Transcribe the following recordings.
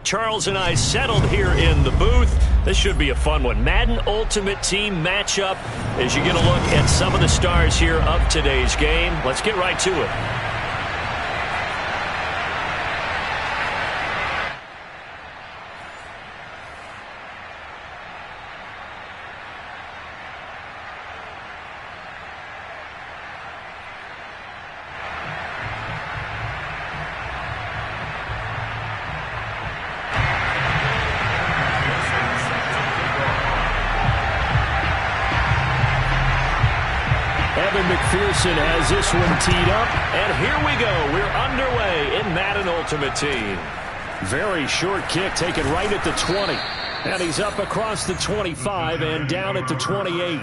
Charles and I settled here in the booth. This should be a fun one. Madden Ultimate Team matchup as you get a look at some of the stars here of today's game. Let's get right to it. McPherson has this one teed up, and here we go. We're underway in Madden Ultimate Team. Very short kick taken right at the 20. And he's up across the 25 and down at the 28.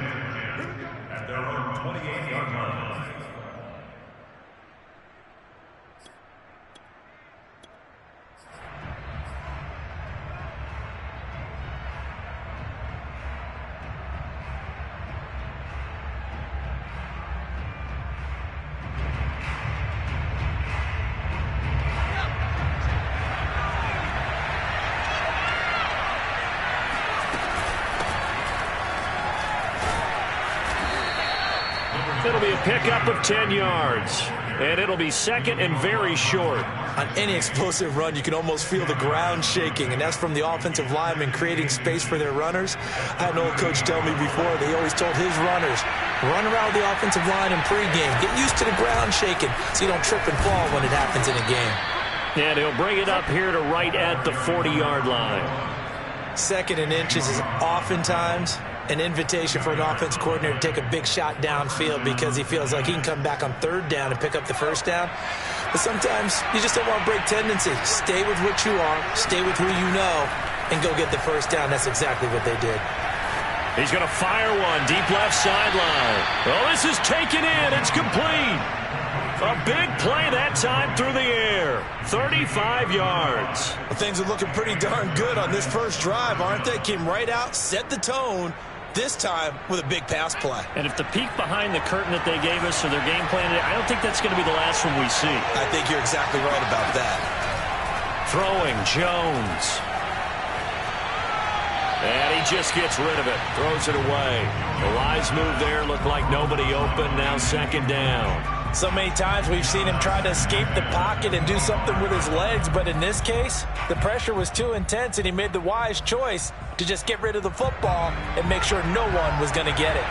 It'll be a pickup of 10 yards, and it'll be second and very short. On any explosive run, you can almost feel the ground shaking, and that's from the offensive linemen creating space for their runners. I had an old coach tell me before, they always told his runners, run around the offensive line in pregame. Get used to the ground shaking so you don't trip and fall when it happens in a game. And he'll bring it up here to right at the 40-yard line. Second and inches is oftentimes an invitation for an offense coordinator to take a big shot downfield because he feels like he can come back on third down and pick up the first down. But sometimes you just don't want to break tendency. Stay with what you are, stay with who you know, and go get the first down. That's exactly what they did. He's going to fire one deep left sideline. Oh, this is taken in. It's complete. A big play that time through the air. 35 yards. Well, things are looking pretty darn good on this first drive, aren't they? Came right out, set the tone, this time with a big pass play. And if the peek behind the curtain that they gave us or their game plan, I don't think that's going to be the last one we see. I think you're exactly right about that. Throwing Jones. And he just gets rid of it. Throws it away. The wise move there. Looked like nobody open. Now second down. So many times we've seen him try to escape the pocket and do something with his legs, but in this case, the pressure was too intense and he made the wise choice to just get rid of the football and make sure no one was going to get it.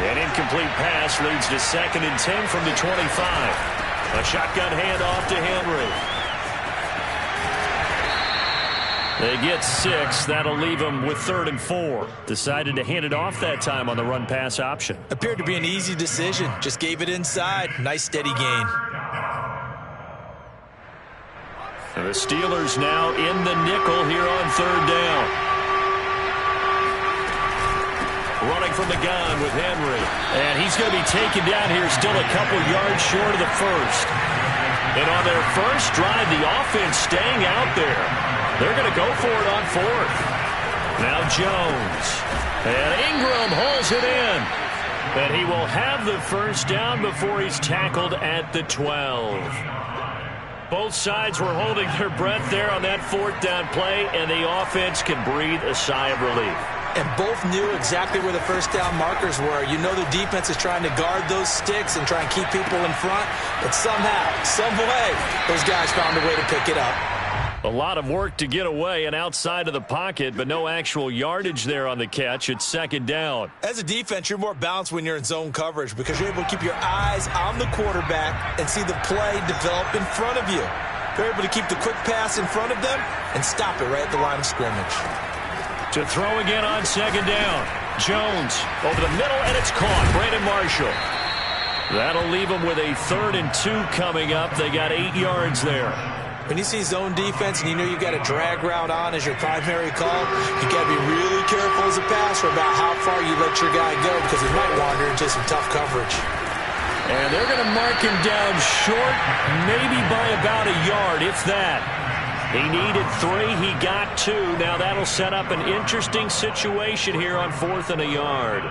An incomplete pass leads to second and 10 from the 25. A shotgun handoff to Henry. They get 6. That'll leave them with 3rd and 4. Decided to hand it off that time on the run-pass option. Appeared to be an easy decision. Just gave it inside. Nice, steady gain. And the Steelers now in the nickel here on 3rd down. Running from the gun with Henry. And he's going to be taken down here still a couple yards short of the first. And on their first drive, the offense staying out there. They're going to go for it on 4th. Now Jones. And Ingram hauls it in. And he will have the first down before he's tackled at the 12. Both sides were holding their breath there on that 4th down play, and the offense can breathe a sigh of relief. And both knew exactly where the first down markers were. You know the defense is trying to guard those sticks and try and keep people in front. But somehow, some way, those guys found a way to pick it up. A lot of work to get away and outside of the pocket, but no actual yardage there on the catch. It's second down. As a defense, you're more balanced when you're in zone coverage because you're able to keep your eyes on the quarterback and see the play develop in front of you. They're able to keep the quick pass in front of them and stop it right at the line of scrimmage. To throw again on second down. Jones over the middle, and it's caught. Brandon Marshall. That'll leave them with a 3rd and 2 coming up. They got 8 yards there. When you see zone defense and you know you got a drag route on as your primary call, you got to be really careful as a passer about how far you let your guy go because he might wander into some tough coverage. And they're going to mark him down short, maybe by about a yard, if that. He needed 3. He got 2. Now that'll set up an interesting situation here on 4th and a yard.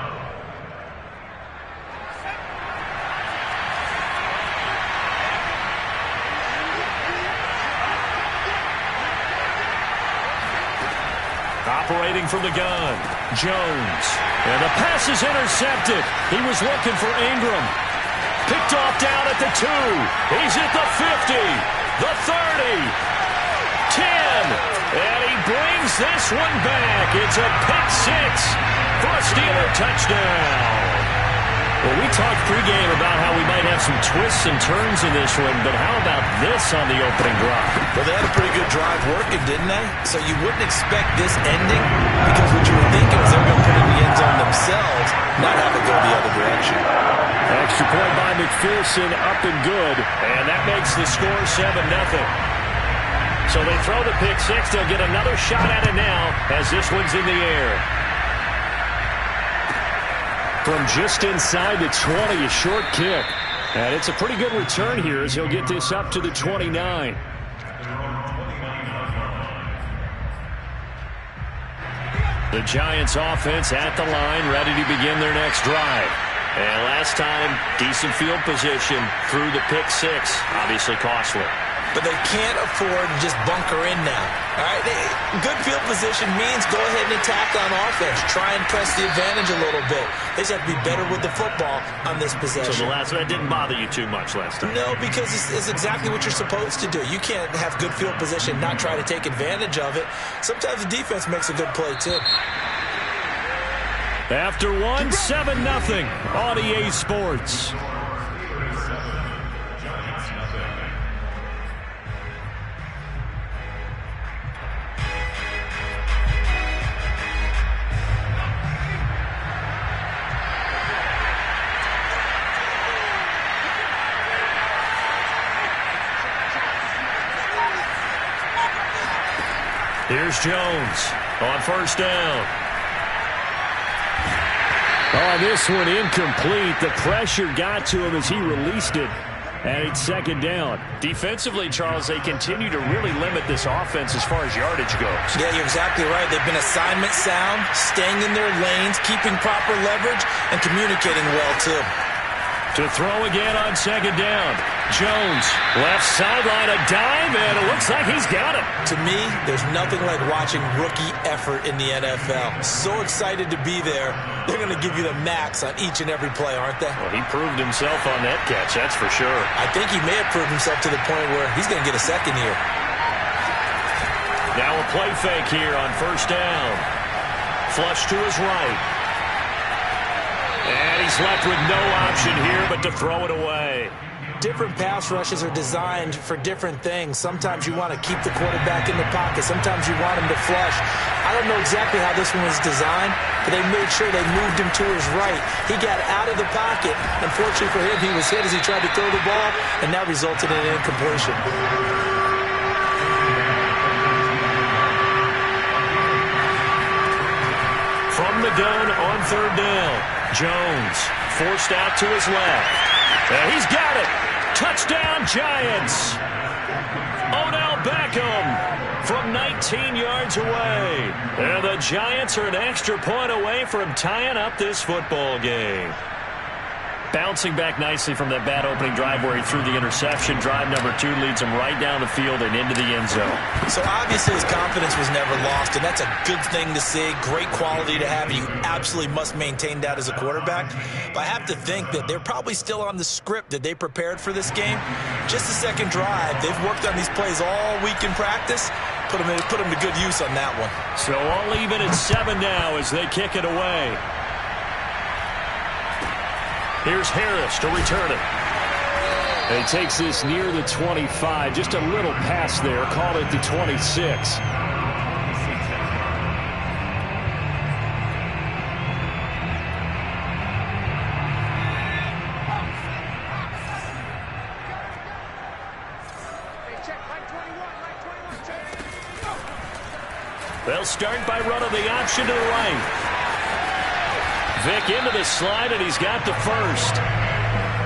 Operating from the gun, Jones. And the pass is intercepted. He was looking for Ingram. Picked off down at the 2. He's at the 50, the 30, 10. And he brings this one back. It's a pick 6 for a Steeler touchdown. Well, we talked pregame about how we might have some twists and turns in this one, but how about this on the opening drive? Well, they had a pretty good drive working, didn't they? So you wouldn't expect this ending because what you were thinking is they were going to put it in the end zone themselves, not have it go the other direction. Extra point by McPherson, up and good, and that makes the score 7-0. So they throw the pick 6. They'll get another shot at it now as this one's in the air. From just inside the 20, a short kick. And it's a pretty good return here as he'll get this up to the 29. The Giants offense at the line, ready to begin their next drive. And last time, decent field position through the pick 6. Obviously costly. But they can't afford to just bunker in now. All right, good field position means go ahead and attack on offense. Try and press the advantage a little bit. They just have to be better with the football on this possession. So that didn't bother you too much last time? No, because it's exactly what you're supposed to do. You can't have good field position, not try to take advantage of it. Sometimes the defense makes a good play, too. After 1, 7-0 on EA Sports. Here's Jones on first down. Oh, this one incomplete. The pressure got to him as he released it. And it's second down. Defensively, Charles, they continue to really limit this offense as far as yardage goes. Yeah, you're exactly right. They've been assignment sound, staying in their lanes, keeping proper leverage, and communicating well, too. To throw again on second down. Jones, left sideline, a dive, and it looks like he's got it. To me, there's nothing like watching rookie effort in the NFL. So excited to be there. They're going to give you the max on each and every play, aren't they? Well, he proved himself on that catch, that's for sure. I think he may have proved himself to the point where he's going to get a second here. Now a play fake here on first down. Flush to his right. And he's left with no option here but to throw it away. Different pass rushes are designed for different things. Sometimes you want to keep the quarterback in the pocket. Sometimes you want him to flush. I don't know exactly how this one was designed, but they made sure they moved him to his right. He got out of the pocket. Unfortunately for him, he was hit as he tried to throw the ball, and that resulted in an incompletion. From the gun on third down, Jones forced out to his left. And he's got it. Touchdown, Giants. Odell Beckham from 19 yards away. And the Giants are an extra point away from tying up this football game. Bouncing back nicely from that bad opening drive where he threw the interception. Drive number 2 leads him right down the field and into the end zone. So obviously his confidence was never lost, and that's a good thing to see. Great quality to have. You absolutely must maintain that as a quarterback. But I have to think that they're probably still on the script that they prepared for this game. Just the second drive. They've worked on these plays all week in practice. Put them to good use on that one. So all even at 7 now as they kick it away. Here's Harris to return it. And he takes this near the 25. Just a little pass there. Call it the 26. They'll start by running the option to the right. Vick into the slide, and he's got the first.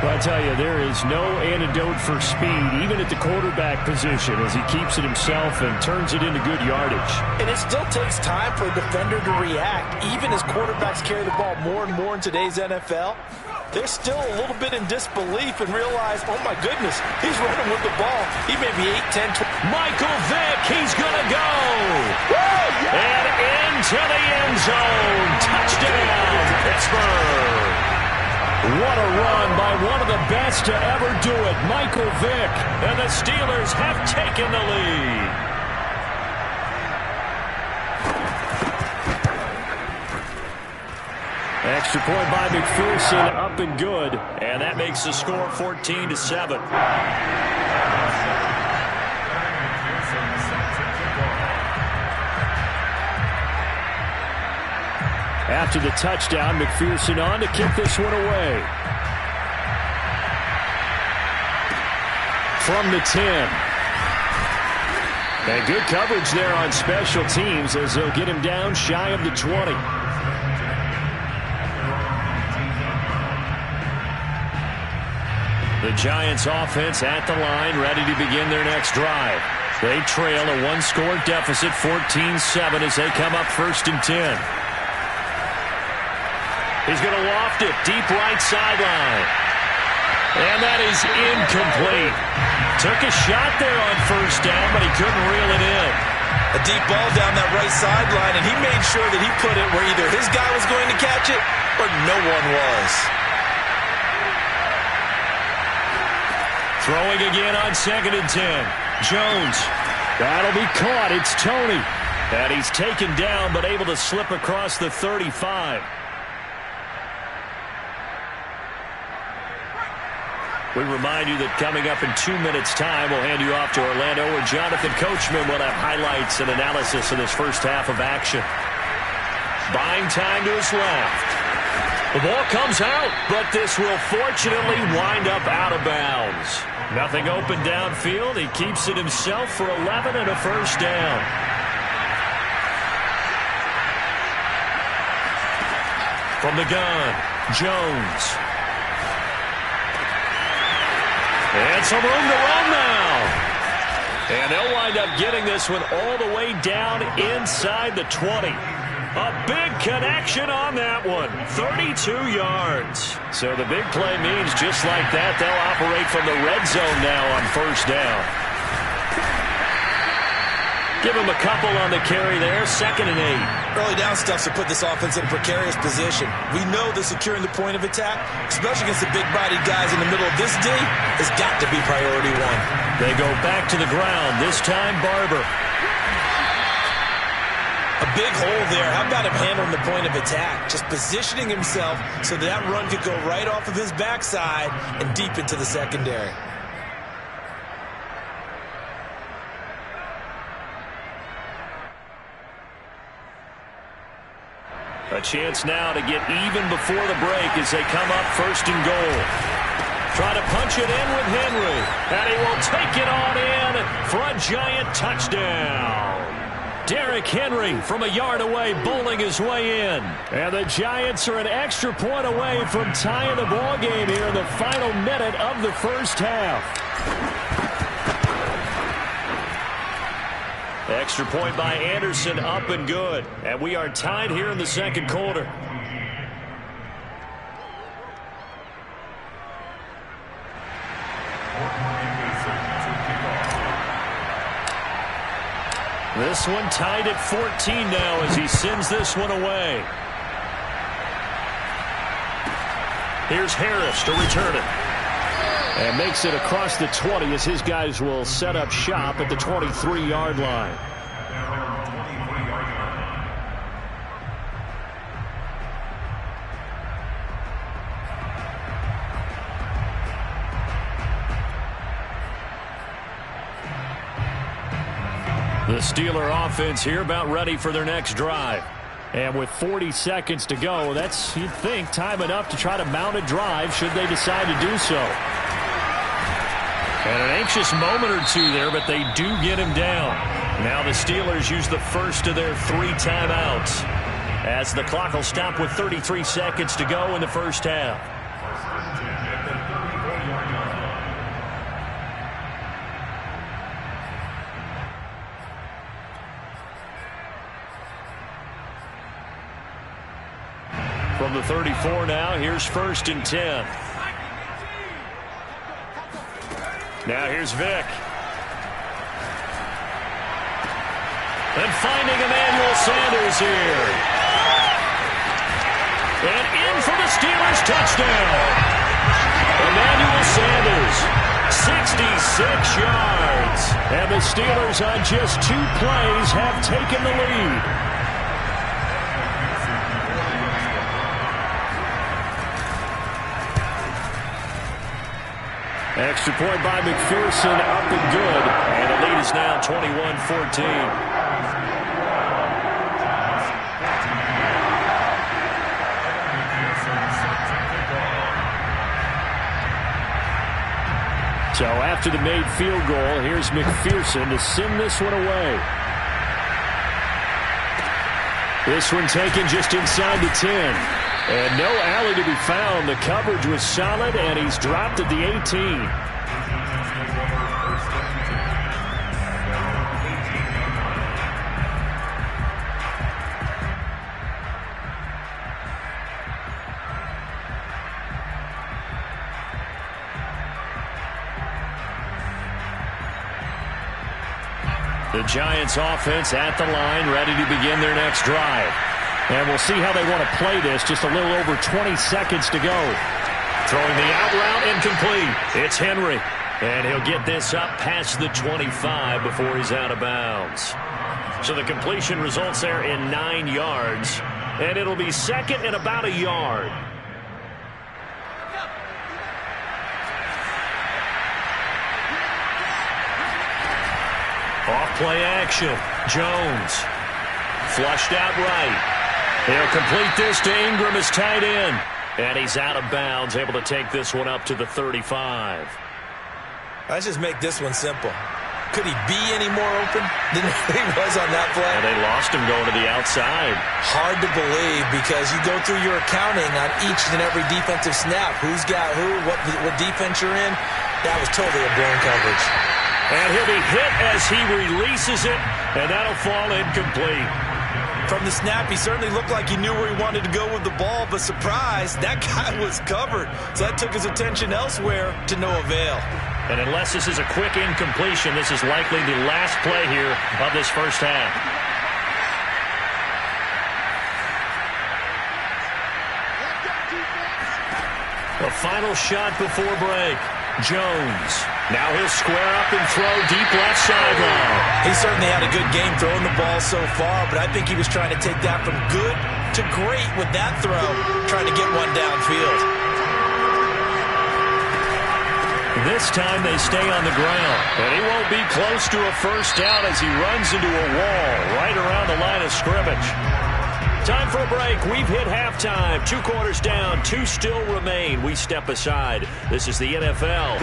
Well, I tell you, there is no antidote for speed, even at the quarterback position, as he keeps it himself and turns it into good yardage. And it still takes time for a defender to react. Even as quarterbacks carry the ball more and more in today's NFL, they're still a little bit in disbelief and realize, oh, my goodness, he's running with the ball. He may be 8, 10, 12. Michael Vick, he's going to go. Woo! And into the end zone. Touchdown, Pittsburgh. What a run by one of the best to ever do it, Michael Vick. And the Steelers have taken the lead. Extra point by McPherson, up and good. And that makes the score 14-7. After the touchdown, McPherson on to kick this one away. From the 10. And good coverage there on special teams as they'll get him down shy of the 20. The Giants offense at the line, ready to begin their next drive. They trail a one-score deficit, 14-7, as they come up 1st and 10. He's going to loft it, deep right sideline. And that is incomplete. Took a shot there on 1st down, but he couldn't reel it in. A deep ball down that right sideline, and he made sure that he put it where either his guy was going to catch it or no one was. Throwing again on 2nd and 10. Jones. That'll be caught. It's Tony. And he's taken down, but able to slip across the 35. We remind you that coming up in 2 minutes' time, we'll hand you off to Orlando, where Jonathan Coachman will have highlights and analysis of this first half of action. Buying time to his left. The ball comes out, but this will fortunately wind up out of bounds. Nothing open downfield. He keeps it himself for 11 and a 1st down. From the gun, Jones. And some room to run now. And they'll wind up getting this one all the way down inside the 20. A big connection on that one. 32 yards. So the big play means just like that, they'll operate from the red zone now on 1st down. Give him a couple on the carry there. 2nd and 8. Early down stuff to put this offense in a precarious position. We know that securing the point of attack, especially against the big-bodied guys in the middle of this D, has got to be priority one. They go back to the ground. This time, Barber. A big hole there. How about him handling the point of attack? Just positioning himself so that run could go right off of his backside and deep into the secondary. A chance now to get even before the break as they come up 1st and goal. Trying to punch it in with Henry. And he will take it on in for a Giant touchdown. Derrick Henry from a yard away bowling his way in. And the Giants are an extra point away from tying the ball game here in the final minute of the 1st half. Extra point by Anderson, up and good. And we are tied here in the 2nd quarter. This one tied at 14 now as he sends this one away. Here's Harris to return it. And makes it across the 20 as his guys will set up shop at the 23-yard line. The Steeler offense here about ready for their next drive. And with 40 seconds to go, that's, you'd think, time enough to try to mount a drive should they decide to do so. And an anxious moment or two there, but they do get him down. Now the Steelers use the first of their 3 timeouts as the clock will stop with 33 seconds to go in the 1st half. From the 34 now, here's 1st and 10. Now here's Vick. And finding Emmanuel Sanders here. And in for the Steelers touchdown. Emmanuel Sanders, 66 yards. And the Steelers on just 2 plays have taken the lead. Extra point by McPherson, up and good. And the lead is now 21-14. So after the made field goal, here's McPherson to send this one away. This one taken just inside the 10. And no alley to be found. The coverage was solid, and he's dropped at the 18. The Giants offense at the line, ready to begin their next drive. And we'll see how they want to play this. Just a little over 20 seconds to go. Throwing the out route, incomplete. It's Henry. And he'll get this up past the 25 before he's out of bounds. So the completion results there in 9 yards. And it'll be second and about a yard. Off-play action. Jones. Flushed out right. He'll complete this to Ingram as tight end. And he's out of bounds, able to take this one up to the 35. Let's just make this one simple. Could he be any more open than he was on that play? And they lost him going to the outside. Hard to believe because you go through your accounting on each and every defensive snap. Who's got who, what defense you're in. That was totally a blown coverage. And he'll be hit as he releases it, and that'll fall incomplete. From the snap, he certainly looked like he knew where he wanted to go with the ball, but surprise, that guy was covered. So that took his attention elsewhere to no avail. And unless this is a quick incompletion, this is likely the last play here of this first half. The final shot before break. Jones. Now he'll square up and throw deep left sideline. He certainly had a good game throwing the ball so far, but I think he was trying to take that from good to great with that throw, trying to get one downfield. This time they stay on the ground, and he won't be close to a first down as he runs into a wall right around the line of scrimmage. Time for a break. We've hit halftime. 2 quarters down. 2 still remain. We step aside. This is the NFL.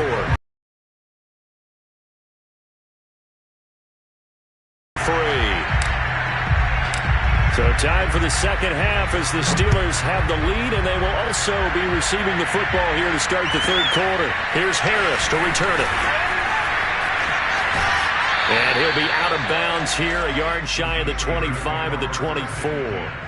So time for the second half as the Steelers have the lead, and they will also be receiving the football here to start the third quarter. Here's Harris to return it. And he'll be out of bounds here, a yard shy of the 25 and the 24.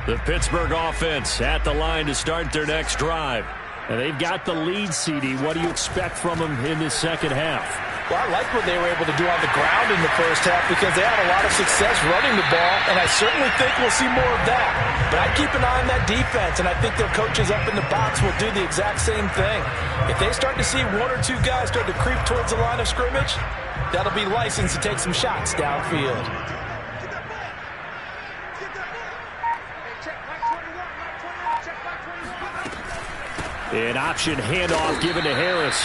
The Pittsburgh offense at the line to start their next drive. And they've got the lead, CD. What do you expect from them in this second half? Well, I like what they were able to do on the ground in the first half because they had a lot of success running the ball, and I certainly think we'll see more of that. But I'd keep an eye on that defense, and I think their coaches up in the box will do the exact same thing. If they start to see 1 or 2 guys start to creep towards the line of scrimmage, that'll be licensed to take some shots downfield. An option handoff given to Harris.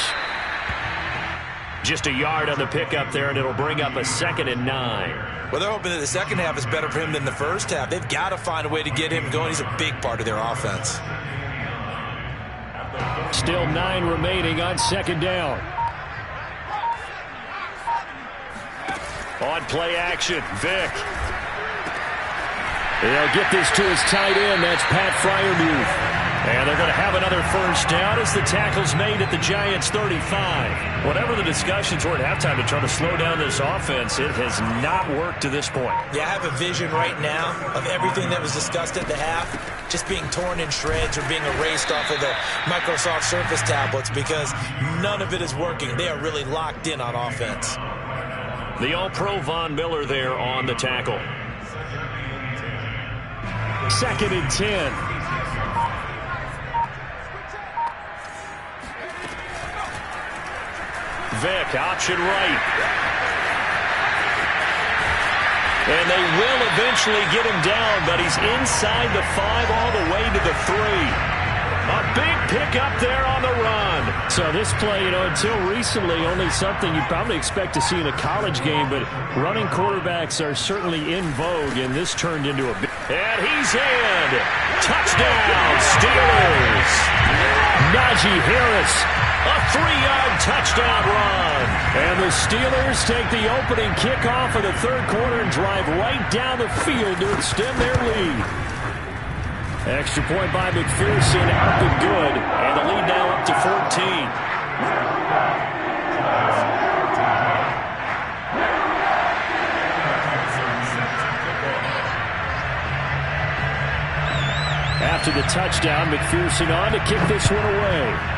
Just a yard on the pickup there, and it'll bring up a 2nd and 9. Well, they're hoping that the second half is better for him than the first half. They've got to find a way to get him going. He's a big part of their offense. Still 9 remaining on 2nd down. On play action, Vick. They'll get this to his tight end. That's Pat Freiermuth. And they're going to have another first down as the tackle's made at the Giants' 35. Whatever the discussions were at halftime to try to slow down this offense, it has not worked to this point. Yeah, I have a vision right now of everything that was discussed at the half just being torn in shreds or being erased off of the Microsoft Surface tablets because none of it is working. They are really locked in on offense. The All-Pro Von Miller there on the tackle. 2nd and 10. Vick, option right. And they will eventually get him down, but he's inside the 5 all the way to the 3. A big pickup there on the run. So this play, until recently, only something you'd probably expect to see in a college game, but running quarterbacks are certainly in vogue, and this turned into a big... And he's in. Touchdown, Steelers. Najee Harris. A 3-yard touchdown run. And the Steelers take the opening kickoff of the third quarter and drive right down the field to extend their lead. Extra point by McPherson, up and good. And the lead now up to 14. After the touchdown, McPherson on to kick this one away.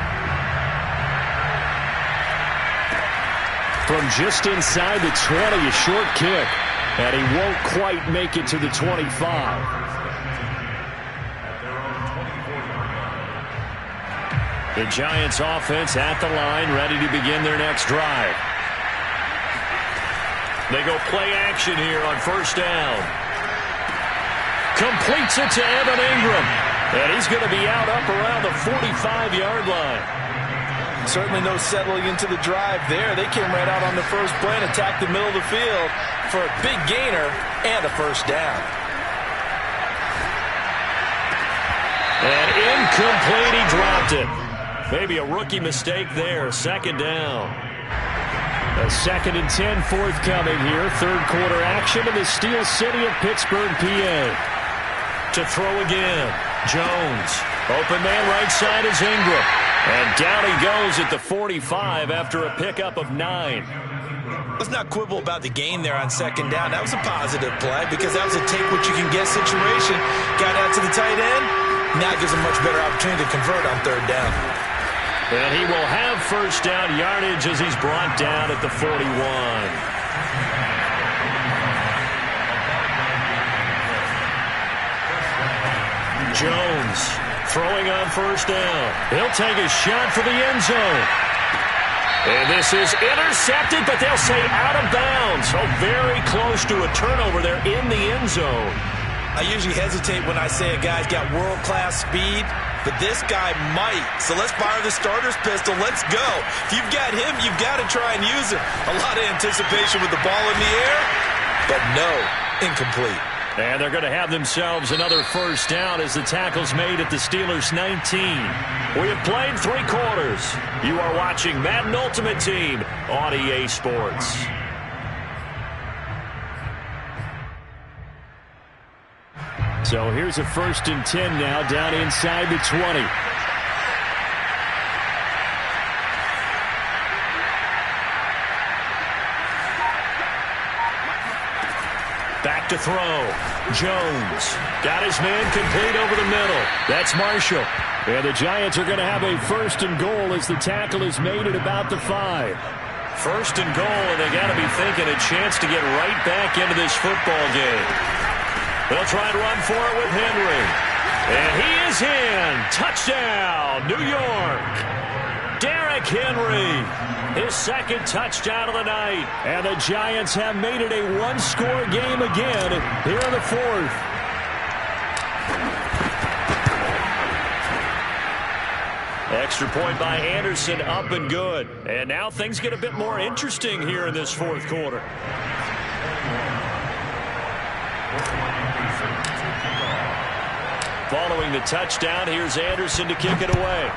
From just inside the 20, a short kick. And he won't quite make it to the 25. The Giants offense at the line, ready to begin their next drive. They go play action here on first down. Completes it to Evan Ingram. And he's going to be out up around the 45-yard line. Certainly no settling into the drive there. They came right out on the first play and attacked the middle of the field for a big gainer and a first down. And incomplete, he dropped it. Maybe a rookie mistake there. 2nd down. A 2nd and 10 forthcoming here. Third quarter action in the Steel City of Pittsburgh, PA. To throw again. Jones. Open man right side is Ingram. And down he goes at the 45 after a pickup of 9. Let's not quibble about the gain there on 2nd down. That was a positive play because that was a take-what-you-can-get situation. Got out to the tight end. Now gives him much better opportunity to convert on 3rd down. And he will have first down yardage as he's brought down at the 41. Jones throwing on first down. He'll take a shot for the end zone. And this is intercepted, but they'll say out of bounds. So very close to a turnover there in the end zone. I usually hesitate when I say a guy's got world-class speed, but this guy might. So let's fire the starter's pistol. Let's go. If you've got him, you've got to try and use him. A lot of anticipation with the ball in the air, but no, incomplete. And they're going to have themselves another first down as the tackle's made at the Steelers' 19. We have played 3 quarters. You are watching Madden Ultimate Team on EA Sports. So here's a 1st and 10 now down inside the 20. Back to throw. Jones got his man complete over the middle. That's Marshall. And the Giants are going to have a 1st and goal as the tackle is made at about the 5. 1st and goal, and they got to be thinking a chance to get right back into this football game. They'll try and run for it with Henry. And he is in. Touchdown, New York. Derrick Henry. His 2nd touchdown of the night. And the Giants have made it a 1-score game again here in the 4th. Extra point by Anderson, up and good. And now things get a bit more interesting here in this 4th quarter. Following the touchdown, here's Anderson to kick it away.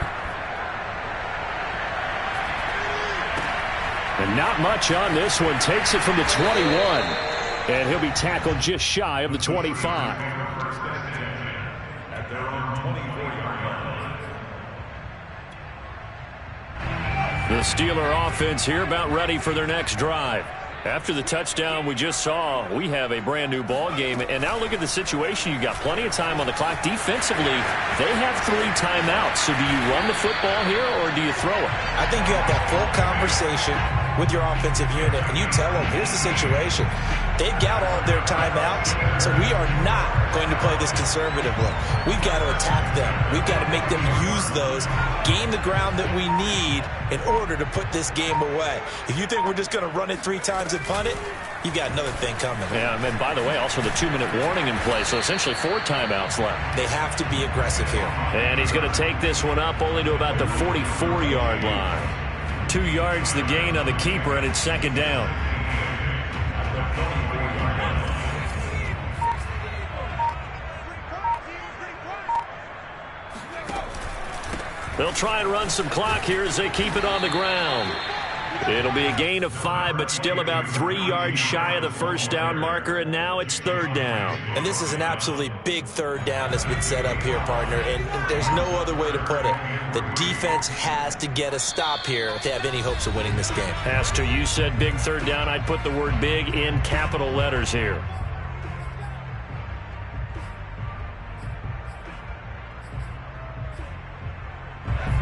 And not much on this one. Takes it from the 21. And he'll be tackled just shy of the 25. The Steeler offense here about ready for their next drive. After the touchdown we just saw, we have a brand-new ball game. And now look at the situation. You've got plenty of time on the clock. Defensively, they have 3 timeouts. So do you run the football here or do you throw it? I think you have that full conversation with your offensive unit, and you tell them, here's the situation. They've got all of their timeouts, so we are not going to play this conservatively. We've got to attack them. We've got to make them use those, gain the ground that we need in order to put this game away. If you think we're just going to run it 3 times and punt it, you've got another thing coming. Yeah, and by the way, also the 2-minute warning in play, so essentially 4 timeouts left. They have to be aggressive here. And he's going to take this one up only to about the 44-yard line. 2 yards the gain on the keeper, and it's 2nd down. They'll try and run some clock here as they keep it on the ground. It'll be a gain of 5, but still about 3 yards shy of the first down marker, and now it's 3rd down. And this is an absolutely big 3rd down that's been set up here, partner, and there's no other way to put it. The defense has to get a stop here if they have any hopes of winning this game. Pastor, you said big 3rd down. I'd put the word big in capital letters here.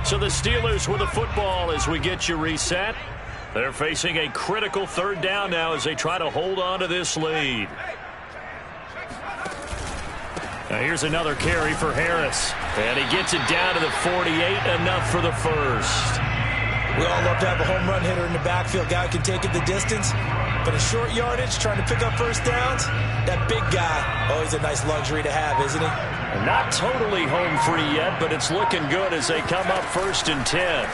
So the Steelers with the football as we get you reset. They're facing a critical 3rd down now as they try to hold on to this lead. Now here's another carry for Harris. And he gets it down to the 48, enough for the first. We all love to have a home run hitter in the backfield. Guy who can take it the distance. But a short yardage, trying to pick up first downs, that big guy, always a nice luxury to have, isn't he? Not totally home free yet, but it's looking good as they come up 1st and 10.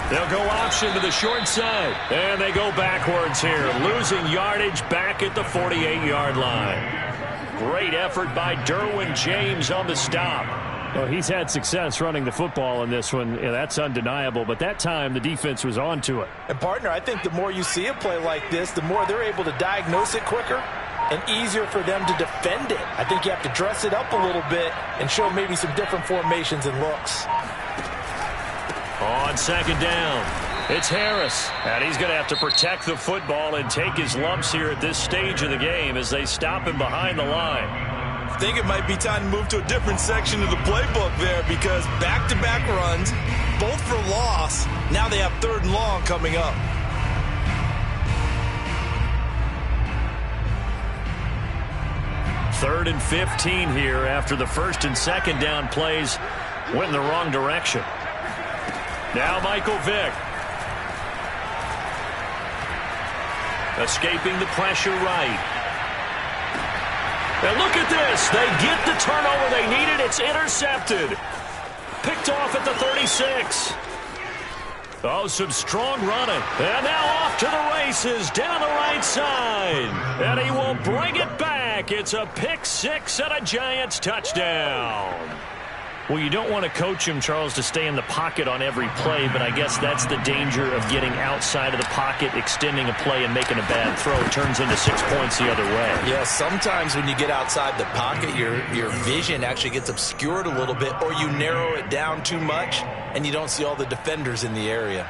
They'll go option to the short side. And they go backwards here, losing yardage back at the 48-yard line. Great effort by Derwin James on the stop. Well, he's had success running the football in this one. Yeah, that's undeniable. But that time, the defense was on to it. And, partner, I think the more you see a play like this, the more they're able to diagnose it quicker and easier for them to defend it. I think you have to dress it up a little bit and show maybe some different formations and looks. On 2nd down, it's Harris. And he's going to have to protect the football and take his lumps here at this stage of the game as they stop him behind the line. I think it might be time to move to a different section of the playbook there because back-to-back runs, both for loss. Now they have 3rd and long coming up. Third and 15 here after the 1st and 2nd down plays went in the wrong direction. Now Michael Vick. Escaping the pressure right. And look at this. They get the turnover they needed. It's intercepted. Picked off at the 36. Oh, some strong running. And now off to the races down the right side. And he will bring it back. It's a pick 6 and a Giants touchdown. Well, you don't want to coach him, Charles, to stay in the pocket on every play, but I guess that's the danger of getting outside of the pocket, extending a play, and making a bad throw. It turns into 6 points the other way. Yeah, sometimes when you get outside the pocket, your vision actually gets obscured a little bit, or you narrow it down too much, and you don't see all the defenders in the area.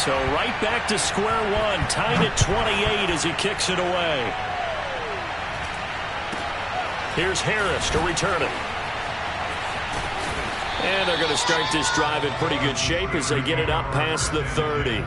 So right back to square one, tied at 28 as he kicks it away. Here's Harris to return it. And they're going to start this drive in pretty good shape as they get it up past the 30.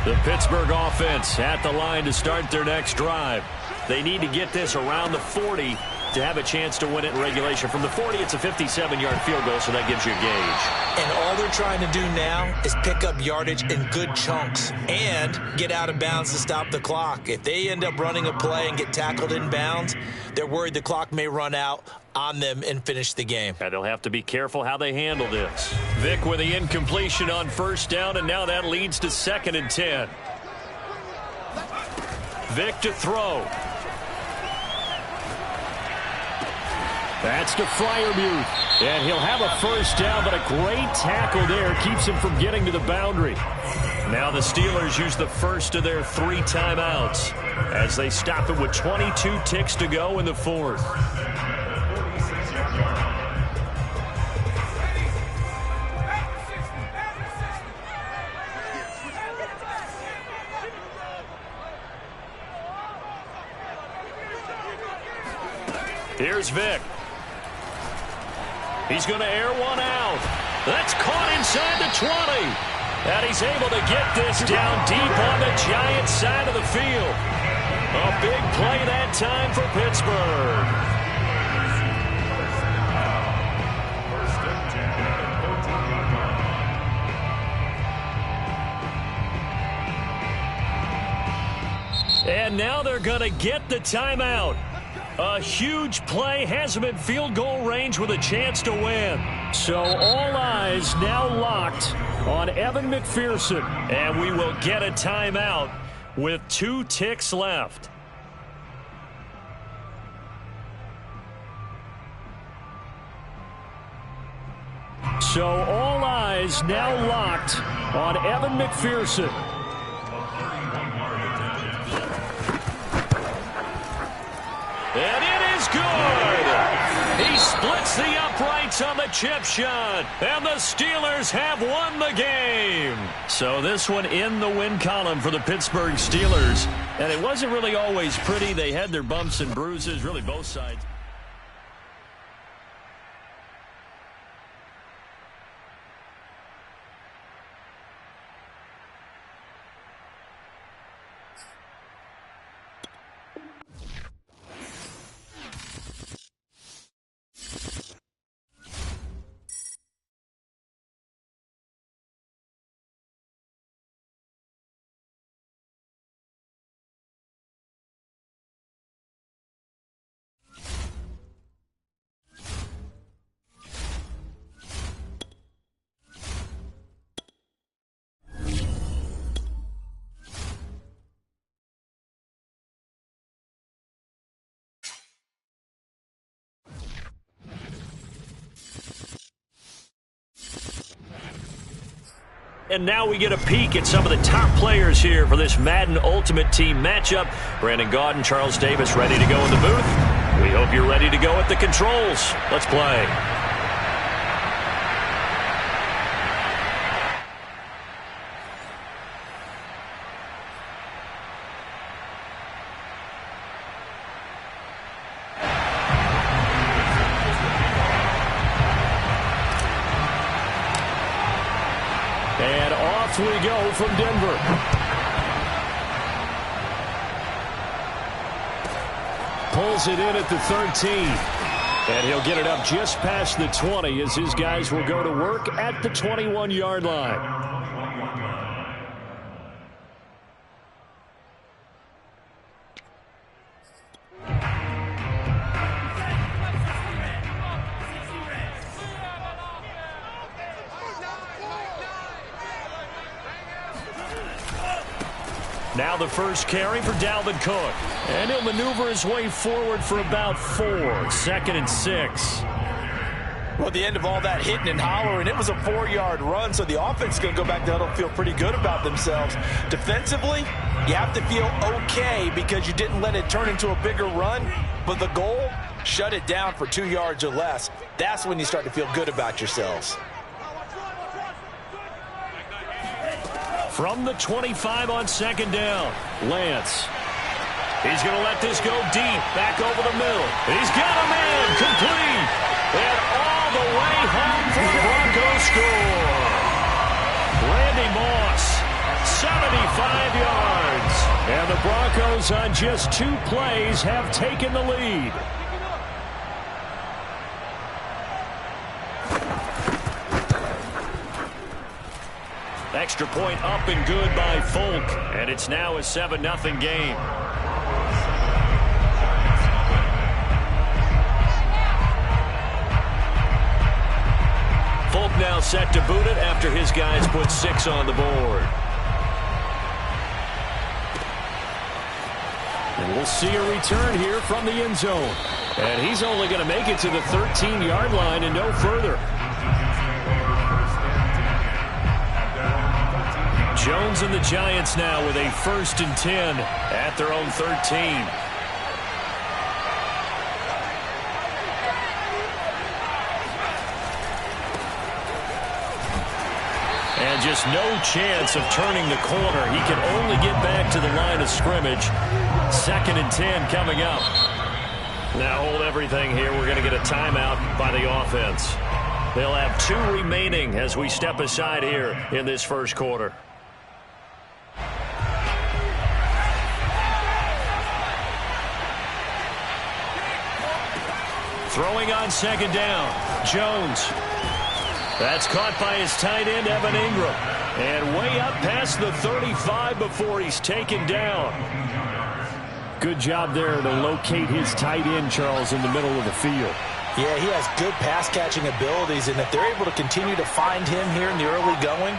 The Pittsburgh offense at the line to start their next drive. They need to get this around the 40 to have a chance to win it in regulation. From the 40, it's a 57-yard field goal, so that gives you a gauge. And all they're trying to do now is pick up yardage in good chunks and get out of bounds to stop the clock. If they end up running a play and get tackled in bounds, they're worried the clock may run out on them and finish the game. And they'll have to be careful how they handle this. Vick with the incompletion on first down, and now that leads to 2nd and 10. Vic to throw. That's to Freiermuth. And he'll have a first down, but a great tackle there keeps him from getting to the boundary. Now the Steelers use the first of their 3 timeouts as they stop it with 22 ticks to go in the fourth. Here's Vic. He's going to air one out. That's caught inside the 20. And he's able to get this down deep on the Giants side of the field. A big play that time for Pittsburgh. And now they're going to get the timeout. A huge play has him in field goal range with a chance to win. So all eyes now locked on Evan McPherson. And we will get a timeout with 2 ticks left. So all eyes now locked on Evan McPherson. And it is good. He splits the uprights on the chip shot. And the Steelers have won the game. So this one in the win column for the Pittsburgh Steelers. And it wasn't really always pretty. They had their bumps and bruises, really both sides. And now we get a peek at some of the top players here for this Madden Ultimate Team matchup. Brandon Gaudin, Charles Davis ready to go in the booth. We hope you're ready to go at the controls. Let's play. And off we go from Denver. Pulls it in at the 13. And he'll get it up just past the 20 as his guys will go to work at the 21-yard line. Now the first carry for Dalvin Cook. And he'll maneuver his way forward for about 4. 2nd and 6. Well, at the end of all that hitting and hollering, it was a 4-yard run, so the offense is going to go back down and feel pretty good about themselves. Defensively, you have to feel okay because you didn't let it turn into a bigger run, but the goal, shut it down for 2 yards or less. That's when you start to feel good about yourselves. From the 25 on 2nd down, Lance. He's going to let this go deep, back over the middle. He's got a man, complete. And all the way home for the Broncos score. Randy Moss, 75 yards. And the Broncos on just 2 plays have taken the lead. Extra point up and good by Folk. And it's now a 7-0 game. Folk now set to boot it after his guys put 6 on the board. And we'll see a return here from the end zone. And he's only going to make it to the 13-yard line and no further. Jones and the Giants now with a 1st and 10 at their own 13. And just no chance of turning the corner. He can only get back to the line of scrimmage. 2nd and 10 coming up. Now hold everything here. We're going to get a timeout by the offense. They'll have 2 remaining as we step aside here in this first quarter. Throwing on 2nd down. Jones. That's caught by his tight end, Evan Ingram. And way up past the 35 before he's taken down. Good job there to locate his tight end, Charles, in the middle of the field. Yeah, he has good pass-catching abilities, and if they're able to continue to find him here in the early going,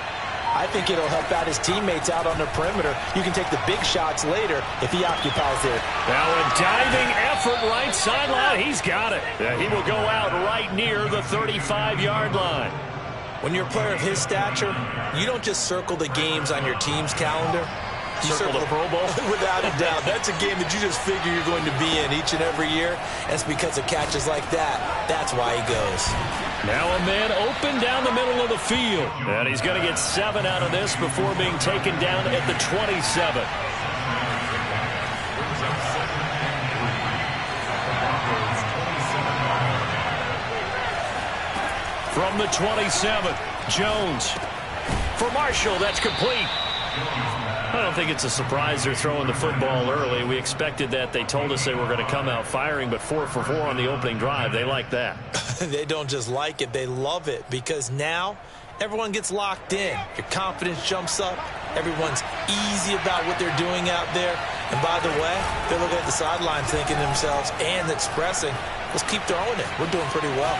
I think it'll help out his teammates out on the perimeter. You can take the big shots later if he occupies there. Now a diving effort right sideline. He's got it. He will go out right near the 35-yard line. When you're a player of his stature, you don't just circle the games on your team's calendar. You circle the Pro Bowl? Without a doubt. That's a game that you just figure you're going to be in each and every year. And it's because of catches like that. That's why he goes. Now a man open down the middle of the field. And he's going to get 7 out of this before being taken down at the 27. From the 27, Jones. For Marshall, that's complete. I don't think it's a surprise they're throwing the football early. We expected that. They told us they were going to come out firing, but 4 for 4 on the opening drive. They like that. They don't just like it. They love it because now everyone gets locked in. Your confidence jumps up. Everyone's easy about what they're doing out there. And by the way, they're looking at the sideline thinking to themselves and expressing, let's keep throwing it. We're doing pretty well.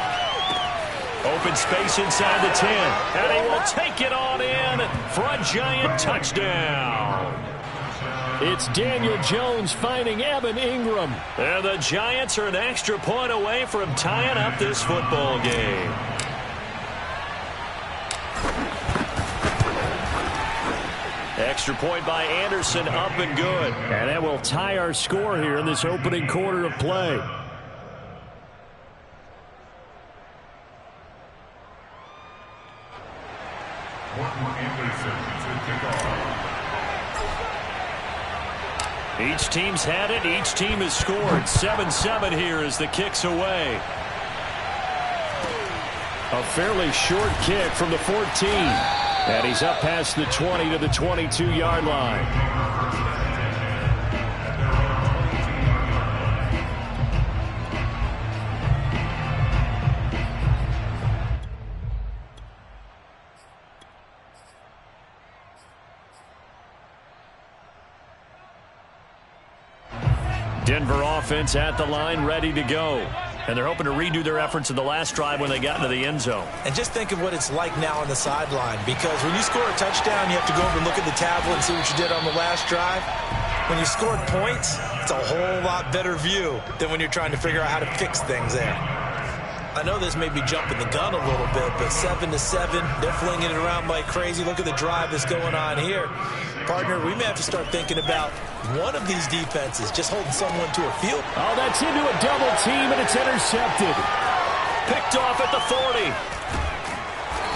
Open space inside the 10. And he will take it on in for a Giant touchdown. It's Daniel Jones finding Evan Ingram. And the Giants are an extra point away from tying up this football game. Extra point by Anderson, up and good. And that will tie our score here in this opening quarter of play. Each team's had it. Each team has scored. 7-7 here as the kick's away. A fairly short kick from the 14. And he's up past the 20 to the 22-yard line. Denver offense at the line, ready to go. And they're hoping to redo their efforts in the last drive when they got into the end zone. And just think of what it's like now on the sideline, because when you score a touchdown, you have to go over and look at the tablet and see what you did on the last drive. When you scored points, it's a whole lot better view than when you're trying to figure out how to fix things there. I know this may be jumping the gun a little bit, but 7-7, they're flinging it around like crazy. Look at the drive that's going on here. Partner, we may have to start thinking about one of these defenses just holding someone to a field. Oh, that's into a double team, and it's intercepted. Picked off at the 40.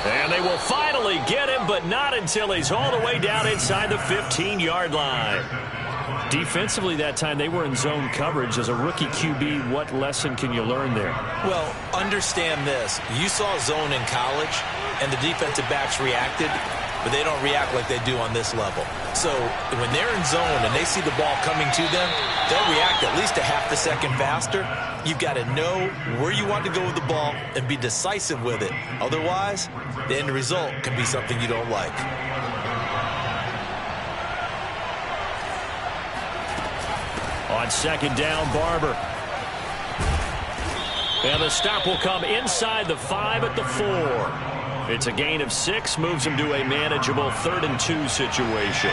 And they will finally get him, but not until he's all the way down inside the 15-yard line. Defensively that time, they were in zone coverage. As a rookie QB, what lesson can you learn there? Well, understand this. You saw zone in college, and the defensive backs reacted, but they don't react like they do on this level. So when they're in zone and they see the ball coming to them, they'll react at least a half a second faster. You've got to know where you want to go with the ball and be decisive with it. Otherwise, the end result can be something you don't like. On second down, Barber. And the stop will come inside the 5 at the 4. It's a gain of 6, moves him to a manageable 3rd and 2 situation.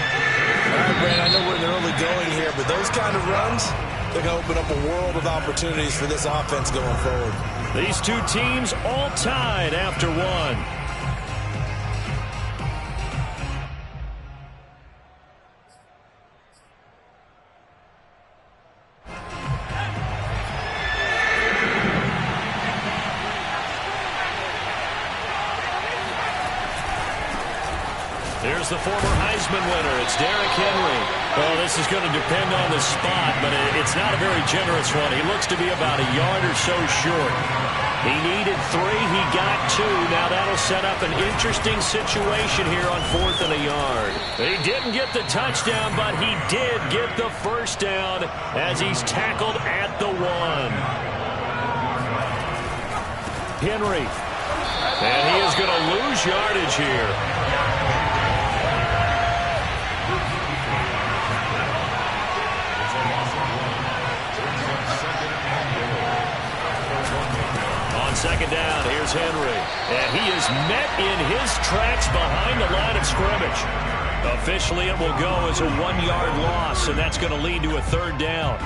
right, Brand, I know we're in the early going here, but those kind of runs, they're going to open up a world of opportunities for this offense going forward. These two teams all tied after one. Here's the former Heisman winner. It's Derrick Henry. Well, this is going to depend on the spot, but it's not a very generous one. He looks to be about a yard or so short. He needed 3. He got 2. Now that'll set up an interesting situation here on 4th and a yard. He didn't get the touchdown, but he did get the first down as he's tackled at the 1. Henry. And he is going to lose yardage here. Second down, here's Henry. And he is met in his tracks behind the line of scrimmage. Officially, it will go as a 1-yard loss, and that's going to lead to a 3rd down.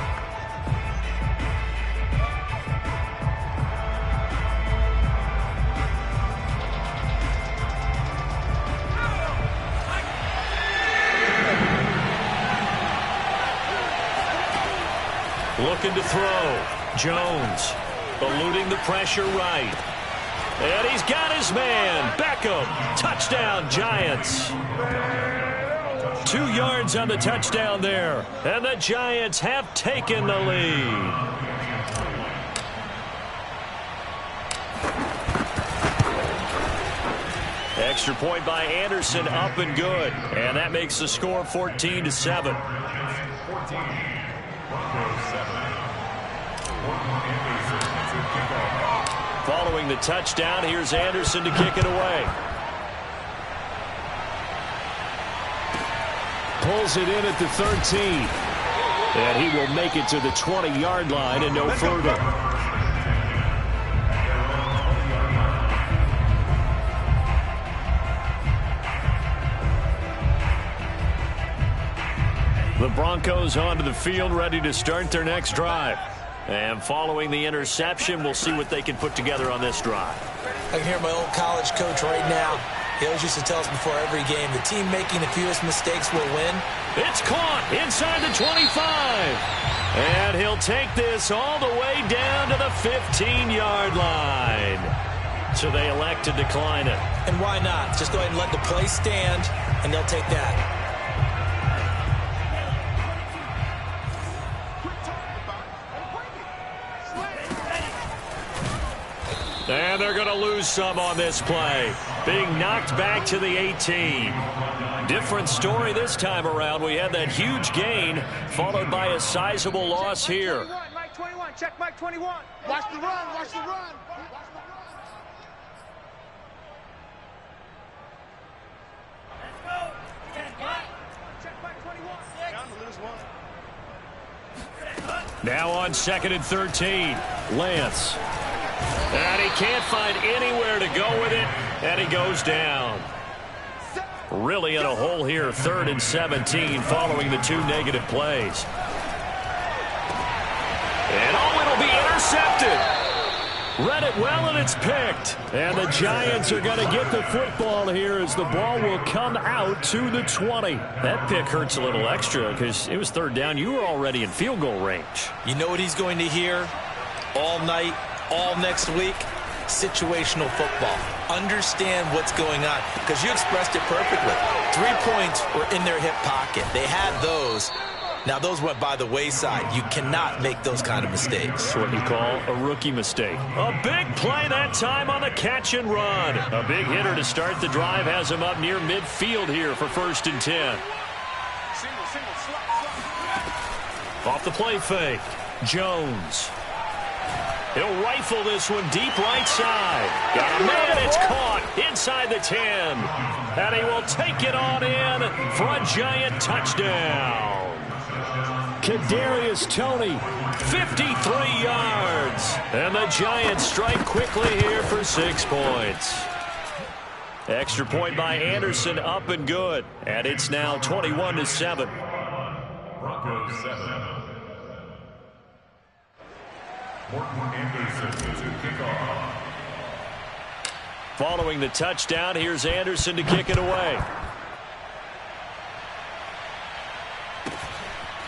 Looking to throw. Jones. Eluding the pressure right. And he's got his man. Beckham. Touchdown, Giants. 2 yards on the touchdown there. And the Giants have taken the lead. Extra point by Anderson, up and good. And that makes the score 14-7. Following the touchdown, here's Anderson to kick it away. Pulls it in at the 13. And he will make it to the 20-yard line and no further. The Broncos onto the field, ready to start their next drive. And following the interception, we'll see what they can put together on this drive. I can hear my old college coach right now. He always used to tell us before every game, the team making the fewest mistakes will win. It's caught inside the 25. And he'll take this all the way down to the 15-yard line. So they elect to decline it. And why not? Just go ahead and let the play stand, and they'll take that. And they're going to lose some on this play. Being knocked back to the 18. Different story this time around. We had that huge gain, followed by a sizable loss here. Mike 21, check Mike 21. Watch the run, watch the run. Now on 2nd and 13. Lance. And he can't find anywhere to go with it, and he goes down. Really in a hole here, 3rd and 17, following the 2 negative plays. And it'll be intercepted. Read it well, and it's picked. And the Giants are going to get the football here as the ball will come out to the 20. That pick hurts a little extra because it was 3rd down. You were already in field goal range. You know what he's going to hear all night, all next week? Situational football. Understand what's going on, because you expressed it perfectly. 3 points were in their hip pocket. They had those. Now, those went by the wayside. You cannot make those kind of mistakes. That's what you call a rookie mistake. A big play that time on the catch and run. A big hitter to start the drive has him up near midfield here for 1st and 10. Off the play fake. Jones. He'll rifle this one deep right side. Got a man, it's caught inside the 10. And he will take it on in for a Giant touchdown. Kadarius Toney, 53 yards. And the Giants strike quickly here for 6 points. Extra point by Anderson, up and good. And it's now 21-7. Broncos 7. Morton Anderson to kick off. Following the touchdown, here's Anderson to kick it away.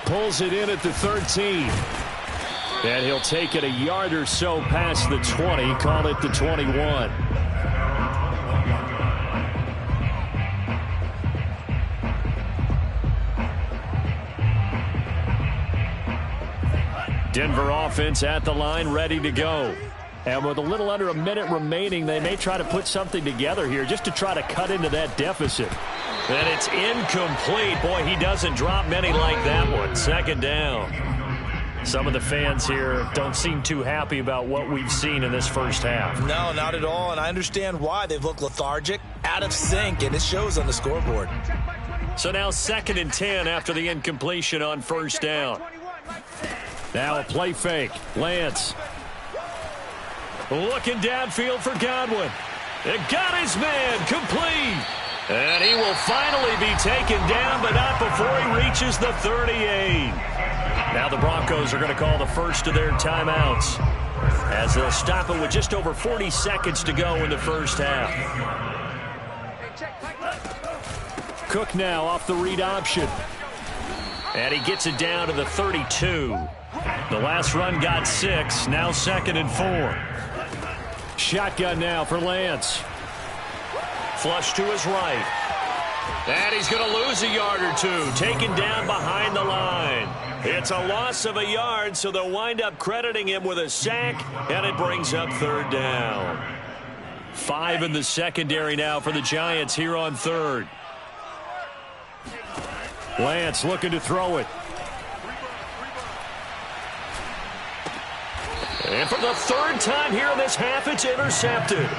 Pulls it in at the 13. And he'll take it a yard or so past the 20, call it the 21. Denver offense at the line, ready to go. And with a little under a minute remaining, they may try to put something together here just to try to cut into that deficit. And it's incomplete. Boy, he doesn't drop many like that one. Second down. Some of the fans here don't seem too happy about what we've seen in this first half. No, not at all, and I understand why. They've looked lethargic, out of sync, and it shows on the scoreboard. So now 2nd and 10 after the incompletion on first down. Now a play fake. Lance. Looking downfield for Godwin. It got his man complete. And he will finally be taken down, but not before he reaches the 38. Now the Broncos are going to call the first of their timeouts as they'll stop it with just over 40 seconds to go in the first half. Cook now off the read option. And he gets it down to the 32. The last run got 6, now 2nd and 4. Shotgun now for Lance. Flush to his right. And he's going to lose a yard or two. Taken down behind the line. It's a loss of a yard, so they'll wind up crediting him with a sack, and it brings up 3rd down. 5 in the secondary now for the Giants here on 3rd. Lance looking to throw it. And for the 3rd time here in this half, it's intercepted.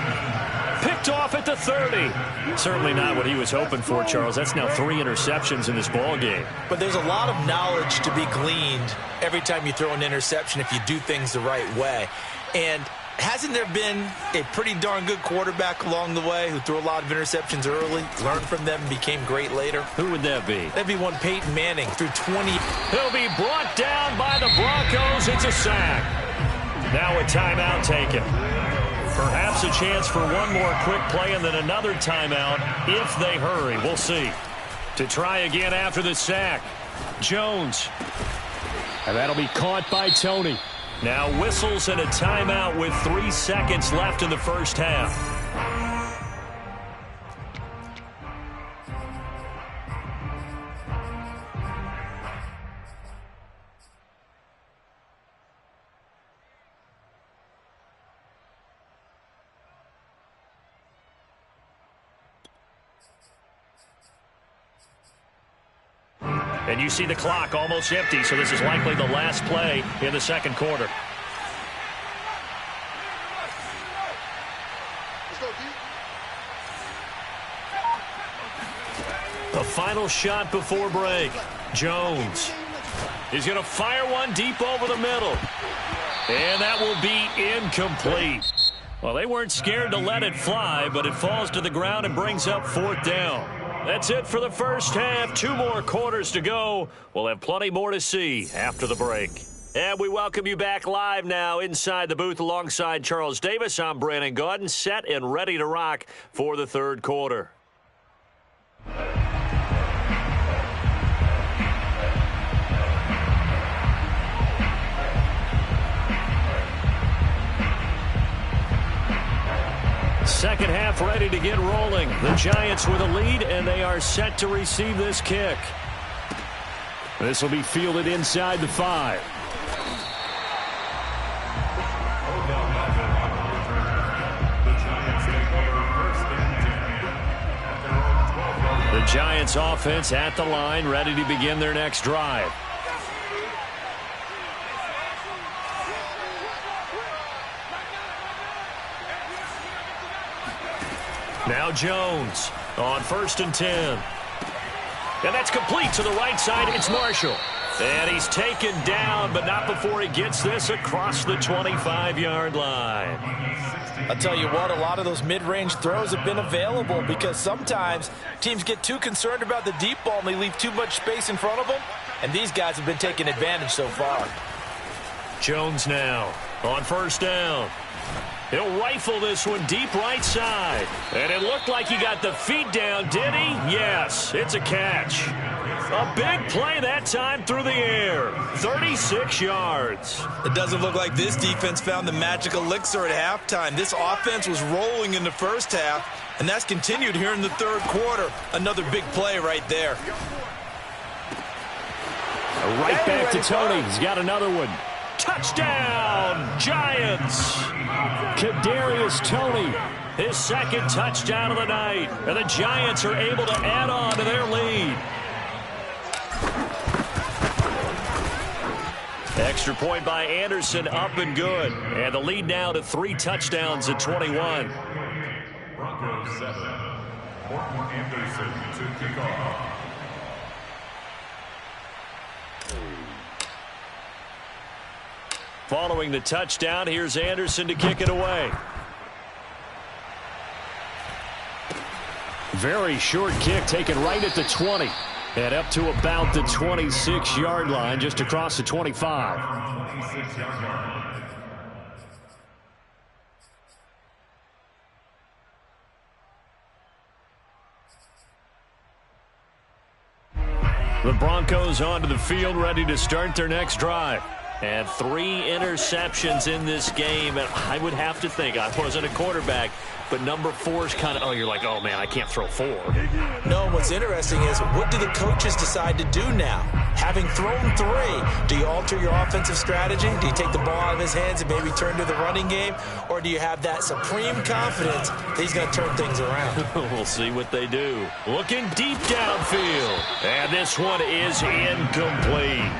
Picked off at the 30. Certainly not what he was hoping for, Charles. That's now 3 interceptions in this ball game. But there's a lot of knowledge to be gleaned every time you throw an interception if you do things the right way. And hasn't there been a pretty darn good quarterback along the way who threw a lot of interceptions early, learned from them, and became great later? Who would that be? That'd be one Peyton Manning, threw 20. He'll be brought down by the Broncos. It's a sack. Now a timeout taken. Perhaps a chance for one more quick play and then another timeout if they hurry. We'll see. To try again after the sack. Jones. And that'll be caught by Tony. Now whistles and a timeout with 3 seconds left in the first half. And you see the clock almost empty, so this is likely the last play in the second quarter. The final shot before break. Jones. He's going to fire one deep over the middle. And that will be incomplete. Well, they weren't scared to let it fly, but it falls to the ground and brings up 4th down. That's it for the first half. 2 more quarters to go. We'll have plenty more to see after the break. And we welcome you back live now inside the booth alongside Charles Davis. I'm Brandon Gaudin, set and ready to rock for the 3rd quarter. Second half ready to get rolling. The Giants with a lead, and they are set to receive this kick. This will be fielded inside the 5. The Giants offense at the line, ready to begin their next drive. Now Jones on 1st and 10. And that's complete to the right side. It's Marshall. And he's taken down, but not before he gets this across the 25-yard line. I'll tell you what, a lot of those mid-range throws have been available because sometimes teams get too concerned about the deep ball and they leave too much space in front of them, and these guys have been taking advantage so far. Jones now on first down. He'll rifle this one deep right side. And it looked like he got the feet down, did he? Yes, it's a catch. A big play that time through the air. 36 yards. It doesn't look like this defense found the magic elixir at halftime. This offense was rolling in the first half, and that's continued here in the third quarter. Another big play right there. Right back to Tony. He's got another one. Touchdown, Giants. Kadarius Toney, his second touchdown of the night. And the Giants are able to add on to their lead. Extra point by Anderson, up and good. And the lead now to 3 touchdowns at 21. Broncos 7. Morton Anderson to kick off. Following the touchdown, here's Anderson to kick it away. Very short kick taken right at the 20. And up to about the 26-yard line, just across the 25. 26-yard line. The Broncos onto the field, ready to start their next drive. And 3 interceptions in this game. And I would have to think, I wasn't a quarterback, but number 4 is kind of, oh, you're like, oh, man, I can't throw 4. No, what's interesting is, what do the coaches decide to do now? Having thrown 3, do you alter your offensive strategy? Do you take the ball out of his hands and maybe turn to the running game? Or do you have that supreme confidence that he's going to turn things around? We'll see what they do. Looking deep downfield. And this one is incomplete.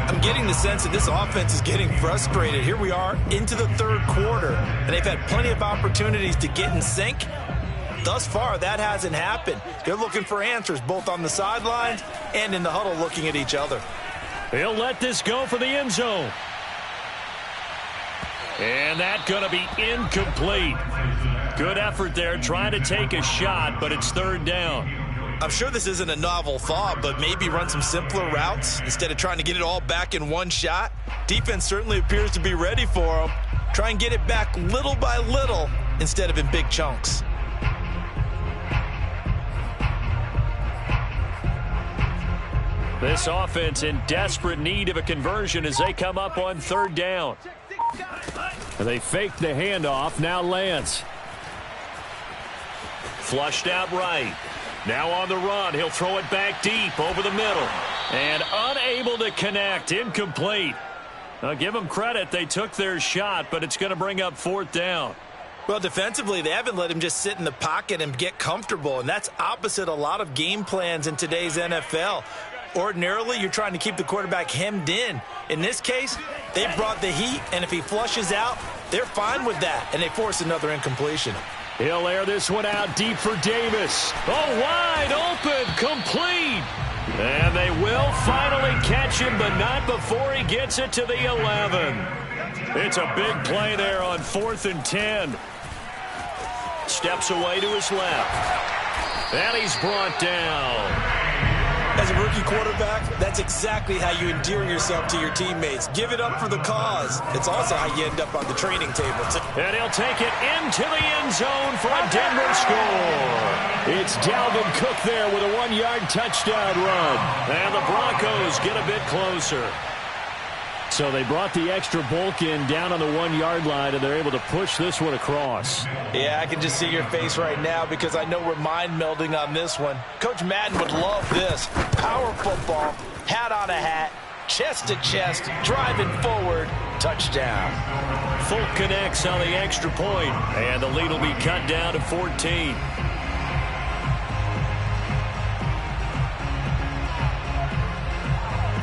I'm getting the sense that this offense is getting frustrated. Here we are into the third quarter, and they've had plenty of opportunities to get in sync. Thus far, that hasn't happened. They're looking for answers both on the sidelines and in the huddle looking at each other. He'll let this go for the end zone. And that's going to be incomplete. Good effort there, trying to take a shot, but it's third down. I'm sure this isn't a novel thought, but maybe run some simpler routes instead of trying to get it all back in one shot. Defense certainly appears to be ready for them. Try and get it back little by little instead of in big chunks. This offense in desperate need of a conversion as they come up on third down. They fake the handoff. Now Lance. Flushed out right. Now on the run, he'll throw it back deep over the middle. And unable to connect, incomplete. I'll give them credit, they took their shot, but it's going to bring up fourth down. Well, defensively, they haven't let him just sit in the pocket and get comfortable, and that's opposite a lot of game plans in today's NFL. Ordinarily, you're trying to keep the quarterback hemmed in. In this case, they brought the heat, and if he flushes out, they're fine with that, and they force another incompletion. He'll air this one out deep for Davis. Oh, wide open, complete. And they will finally catch him, but not before he gets it to the 11. It's a big play there on 4th and 10. Steps away to his left. And he's brought down. As a rookie quarterback, that's exactly how you endear yourself to your teammates. Give it up for the cause. It's also how you end up on the training table. And he'll take it into the end zone for a Denver score. It's Dalvin Cook there with a 1-yard touchdown run. And the Broncos get a bit closer. So they brought the extra bulk in down on the 1-yard line, and they're able to push this one across. Yeah, I can just see your face right now because I know we're mind melding on this one. Coach Madden would love this. Power football, hat on a hat, chest to chest, driving forward, touchdown. Folk connects on the extra point, and the lead will be cut down to 14.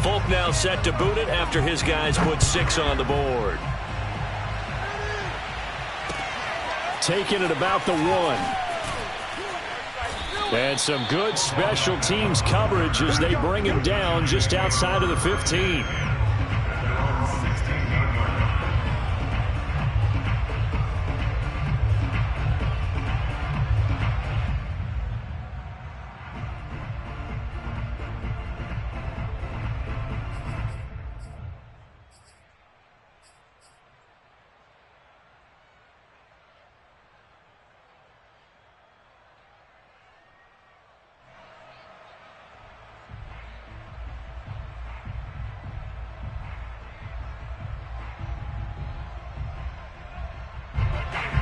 Folk now set to boot it after his guys put 6 on the board. Taking it about the 1. And some good special teams coverage as they bring him down just outside of the 15.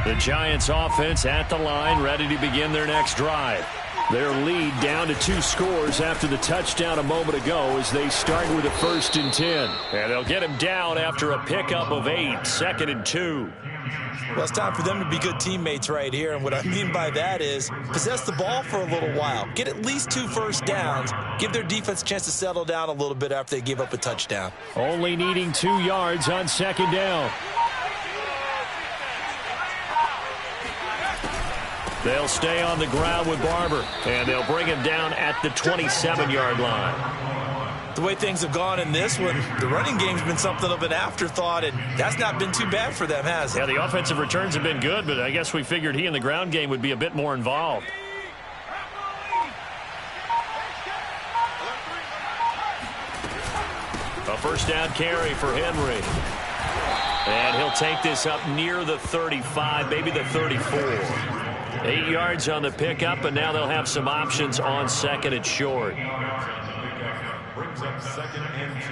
The Giants offense at the line, ready to begin their next drive. Their lead down to 2 scores after the touchdown a moment ago as they start with a 1st and 10. And they'll get him down after a pickup of 8, 2nd and 2. Well, it's time for them to be good teammates right here, and what I mean by that is possess the ball for a little while. Get at least 2 first downs. Give their defense a chance to settle down a little bit after they give up a touchdown. Only needing 2 yards on 2nd down. They'll stay on the ground with Barber, and they'll bring him down at the 27-yard line. The way things have gone in this one, the running game's been something of an afterthought, and that's not been too bad for them, has it? Yeah, the offensive returns have been good, but I guess we figured he in the ground game would be a bit more involved. A 1st down carry for Henry. And he'll take this up near the 35, maybe the 34. 8 yards on the pickup, and now they'll have some options on 2nd and short. Brings up 2nd and 2.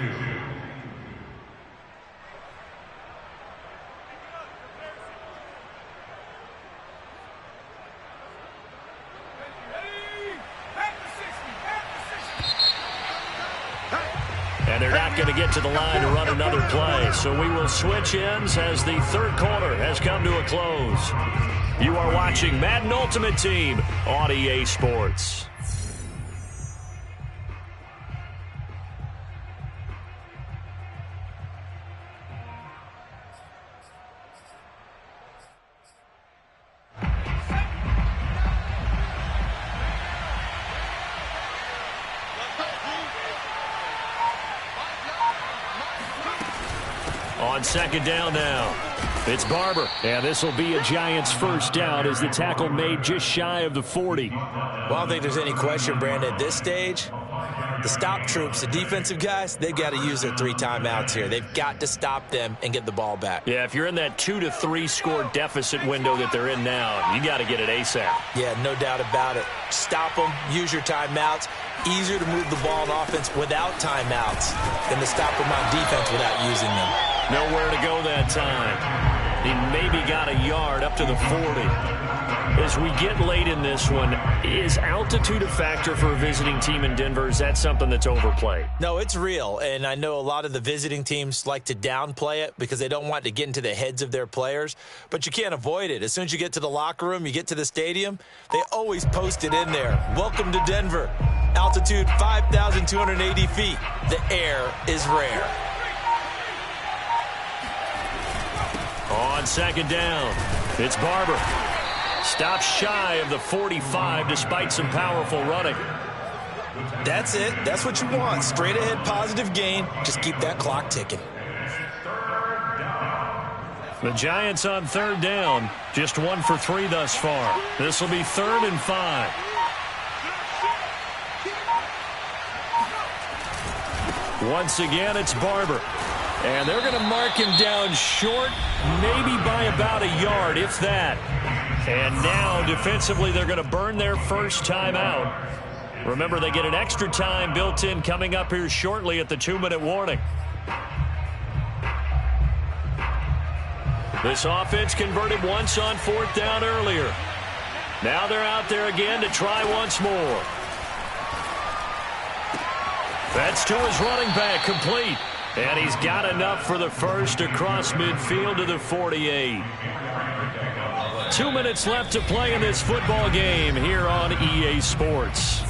And they're not going to get to the line to run another play. So we will switch ends as the 3rd quarter has come to a close. You are watching Madden Ultimate Team on EA Sports. On 2nd down now, it's Barber. And this will be a Giants 1st down as the tackle made just shy of the 40. Well, I don't think there's any question, Brandon, at this stage, the stop troops, the defensive guys, they've got to use their 3 timeouts here. They've got to stop them and get the ball back. Yeah, if you're in that 2 to 3 score deficit window that they're in now, you got to get it ASAP. Yeah, no doubt about it. Stop them, use your timeouts. Easier to move the ball on offense without timeouts than to stop them on defense without using them. Nowhere to go that time. He maybe got a yard up to the 40. As we get late in this one, is altitude a factor for a visiting team in Denver? Is that something that's overplayed? No, it's real, and I know a lot of the visiting teams like to downplay it because they don't want to get into the heads of their players, but you can't avoid it. As soon as you get to the locker room, you get to the stadium, they always post it in there. Welcome to Denver. Altitude 5,280 feet. The air is rare. On 2nd down, it's Barber. Stops shy of the 45 despite some powerful running. That's it. That's what you want. Straight ahead positive gain. Just keep that clock ticking. The Giants on 3rd down. Just 1 for 3 thus far. This will be 3rd and 5. Once again, it's Barber. And they're going to mark him down short, maybe by about a yard, if that. And now, defensively, they're going to burn their 1st timeout. Remember, they get an extra time built in coming up here shortly at the 2-minute warning. This offense converted once on 4th down earlier. Now they're out there again to try once more. That's to his running back, complete. And he's got enough for the 1st across midfield to the 48. 2 minutes left to play in this football game here on EA Sports.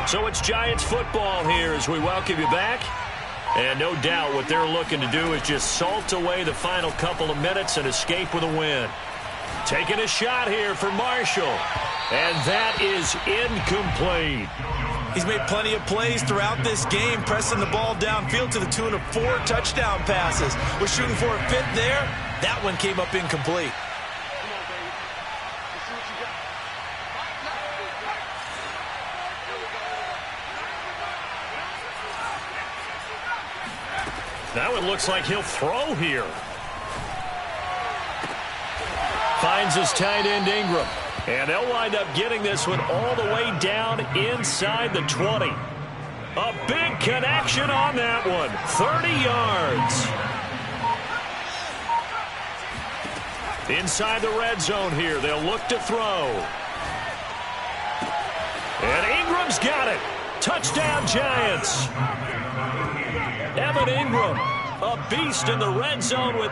So it's Giants football here as we welcome you back. And no doubt what they're looking to do is just salt away the final couple of minutes and escape with a win. Taking a shot here for Marshall. And that is incomplete. He's made plenty of plays throughout this game, pressing the ball downfield to the tune of 4 touchdown passes. We're shooting for a 5th there. That one came up incomplete. Now it looks like he'll throw here. Finds his tight end Ingram. And they'll wind up getting this one all the way down inside the 20. A big connection on that one. 30 yards. Inside the red zone here. They'll look to throw. And Ingram's got it. Touchdown, Giants. Evan Ingram, a beast in the red zone with...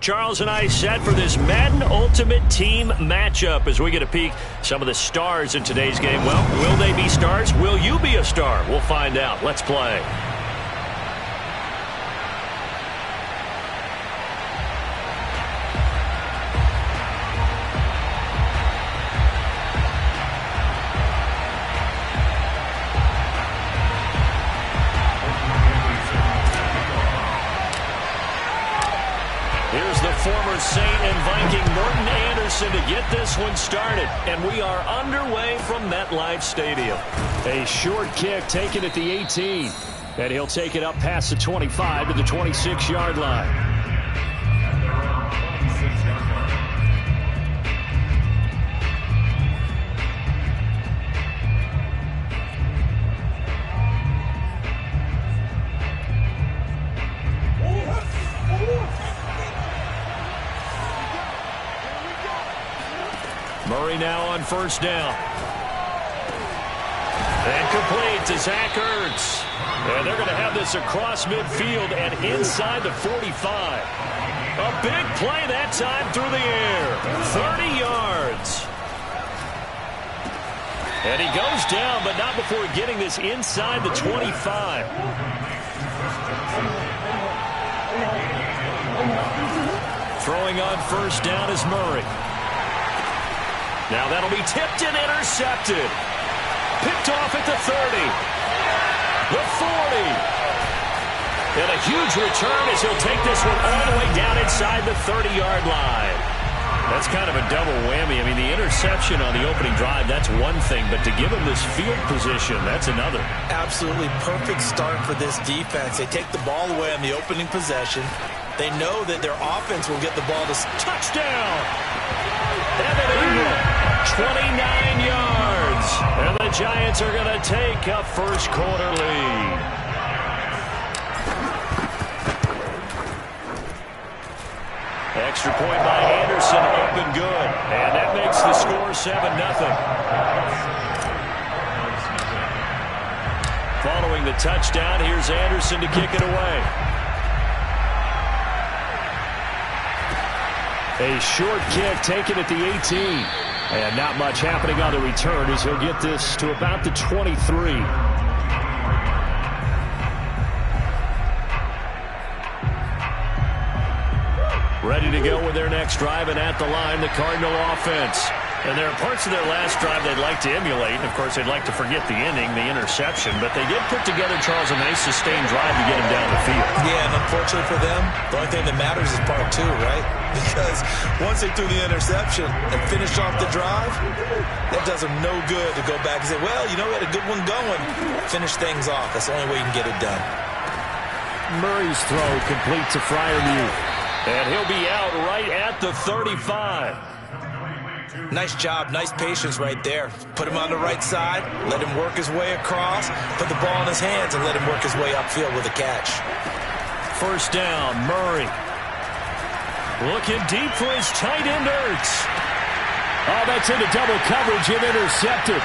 Charles and I set for this Madden Ultimate Team matchup as we get a peek some of the stars in today's game. Well, will they be stars? Will you be a star? We'll find out. Let's play. Here's the former Saint and Viking Morton Anderson to get this one started. And we are underway from MetLife Stadium. A short kick taken at the 18. And he'll take it up past the 25 to the 26-yard line. Murray now on first down. And complete to Zach Ertz. And they're going to have this across midfield and inside the 45. A big play that time through the air. 30 yards. And he goes down, but not before getting this inside the 25. Throwing on first down is Murray. Now that'll be tipped and intercepted. Picked off at the 30. The 40. And a huge return as he'll take this one all the way down inside the 30-yard line. That's kind of a double whammy. I mean, the interception on the opening drive, that's one thing. But to give him this field position, that's another. Absolutely perfect start for this defense. They take the ball away on the opening possession. They know that their offense will get the ball to touchdown. Evan Ingram, 29 yards. And the Giants are going to take a first quarter lead. Extra point by Anderson, up and good. And that makes the score 7-0. Following the touchdown, here's Anderson to kick it away. A short kick taken at the 18. And not much happening on the return as he'll get this to about the 23. Ready to go with their next drive, and at the line, the Cardinal offense. And there are parts of their last drive they'd like to emulate. And, of course, they'd like to forget the ending, the interception. But they did put together, Charles, a nice sustained drive to get him down the field. Yeah, and unfortunately for them, the only thing that matters is part two, right? Because once they threw the interception and finished off the drive, that does them no good to go back and say, well, you know, we had a good one going. Finish things off. That's the only way you can get it done. Murray's throw complete to Freiermuth. And he'll be out right at the 35. Nice job, nice patience right there. Put him on the right side, let him work his way across, put the ball in his hands, and let him work his way upfield with a catch. First down, Murray. Looking deep for his tight end, Ertz. Oh, that's into double coverage and intercepted.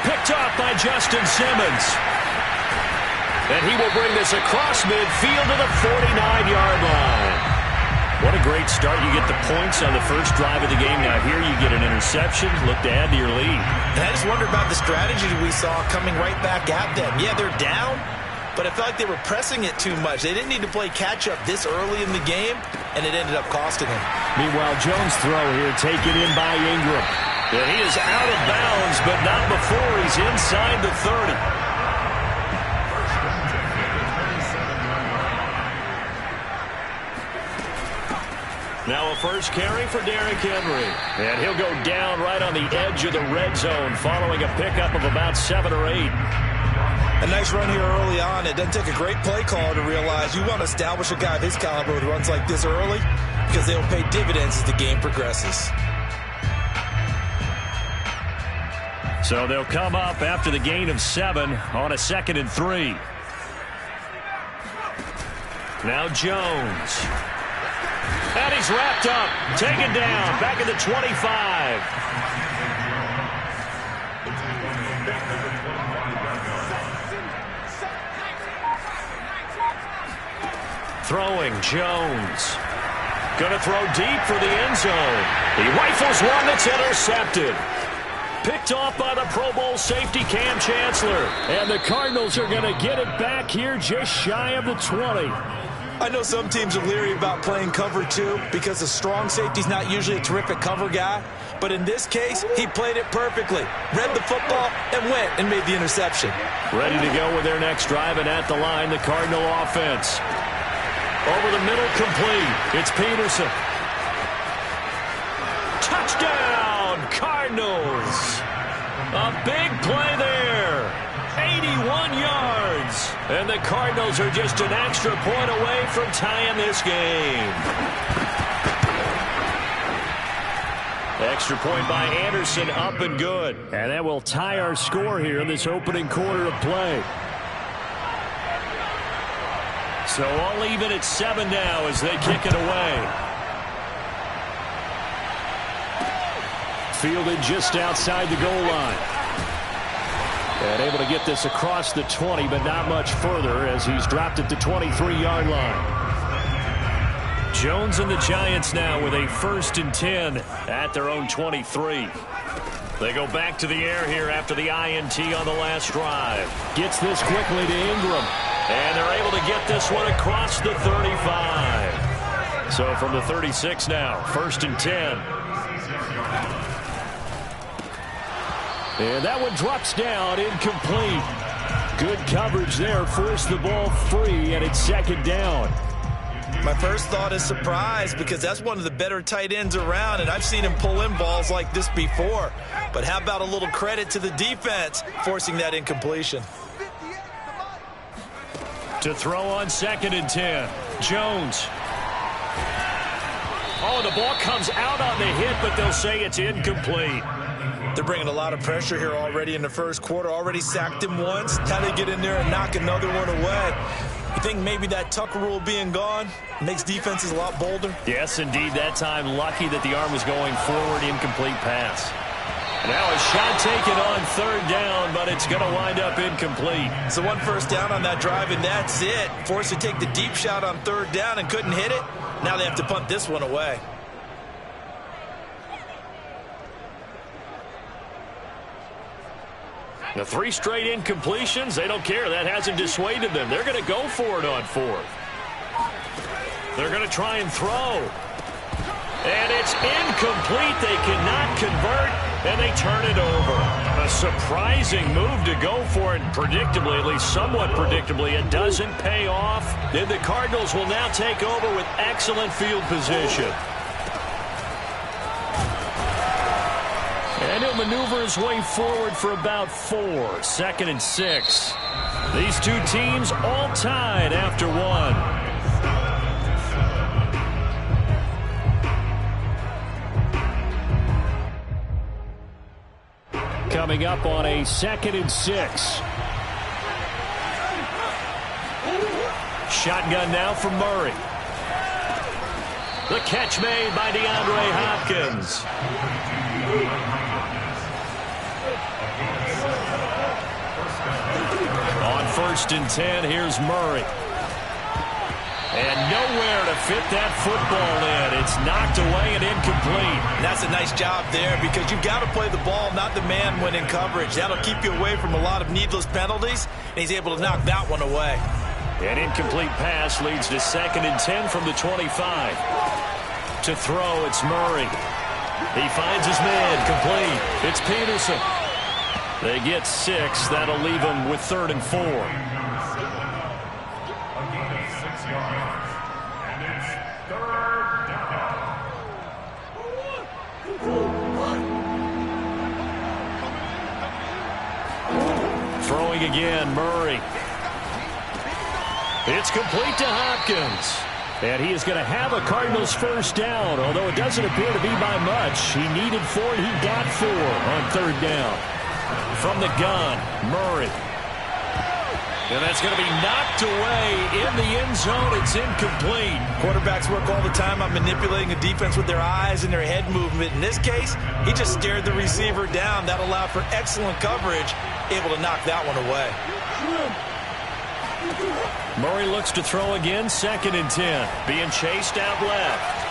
Picked off by Justin Simmons. And he will bring this across midfield to the 49-yard line. What a great start. You get the points on the first drive of the game. Now here you get an interception. Look to add to your lead. And I just wonder about the strategy we saw coming right back at them. Yeah, they're down, but I felt like they were pressing it too much. They didn't need to play catch-up this early in the game, and it ended up costing them. Meanwhile, Jones' throw here taken in by Ingram. And he is out of bounds, but not before he's inside the 30. Now a first carry for Derrick Henry. And he'll go down right on the edge of the red zone following a pickup of about 7 or 8. A nice run here early on. It doesn't take a great play caller to realize you want to establish a guy of his caliber with runs like this early because they'll pay dividends as the game progresses. So they'll come up after the gain of 7 on a 2nd and 3. Now Jones. And he's wrapped up, taken down, back at the 25. Throwing, Jones. Going to throw deep for the end zone. He rifles one that's intercepted. Picked off by the Pro Bowl safety Cam Chancellor. And the Cardinals are going to get it back here just shy of the 20. I know some teams are leery about playing cover 2 because the strong safety's not usually a terrific cover guy. But in this case, he played it perfectly. Read the football and went and made the interception. Ready to go with their next drive, and at the line, the Cardinal offense. Over the middle, complete. It's Peterson. Touchdown, Cardinals. A big play there. 81 yards. And the Cardinals are just an extra point away from tying this game. Extra point by Anderson, up and good. And that will tie our score here in this opening quarter of play. So all even at 7 now as they kick it away. Fielded just outside the goal line. And able to get this across the 20, but not much further as he's dropped at the 23-yard line. Jones and the Giants now with a 1st and 10 at their own 23. They go back to the air here after the INT on the last drive. Gets this quickly to Ingram. And they're able to get this one across the 35. So from the 36 now, 1st and 10. And that one drops down, incomplete. Good coverage there, forced the ball free, and it's 2nd down. My first thought is surprise because that's one of the better tight ends around, and I've seen him pull in balls like this before. But how about a little credit to the defense forcing that incompletion? To throw on 2nd and 10, Jones. Oh, the ball comes out on the hit, but they'll say it's incomplete. They're bringing a lot of pressure here already in the first quarter. Already sacked him once. How do they get in there and knock another one away? You think maybe that Tucker rule being gone makes defenses a lot bolder? Yes, indeed. That time, lucky that the arm was going forward. Incomplete pass. Now a shot taken on 3rd down, but it's going to wind up incomplete. So 1 first down on that drive, and that's it. Forced to take the deep shot on 3rd down and couldn't hit it. Now they have to punt this one away. The 3 straight incompletions, they don't care. That hasn't dissuaded them. They're going to go for it on 4th. They're going to try and throw. And it's incomplete. They cannot convert, and they turn it over. A surprising move to go for it. Predictably, at least somewhat predictably, it doesn't pay off. Then the Cardinals will now take over with excellent field position. And he'll maneuver his way forward for about 4. 2nd and 6. These two teams all tied after 1. Coming up on a 2nd and 6. Shotgun now from Murray. The catch made by DeAndre Hopkins. On 1st and 10, here's Murray. And nowhere to fit that football in. It's knocked away and incomplete. And that's a nice job there because you've got to play the ball, not the man when in coverage. That'll keep you away from a lot of needless penalties, and he's able to knock that one away. An incomplete pass leads to 2nd and 10 from the 25. To throw, it's Murray. He finds his man, complete. It's Peterson. They get 6. That'll leave them with 3rd and 4. Throwing again, Murray. It's complete to Hopkins. And he is going to have a Cardinals 1st down, although it doesn't appear to be by much. He needed 4, and he got 4 on 3rd down. From the gun, Murray. And that's going to be knocked away in the end zone. It's incomplete. Quarterbacks work all the time on manipulating a defense with their eyes and their head movement. In this case, he just stared the receiver down. That allowed for excellent coverage, able to knock that one away. Murray looks to throw again, 2nd and 10. Being chased out left.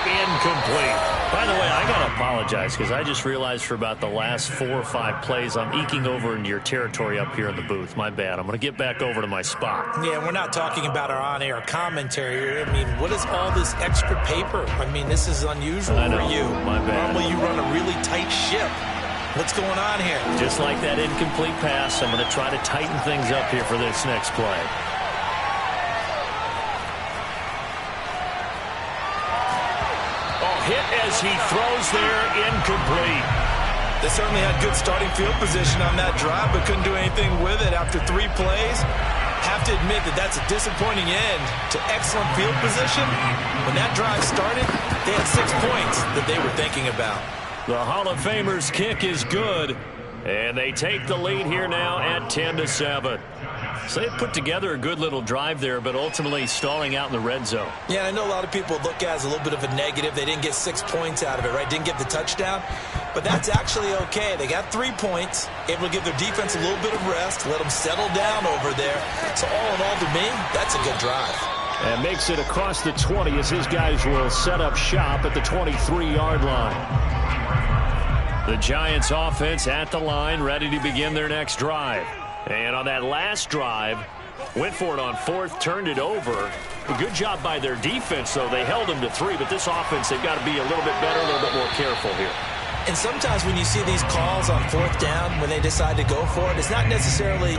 Incomplete. By the way, I got to apologize because I just realized for about the last 4 or 5 plays I'm eking over into your territory up here in the booth. My bad. I'm going to get back over to my spot. Yeah, we're not talking about our on-air commentary here. I mean, what is all this extra paper? I mean, this is unusual for you. My bad. Normally you run a really tight ship. What's going on here? Just like that incomplete pass, I'm going to try to tighten things up here for this next play. Hit as he throws there, incomplete. They certainly had good starting field position on that drive, but couldn't do anything with it after 3 plays. Have to admit that that's a disappointing end to excellent field position. When that drive started, they had 6 points that they were thinking about. The Hall of Famer's kick is good, and they take the lead here now at 10-7. So they put together a good little drive there, but ultimately stalling out in the red zone. Yeah, I know a lot of people look at it as a little bit of a negative. They didn't get 6 points out of it, right? Didn't get the touchdown. But that's actually okay. They got 3 points, able to give their defense a little bit of rest, let them settle down over there. So all in all, to me, that's a good drive. And makes it across the 20 as his guys will set up shop at the 23-yard line. The Giants offense at the line, ready to begin their next drive. And on that last drive, went for it on 4th, turned it over. A good job by their defense, though. They held them to 3, but this offense, they've got to be a little bit better, a little bit more careful here. And sometimes when you see these calls on 4th down, when they decide to go for it, it's not necessarily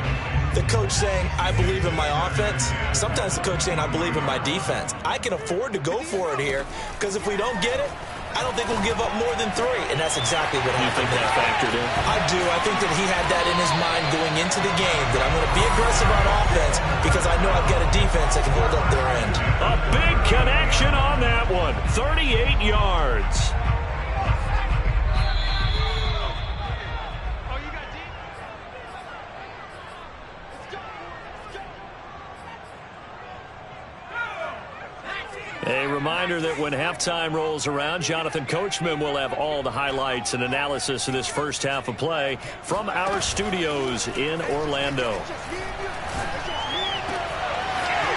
the coach saying, I believe in my offense. Sometimes the coach saying, I believe in my defense. I can afford to go for it here, because if we don't get it, I don't think we'll give up more than 3, and that's exactly what happened. You think that factored in? I do. I think that he had that in his mind going into the game, that I'm going to be aggressive on offense because I know I've got a defense that can hold up their end. A big connection on that one. 38 yards. A reminder that when halftime rolls around, Jonathan Coachman will have all the highlights and analysis of this first half of play from our studios in Orlando.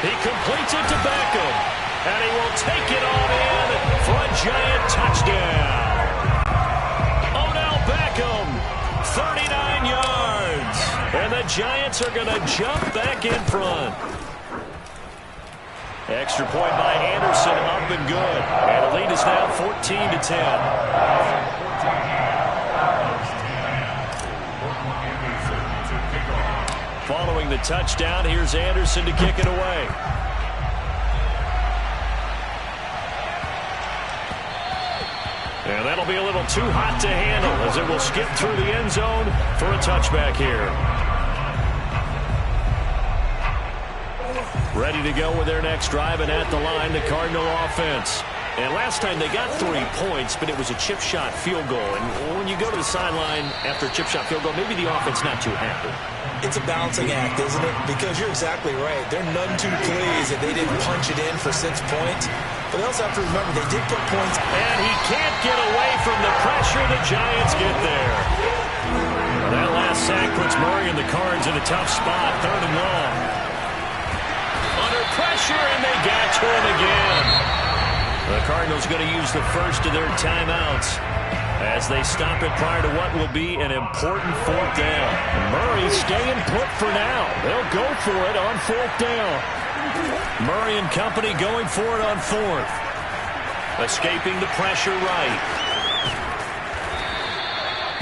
He completes it to Beckham, and he will take it on in for a Giant touchdown. Odell Beckham, 39 yards, and the Giants are going to jump back in front. Extra point by Anderson, up and good. And the lead is now 14-10. Following the touchdown, here's Anderson to kick it away. And that'll be a little too hot to handle as it will skip through the end zone for a touchback here. Ready to go with their next drive, and at the line, the Cardinal offense. And last time they got 3 points, but it was a chip shot field goal. And when you go to the sideline after a chip shot field goal, maybe the offense not too happy. It's a balancing act, isn't it? Because you're exactly right. They're none too pleased that they didn't punch it in for 6 points. But they also have to remember they did put points. And he can't get away from the pressure. The Giants get there. That last sack puts Murray and the Cards in a tough spot, 3rd and long. Under pressure, and they got to him again. The Cardinals going to use the first of their timeouts as they stop it prior to what will be an important 4th down. Murray staying put for now. They'll go for it on 4th down. Murray and company going for it on 4th. Escaping the pressure right.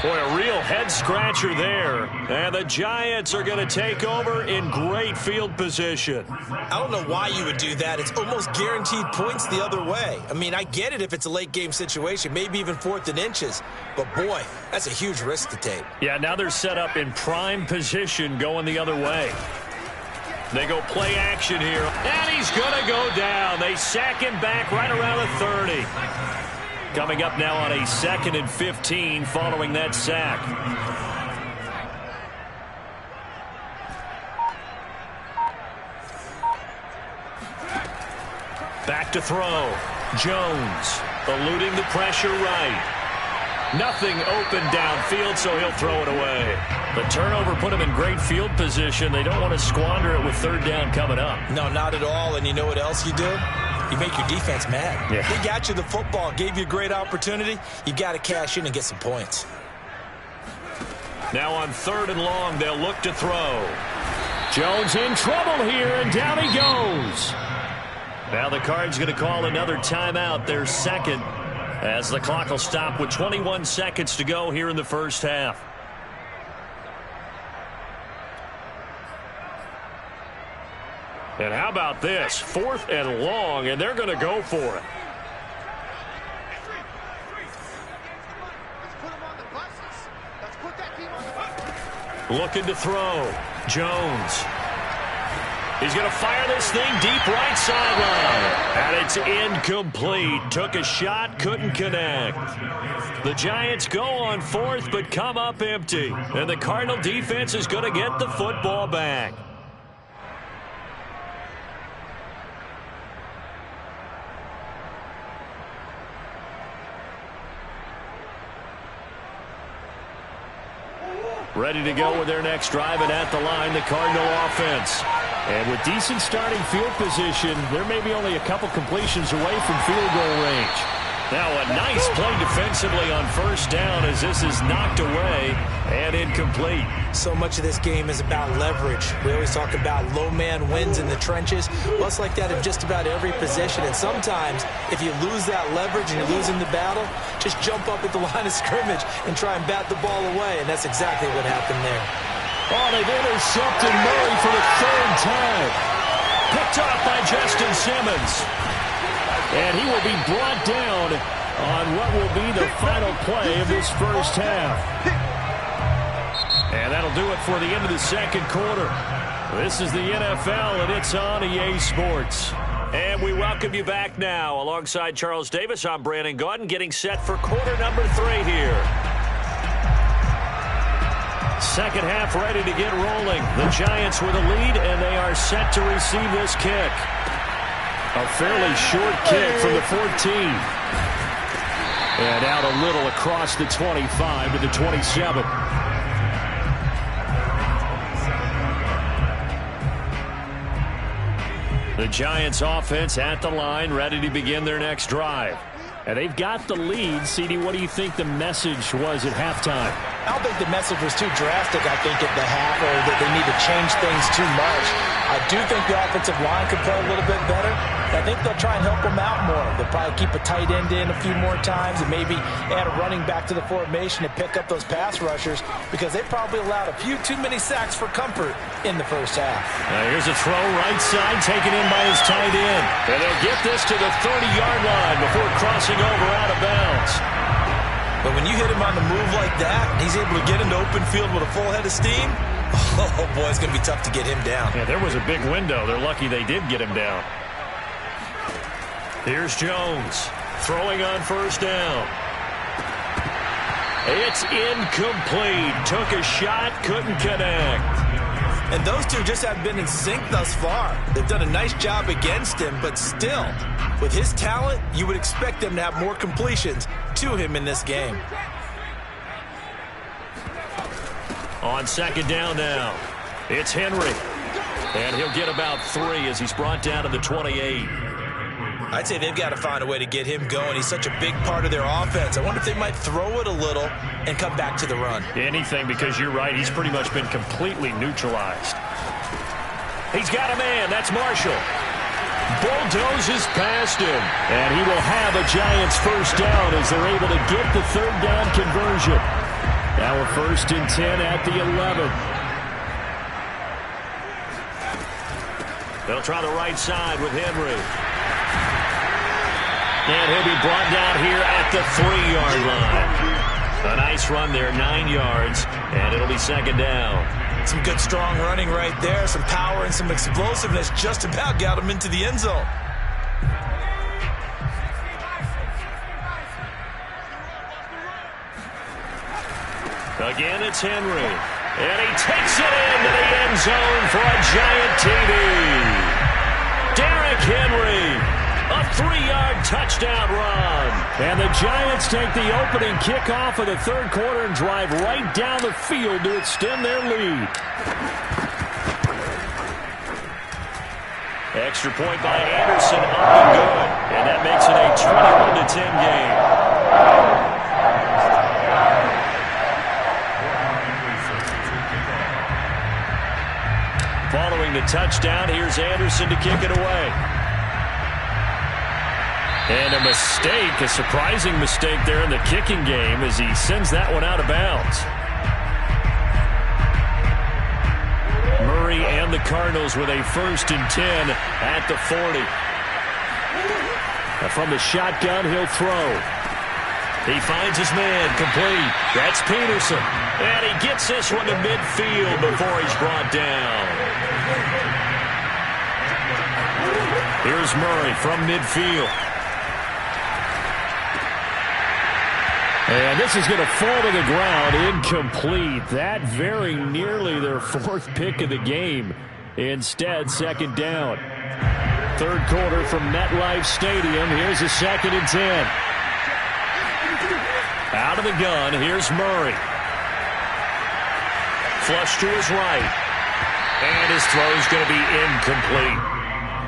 Boy, a real head-scratcher there. And the Giants are going to take over in great field position. I don't know why you would do that. It's almost guaranteed points the other way. I mean, I get it if it's a late-game situation, maybe even 4th and inches. But, boy, that's a huge risk to take. Yeah, now they're set up in prime position going the other way. They go play action here. And he's going to go down. They sack him back right around the 30. Coming up now on a 2nd and 15 following that sack. Back to throw. Jones eluding the pressure right. Nothing open downfield, so he'll throw it away. The turnover put him in great field position. They don't want to squander it with 3rd down coming up. No, not at all. And you know what else you do? You make your defense mad. Yeah. They got you the football, gave you a great opportunity. You got to cash in and get some points. Now on 3rd and long, they'll look to throw. Jones in trouble here, and down he goes. Now the Cards going to call another timeout, their 2nd, as the clock will stop with 21 seconds to go here in the first half. And how about this? 4th and long, and they're going to go for it. Looking to throw. Jones. He's going to fire this thing deep right sideline. And it's incomplete. Took a shot, couldn't connect. The Giants go on 4th, but come up empty. And the Cardinal defense is going to get the football back. Ready to go with their next drive, and at the line, the Cardinal offense. And with decent starting field position, they're maybe only a couple completions away from field goal range. Now a nice play defensively on first down as this is knocked away and incomplete. So much of this game is about leverage. We always talk about low man wins in the trenches. Well, it's like that in just about every position. And sometimes if you lose that leverage and you're losing the battle, just jump up at the line of scrimmage and try and bat the ball away. And that's exactly what happened there. Oh, they've intercepted Murray for the third time. Picked off by Justin Simmons. And he will be brought down on what will be the final play of this first half. And that'll do it for the end of the second quarter. This is the NFL, and it's on EA Sports. And we welcome you back now. Alongside Charles Davis, I'm Brandon Gaudin, getting set for quarter number 3 here. Second half ready to get rolling. The Giants with a lead, and they are set to receive this kick. A fairly short kick from the 14. And out a little across the 25 to the 27. The Giants offense at the line, ready to begin their next drive. And they've got the lead. CD, what do you think the message was at halftime? I don't think the message was too drastic, I think, at the half, or that they need to change things too much. I do think the offensive line could play a little bit better. I think they'll try and help them out more. They'll probably keep a tight end in a few more times and maybe add a running back to the formation to pick up those pass rushers, because they probably allowed a few too many sacks for comfort in the first half. Now here's a throw right side taken in by his tight end. And they'll get this to the 30-yard line before crossing over out of bounds. But when you hit him on the move like that, and he's able to get into open field with a full head of steam, oh boy, it's going to be tough to get him down. Yeah, there was a big window. They're lucky they did get him down. Here's Jones throwing on first down. It's incomplete. Took a shot, couldn't connect. And those two just haven't been in sync thus far. They've done a nice job against him, but still, with his talent, you would expect them to have more completions to him in this game. On second down now, it's Henry. And he'll get about 3 as he's brought down to the 28. I'd say they've got to find a way to get him going. He's such a big part of their offense. I wonder if they might throw it a little and come back to the run. Anything, because you're right. He's pretty much been completely neutralized. He's got a man. That's Marshall. Bulldozes past him. And he will have a Giants first down as they're able to get the third down conversion. Now a 1st and 10 at the 11. They'll try the right side with Henry. And he'll be brought down here at the 3-yard line. A nice run there, 9 yards, and it'll be second down. Some good, strong running right there. Some power and some explosiveness just about got him into the end zone. Again, it's Henry. And he takes it into the end zone for a Giant TD. Derrick Henry. A 3-yard touchdown run. And the Giants take the opening kickoff of the third quarter and drive right down the field to extend their lead. Extra point by Anderson, up and good. And that makes it a 21-10 game. Following the touchdown, here's Anderson to kick it away. And a mistake, a surprising mistake there in the kicking game as he sends that one out of bounds. Murray and the Cardinals with a 1st and 10 at the 40. Now from the shotgun, he'll throw. He finds his man, complete. That's Peterson. And he gets this one to midfield before he's brought down. Here's Murray from midfield. And this is going to fall to the ground, incomplete. That very nearly their 4th pick of the game. Instead, second down. Third quarter from MetLife Stadium. Here's a 2nd and 10. Out of the gun, here's Murray. flush to his right. And his throw is going to be incomplete.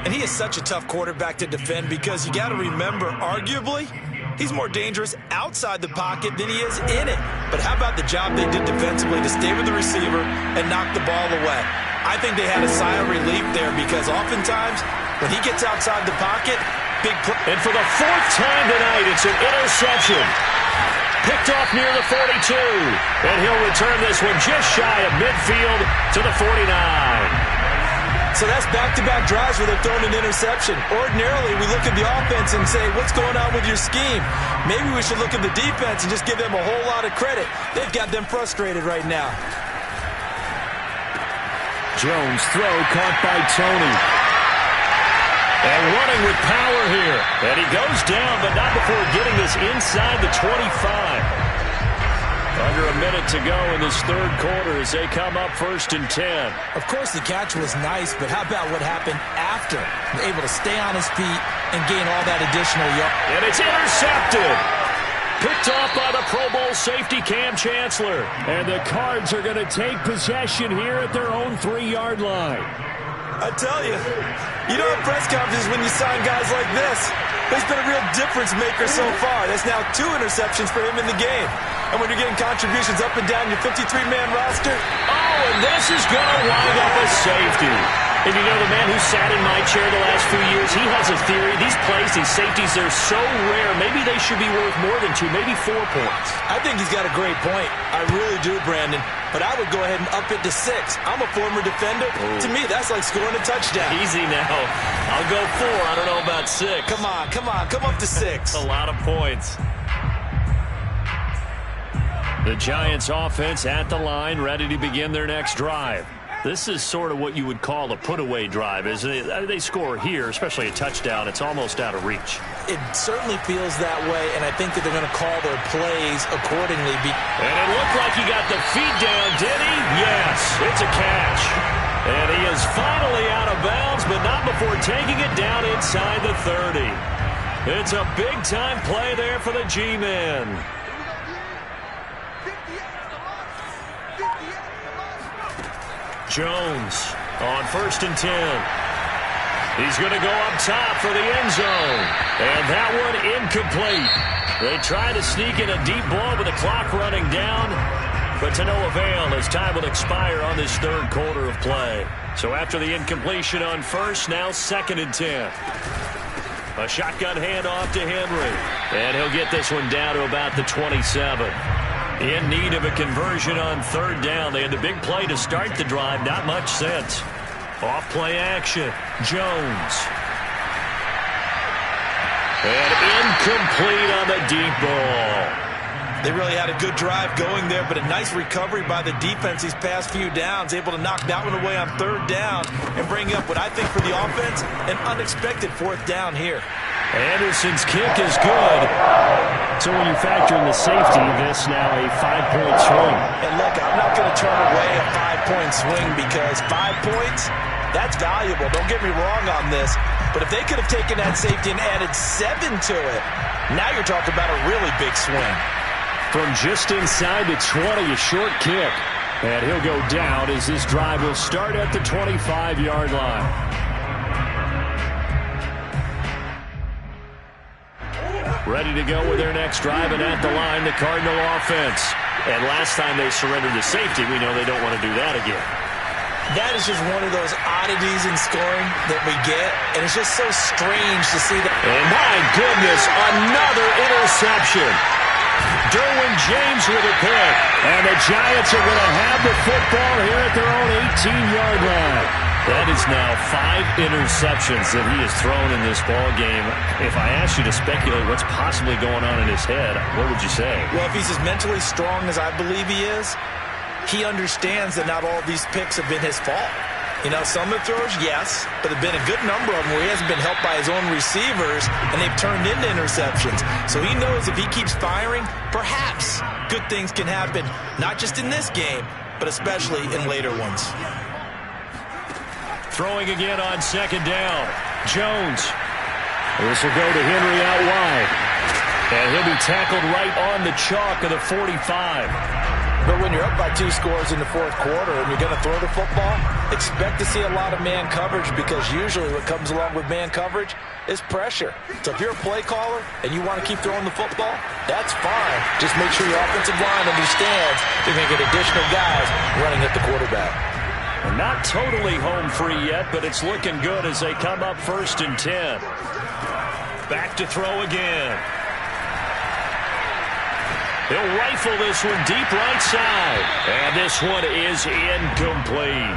And he is such a tough quarterback to defend because you got to remember, arguably, he's more dangerous outside the pocket than he is in it. But how about the job they did defensively to stay with the receiver and knock the ball away? I think they had a sigh of relief there because oftentimes when he gets outside the pocket, big play. And for the fourth time tonight, it's an interception. Picked off near the 42. And he'll return this one just shy of midfield to the 49. So that's back-to-back drives where they've thrown an interception. Ordinarily, we look at the offense and say, what's going on with your scheme? Maybe we should look at the defense and just give them a whole lot of credit. They've got them frustrated right now. Jones' throw caught by Tony. And running with power here. And he goes down, but not before getting this inside the 25. Under a minute to go in this third quarter as they come up 1st and 10. Of course, the catch was nice, but how about what happened after? Able to stay on his feet and gain all that additional yard. And it's intercepted. Picked off by the Pro Bowl safety Cam Chancellor. And the Cards are going to take possession here at their own 3-yard line. I tell you, you don't have press conferences when you sign guys like this. There's been a real difference maker so far. There's now 2 interceptions for him in the game. And when you're getting contributions up and down your 53-man roster. Oh, and this is going to wind up a safety. And you know, the man who sat in my chair the last few years, he has a theory. These plays, these safeties, they're so rare. Maybe they should be worth more than 2, maybe 4 points. I think he's got a great point. I really do, Brandon. But I would go ahead and up it to 6. I'm a former defender. Ooh. To me, that's like scoring a touchdown. Easy now. I'll go 4. I don't know about 6. Come on. Come up to 6. A lot of points. The Giants offense at the line, ready to begin their next drive. This is sort of what you would call a put-away drive. As they score here, especially a touchdown, it's almost out of reach. It certainly feels that way, and I think that they're going to call their plays accordingly. And it looked like he got the feet down, did he? Yes, it's a catch. And he is finally out of bounds, but not before taking it down inside the 30. It's a big-time play there for the G-Men. Jones on 1st and 10. He's going to go up top for the end zone. And that one incomplete. They try to sneak in a deep ball with the clock running down, but to no avail as time will expire on this third quarter of play. So after the incompletion on 1st, now 2nd and 10. A shotgun handoff to Henry. And he'll get this one down to about the 27. In need of a conversion on 3rd down. They had the big play to start the drive. Not much sense. Off play action. Jones. And incomplete on the deep ball. They really had a good drive going there, but a nice recovery by the defense these past few downs. Able to knock that one away on 3rd down and bring up what I think for the offense, an unexpected 4th down here. Anderson's kick is good. So when you factor in the safety, this now a 5-point swing. And look, I'm not going to turn away a 5-point swing because 5 points, that's valuable. Don't get me wrong on this. But if they could have taken that safety and added 7 to it, now you're talking about a really big swing. From just inside the 20, a short kick. And he'll go down as this drive will start at the 25-yard line. Ready to go with their next drive, and at the line, the Cardinal offense. And last time they surrendered to safety, we know they don't want to do that again. That is just one of those oddities in scoring that we get, and it's just so strange to see that. And my goodness, another interception. Derwin James with a pick. And the Giants are going to have the football here at their own 18-yard line. That is now 5 interceptions that he has thrown in this ball game. If I asked you to speculate what's possibly going on in his head, what would you say? Well, if he's as mentally strong as I believe he is, he understands that not all of these picks have been his fault. You know, some of the throws, yes, but there have been a good number of them where he hasn't been helped by his own receivers, and they've turned into interceptions. So he knows if he keeps firing, perhaps good things can happen, not just in this game, but especially in later ones. Throwing again on 2nd down. Jones. This will go to Henry out wide. And he'll be tackled right on the chalk of the 45. But when you're up by 2 scores in the fourth quarter and you're going to throw the football, expect to see a lot of man coverage, because usually what comes along with man coverage is pressure. So if you're a play caller and you want to keep throwing the football, that's fine. Just make sure your offensive line understands you're going to get additional guys running at the quarterback. We're not totally home free yet, but it's looking good as they come up 1st and 10. Back to throw again. He'll rifle this one deep right side. And this one is incomplete.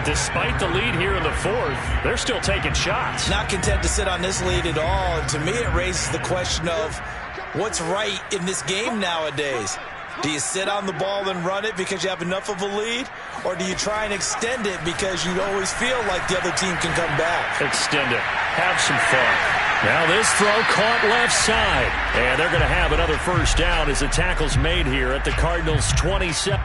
Despite the lead here in the fourth, they're still taking shots. Not content to sit on this lead at all. And to me, it raises the question of what's right in this game nowadays. Do you sit on the ball and run it because you have enough of a lead? Or do you try and extend it because you always feel like the other team can come back? Extend it. Have some fun. Now this throw caught left side. And they're going to have another first down as the tackle's made here at the Cardinals' 27.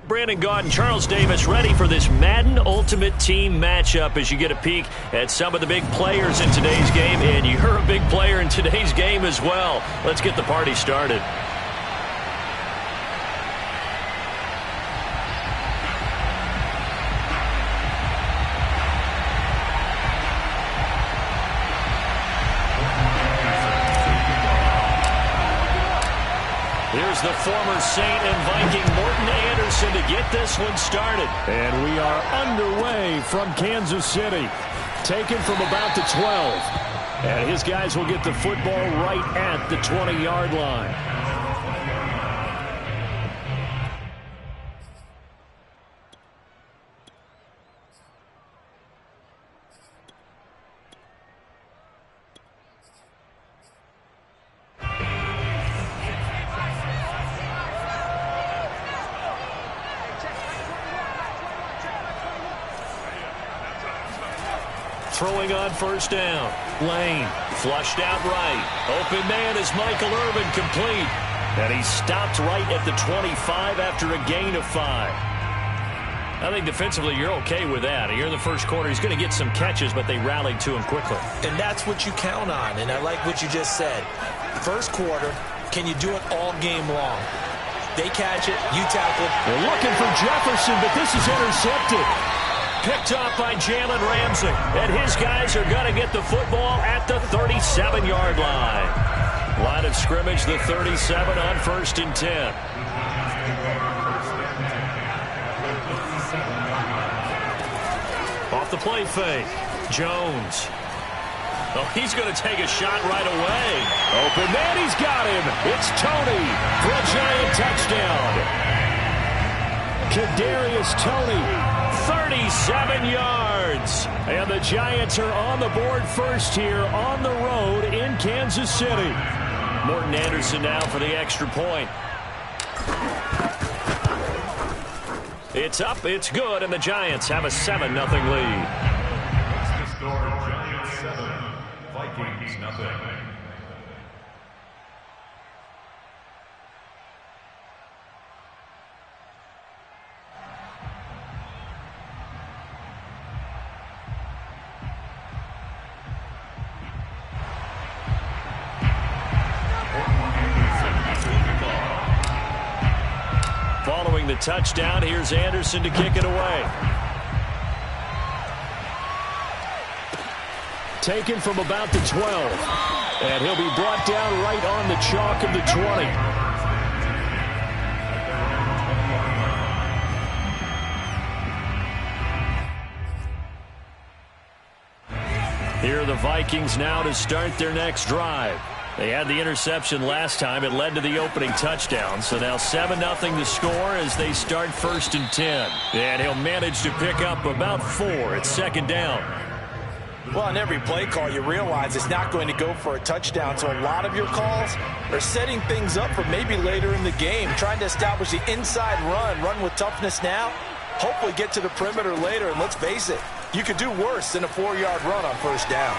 Brandon Gaud and Charles Davis ready for this Madden Ultimate Team matchup as you get a peek at some of the big players in today's game. And you're a big player in today's game as well. Let's get the party started. Here's the former Saint and Viking Morton Anderson to get this one started. And we are underway from Kansas City. Taken from about the 12. And his guys will get the football right at the 20-yard line. Throwing on first down. Lane flushed out right. Open man is Michael Irvin, complete. And he stopped right at the 25 after a gain of 5. I think defensively you're okay with that. Here in the first quarter, he's going to get some catches, but they rallied to him quickly. And that's what you count on, and I like what you just said. First quarter, can you do it all game long? They catch it, you tackle. They're looking for Jefferson, but this is intercepted. Picked off by Jalen Ramsey. And his guys are going to get the football at the 37-yard line. Line of scrimmage, the 37 on 1st and 10. Off the play fake. Jones. Oh, he's going to take a shot right away. Open man, he's got him. It's Tony for a Giant touchdown. Kadarius Toney. 37 yards. And the Giants are on the board first here on the road in Kansas City. Morton Anderson now for the extra point. It's up, it's good, and the Giants have a 7-0 lead. Giants 7, Vikings nothing. Following the touchdown, here's Anderson to kick it away. Taken from about the 12. And he'll be brought down right on the chalk of the 20. Here are the Vikings now to start their next drive. They had the interception last time. It led to the opening touchdown. So now 7-0 the score as they start 1st and 10. And he'll manage to pick up about 4 at 2nd down. Well, on every play call, you realize it's not going to go for a touchdown. So a lot of your calls are setting things up for maybe later in the game, trying to establish the inside run with toughness now, hopefully get to the perimeter later. And let's face it, you could do worse than a 4-yard run on 1st down.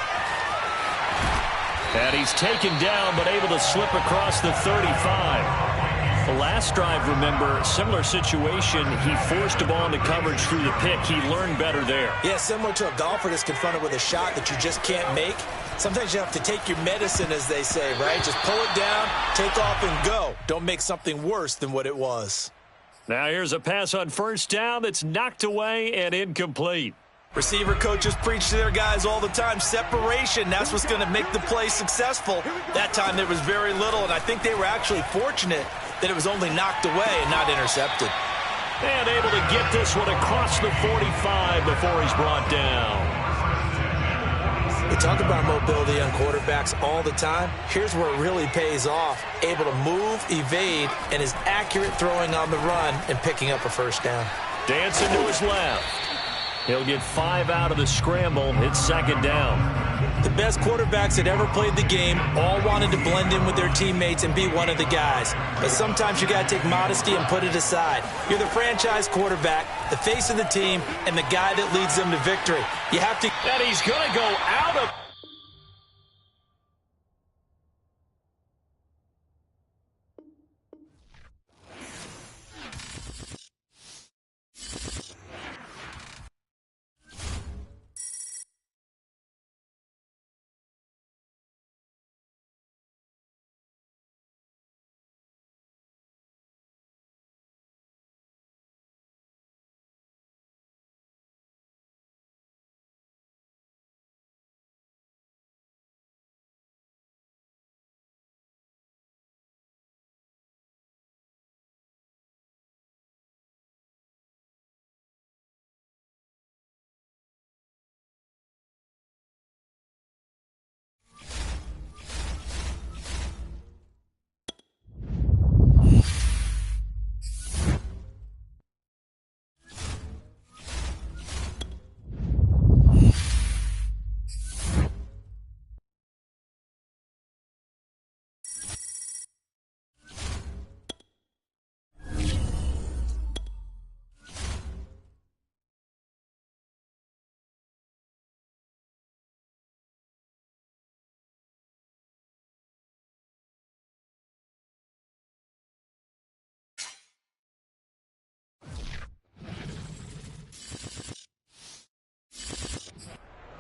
And he's taken down, but able to slip across the 35. The last drive, remember, similar situation. He forced a ball into coverage through the pick. He learned better there. Yeah, similar to a golfer that's confronted with a shot that you just can't make. Sometimes you have to take your medicine, as they say, right? Just pull it down, take off, and go. Don't make something worse than what it was. Now here's a pass on 1st down that's knocked away and incomplete. Receiver coaches preach to their guys all the time. Separation, that's what's going to make the play successful. That time there was very little, and I think they were actually fortunate that it was only knocked away and not intercepted. And able to get this one across the 45 before he's brought down. We talk about mobility on quarterbacks all the time. Here's where it really pays off. Able to move, evade, and is accurate throwing on the run and picking up a 1st down. Dancing to his left. He'll get 5 out of the scramble. It's 2nd down. The best quarterbacks that ever played the game all wanted to blend in with their teammates and be one of the guys. But sometimes you got to take modesty and put it aside. You're the franchise quarterback, the face of the team, and the guy that leads them to victory. You have to... And he's going to go out of...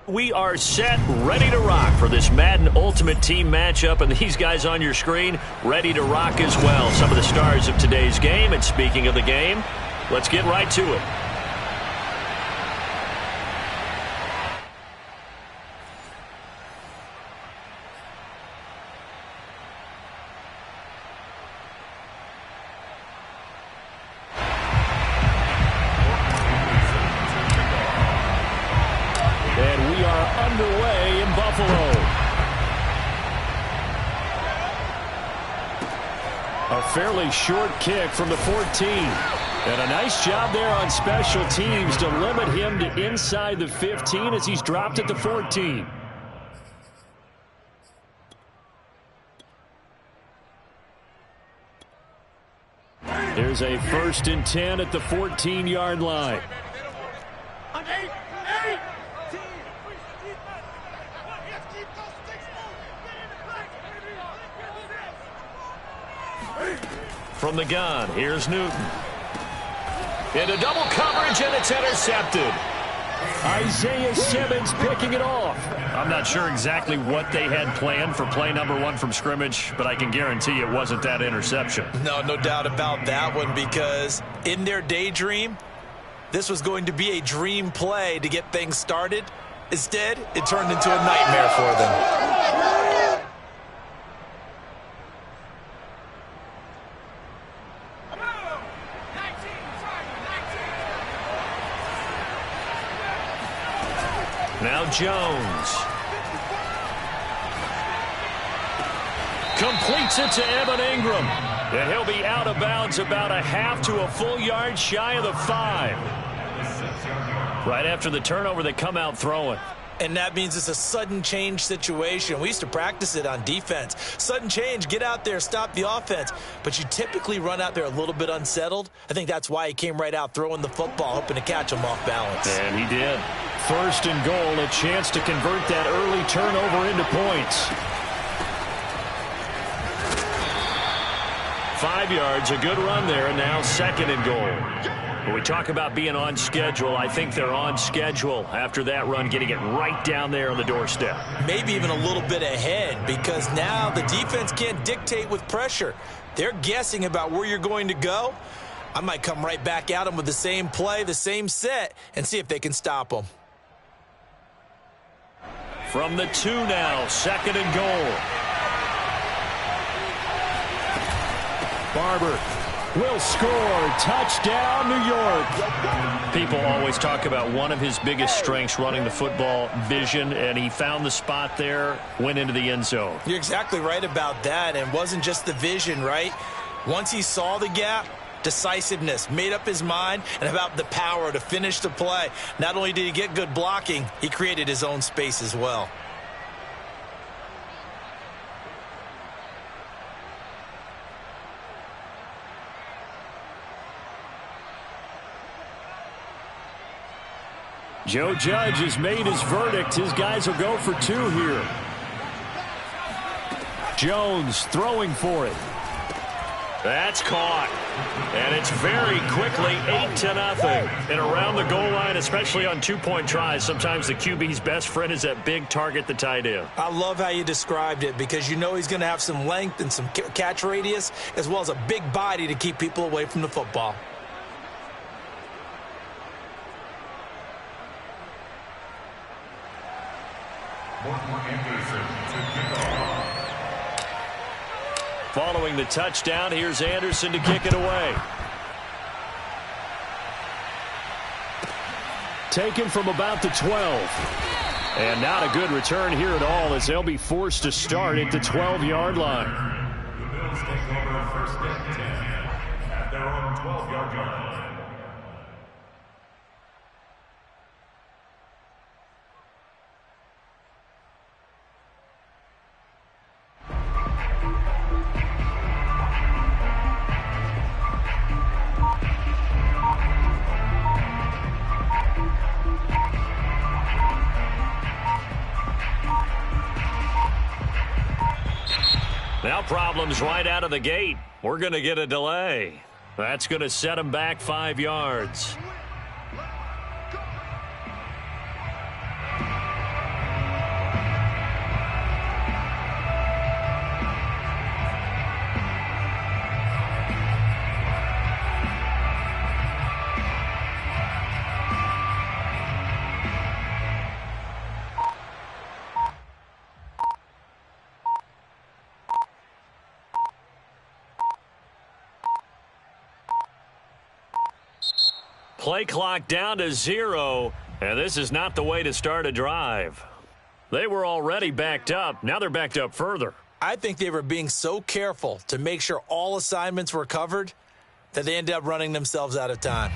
We are set, ready to rock for this Madden Ultimate Team matchup, and these guys on your screen ready to rock as well. Some of the stars of today's game, and speaking of the game, let's get right to it. Underway in Buffalo. A fairly short kick from the 14. And a nice job there on special teams to limit him to inside the 15 as he's dropped at the 14. Here's a 1st and 10 at the 14-yard line. From the gun, here's Newton. Into double coverage, and it's intercepted. Isaiah Simmons picking it off. I'm not sure exactly what they had planned for play number 1 from scrimmage, but I can guarantee it wasn't that interception. No doubt about that one, because in their daydream, this was going to be a dream play to get things started. Instead, it turned into a nightmare for them. Now Jones. Completes it to Evan Ingram. And he'll be out of bounds about a half to a full yard shy of the 5. Right after the turnover, they come out throwing. And that means it's a sudden change situation. We used to practice it on defense. Sudden change, get out there, stop the offense. But you typically run out there a little bit unsettled. I think that's why he came right out throwing the football, hoping to catch him off balance. And he did. First and goal, a chance to convert that early turnover into points. 5 yards, a good run there, and now second and goal. When we talk about being on schedule, I think they're on schedule after that run, getting it right down there on the doorstep. Maybe even a little bit ahead, because now the defense can't dictate with pressure. They're guessing about where you're going to go. I might come right back at them with the same play, the same set, and see if they can stop them. From the 2 now, second and goal. Barber will score. Touchdown, New York. People always talk about one of his biggest strengths running the football, vision, and he found the spot there, went into the end zone. You're exactly right about that, and it wasn't just the vision, right? Once he saw the gap, decisiveness, made up his mind, and about the power to finish the play. Not only did he get good blocking, he created his own space as well. Joe Judge has made his verdict. His guys will go for 2 here. Jones throwing for it. That's caught. And it's very quickly 8-0. And around the goal line, especially on 2-point tries, sometimes the QB's best friend is that big target, the tight end. I love how you described it, because you know he's going to have some length and some catch radius, as well as a big body to keep people away from the football. Following the touchdown, here's Anderson to kick it away. Taken from about the 12. And not a good return here at all, as they'll be forced to start at the 12-yard line. The Bills take over first and 10 at their own 12-yard line. Now problems right out of the gate. We're going to get a delay. That's going to set them back 5 yards. Play clock down to 0, and this is not the way to start a drive. They were already backed up. Now they're backed up further. I think they were being so careful to make sure all assignments were covered that they ended up running themselves out of time.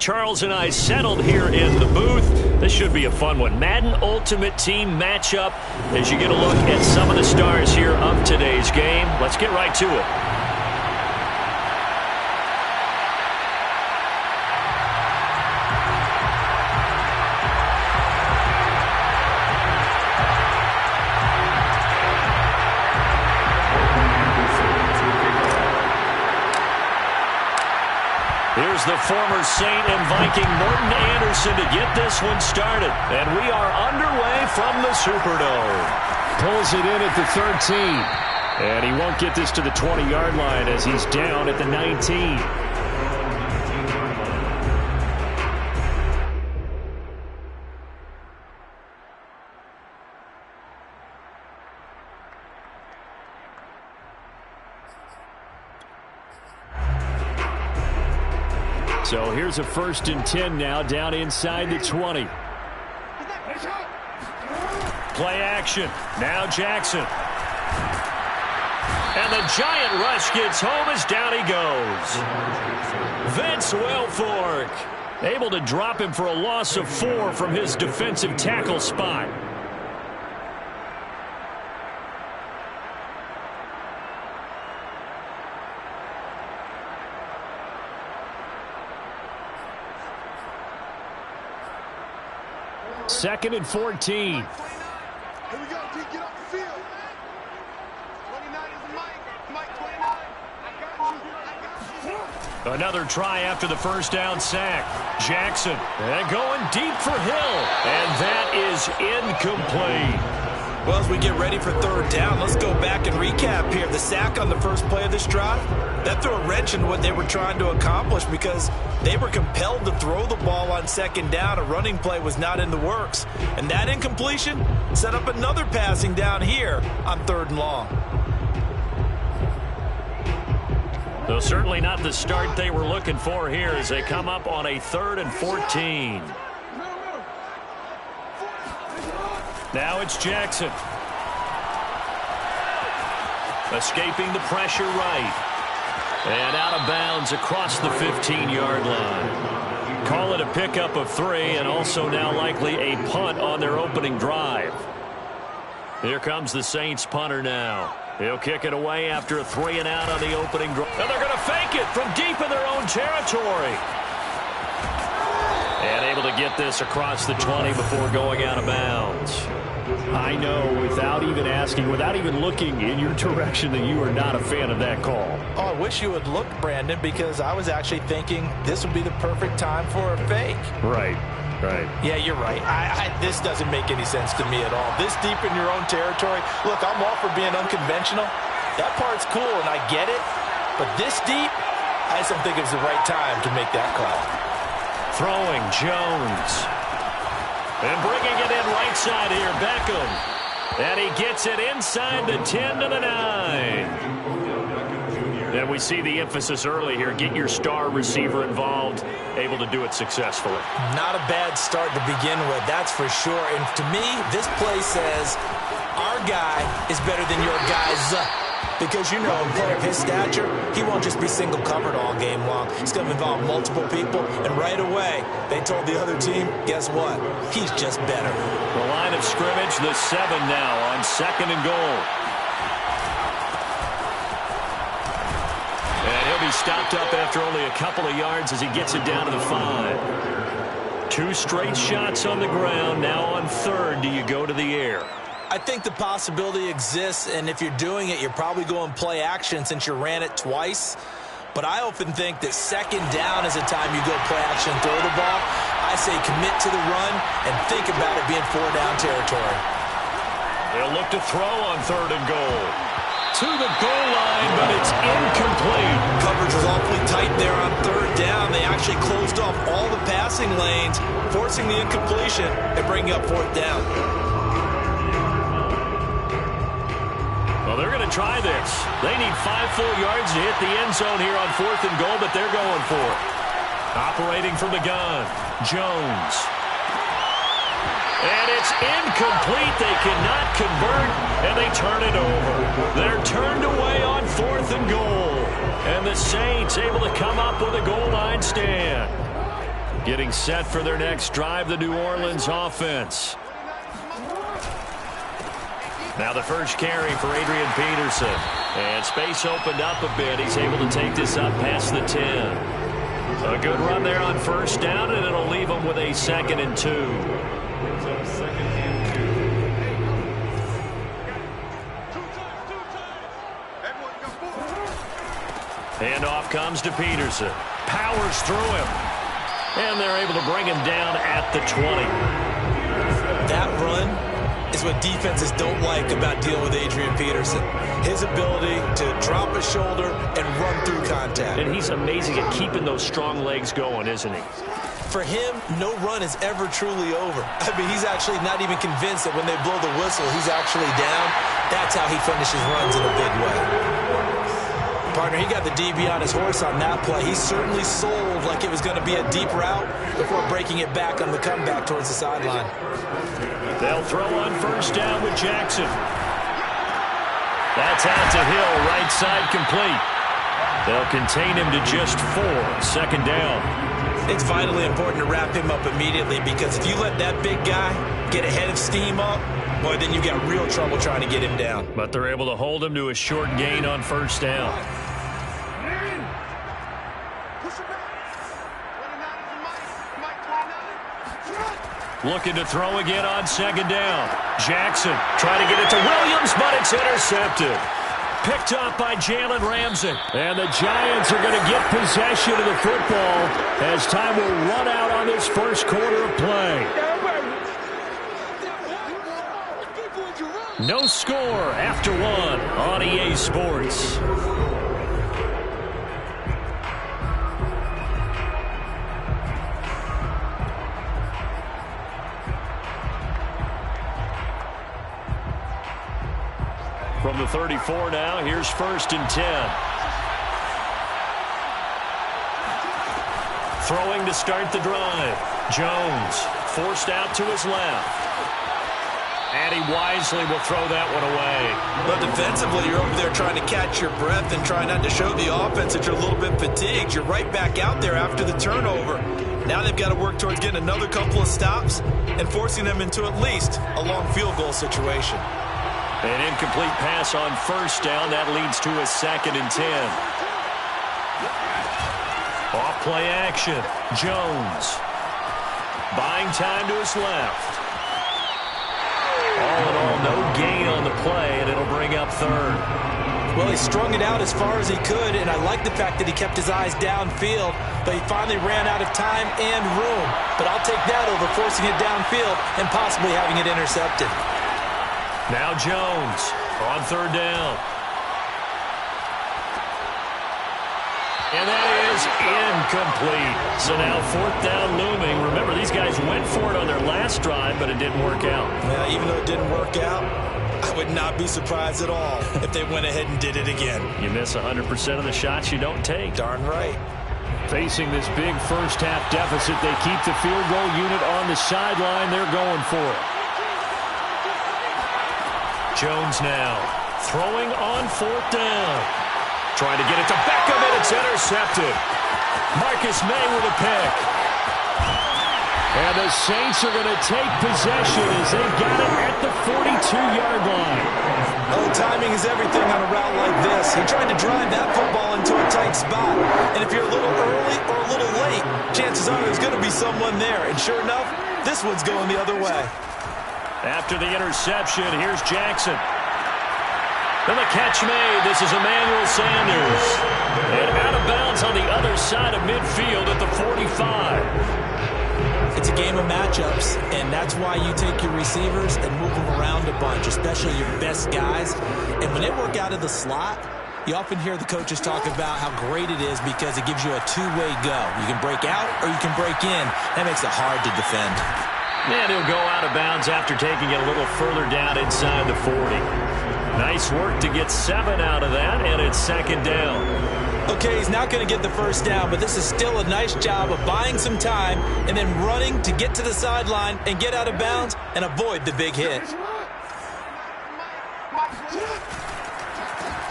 Charles and I settled here in the booth. This should be a fun one. Madden Ultimate Team matchup as you get a look at some of the stars here of today's game. Let's get right to it. Here's the former Saint and Viking Morton Anderson to get this one started. And we are underway from the Superdome. Pulls it in at the 13. And he won't get this to the 20-yard line as he's down at the 19. So here's a 1st and 10 now, down inside the 20. Play action. Now Jackson. And the giant rush gets home as down he goes. Vince Wilfork able to drop him for a loss of 4 from his defensive tackle spot. Second and 14. Here we go, D. Get off the field. 29 is Mike 29. I got you. Another try after the first down sack. Jackson and going deep for Hill. And that is incomplete. Well, as we get ready for 3rd down, let's go back and recap here. The sack on the first play of this drive, that threw a wrench in what they were trying to accomplish because they were compelled to throw the ball on 2nd down. A running play was not in the works. And that incompletion set up another passing down here on 3rd and long. So certainly not the start they were looking for here as they come up on a 3rd and 14. Now it's Jackson. Escaping the pressure right. And out of bounds across the 15-yard line. Call it a pickup of 3 and also now likely a punt on their opening drive. Here comes the Saints punter now. He'll kick it away after a 3 and out on the opening drive. And they're going to fake it from deep in their own territory. And able to get this across the 20 before going out of bounds. I know, without even asking, without even looking in your direction, that you are not a fan of that call. Oh, I wish you would look, Brandon, because I was actually thinking this would be the perfect time for a fake. Right. Yeah, you're right. This doesn't make any sense to me at all. This deep in your own territory. Look, I'm all for being unconventional. That part's cool, and I get it. But this deep, I just don't think it's the right time to make that call. Throwing Jones. And bringing it in right side here, Beckham. And he gets it inside the 10 to the 9. And we see the emphasis early here. Get your star receiver involved, able to do it successfully. Not a bad start to begin with, that's for sure. And to me, this play says our guy is better than your guy's. Because, you know, a player of his stature, he won't just be single covered all game long. He's going to involve multiple people. And right away, they told the other team, guess what? He's just better. The line of scrimmage, the 7 now on 2nd and goal. And he'll be stopped up after only a couple of yards as he gets it down to the 5. 2 straight shots on the ground. Now on 3rd, do you go to the air? I think the possibility exists, and if you're doing it, you're probably going play action since you ran it twice. But I often think that 2nd down is a time you go play action and throw the ball. I say commit to the run and think about it being 4-down territory. They'll look to throw on 3rd and goal. To the goal line, but it's incomplete. Coverage was awfully tight there on 3rd down. They actually closed off all the passing lanes, forcing the incompletion and bringing up 4th down. Well, they're going to try this. They need 5 full yards to hit the end zone here on 4th and goal, but they're going for it. Operating from the gun, Jones. And it's incomplete. They cannot convert, and they turn it over. They're turned away on 4th and goal. And the Saints able to come up with a goal line stand. Getting set for their next drive, the New Orleans offense. Now the first carry for Adrian Peterson. And space opened up a bit. He's able to take this up past the 10. A good run there on first down, and it'll leave him with a 2nd and 2. Handoff comes to Peterson. Powers through him. And they're able to bring him down at the 20. That run is what defenses don't like about dealing with Adrian Peterson. His ability to drop a shoulder and run through contact. And he's amazing at keeping those strong legs going, isn't he? For him, no run is ever truly over. I mean, he's actually not even convinced that when they blow the whistle, he's actually down. That's how he finishes runs in a big way. Partner, he got the DB on his horse on that play. He certainly sold like it was going to be a deep route before breaking it back on the comeback towards the sideline. They'll throw on first down with Jackson. That's out to Hill, right side complete. They'll contain him to just 4, 2nd down. It's vitally important to wrap him up immediately because if you let that big guy get ahead of steam up, boy, then you've got real trouble trying to get him down. But they're able to hold him to a short gain on first down. Looking to throw again on 2nd down. Jackson trying to get it to Williams, but it's intercepted. Picked up by Jalen Ramsey. And the Giants are going to get possession of the football as time will run out on this first quarter of play. No score after 1 on EA Sports. From the 34 now, here's 1st and 10. Throwing to start the drive. Jones forced out to his left. And he wisely will throw that one away. But defensively, you're over there trying to catch your breath and try not to show the offense that you're a little bit fatigued. You're right back out there after the turnover. Now they've got to work towards getting another couple of stops and forcing them into at least a long field goal situation. An incomplete pass on first down. That leads to a 2nd and 10. Off play action. Jones. Buying time to his left. All in all, no gain on the play, and it'll bring up 3rd. Well, he strung it out as far as he could, and I like the fact that he kept his eyes downfield, but he finally ran out of time and room. But I'll take that over forcing it downfield and possibly having it intercepted. Now Jones on 3rd down. And that is incomplete. So now 4th down looming. Remember, these guys went for it on their last drive, but it didn't work out. Well, even though it didn't work out, I would not be surprised at all if they went ahead and did it again. You miss 100% of the shots you don't take. Darn right. Facing this big first-half deficit, they keep the field goal unit on the sideline. They're going for it. Jones now throwing on 4th down. Trying to get it to Beckham, and it's intercepted. Marcus May with a pick. And the Saints are going to take possession as they got it at the 42-yard line. Oh, timing is everything on a route like this. He tried to drive that football into a tight spot. And if you're a little early or a little late, chances are there's going to be someone there. And sure enough, this one's going the other way. After the interception, here's Jackson. And the catch made. This is Emmanuel Sanders. And out of bounds on the other side of midfield at the 45. It's a game of matchups, and that's why you take your receivers and move them around a bunch, especially your best guys. And when they work out of the slot, you often hear the coaches talk about how great it is because it gives you a two-way go. You can break out or you can break in. That makes it hard to defend. And he'll go out of bounds after taking it a little further down inside the 40. Nice work to get 7 out of that, and it's 2nd down. Okay, he's not going to get the first down, but this is still a nice job of buying some time and then running to get to the sideline and get out of bounds and avoid the big hit.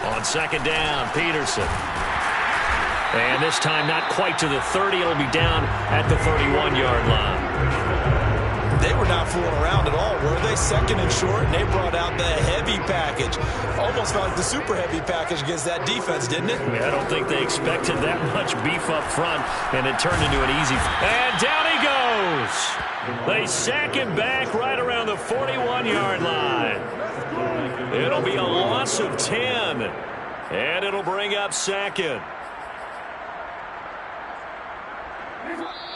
On 2nd down, Peterson. And this time not quite to the 30. It'll be down at the 31-yard line. They were not fooling around at all, were they? Second and short, and they brought out the heavy package. Almost felt like the super heavy package against that defense, didn't it? I don't think they expected that much beef up front, and it turned into an easy. And down he goes. They sack him back right around the 41-yard line. It'll be a loss of 10, and it'll bring up second.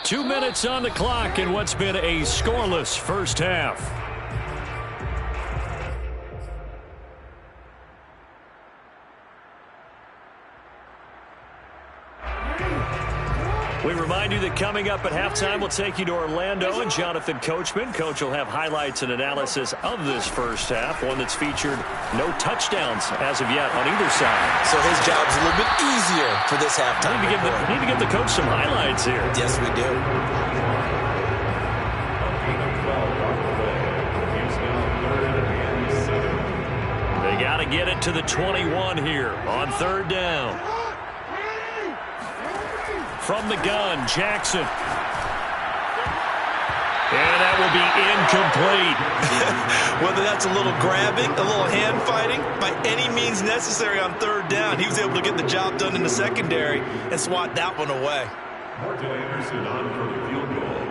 2 minutes on the clock in what's been a scoreless first half. We remind you that coming up at halftime, we'll take you to Orlando and Jonathan Coachman. Coach will have highlights and analysis of this first half, one that's featured no touchdowns as of yet on either side. So his job's a little bit easier for this halftime. Need to give the coach some highlights here. Yes, we do. They got to get it to the 21 here on third down. From the gun, Jackson. And that will be incomplete. Whether that's a little grabbing, a little hand fighting, by any means necessary on third down, he was able to get the job done in the secondary and swat that one away. Martin Anderson on for the field goal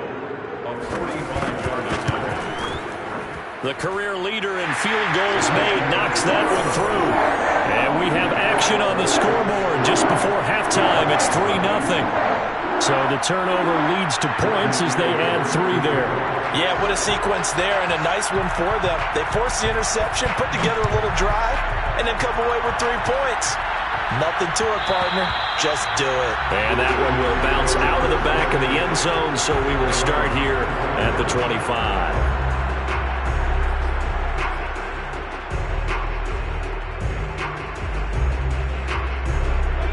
of 45-yard attempt. The career leader in field goals made knocks that one through. And we have action on the scoreboard just before halftime. It's 3-0. So the turnover leads to points as they add 3 there. Yeah, what a sequence there, and a nice one for them. They force the interception, put together a little drive, and then come away with 3 points. Nothing to it, partner. Just do it. And that one will bounce out of the back of the end zone, so we will start here at the 25.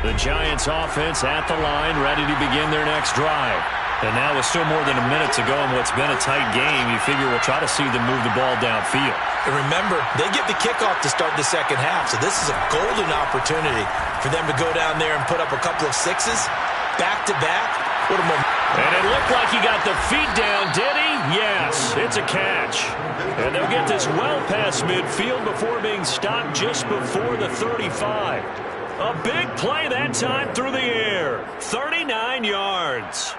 The Giants offense at the line, ready to begin their next drive. And now with still more than a minute to go in what's been a tight game, you figure we'll try to see them move the ball downfield. And remember, they get the kickoff to start the second half, so this is a golden opportunity for them to go down there and put up a couple of sixes, back-to-back. What a moment. And it looked like he got the feet down, did he? Yes, it's a catch. And they'll get this well past midfield before being stopped just before the 35. A big play that time through the air. 39 yards.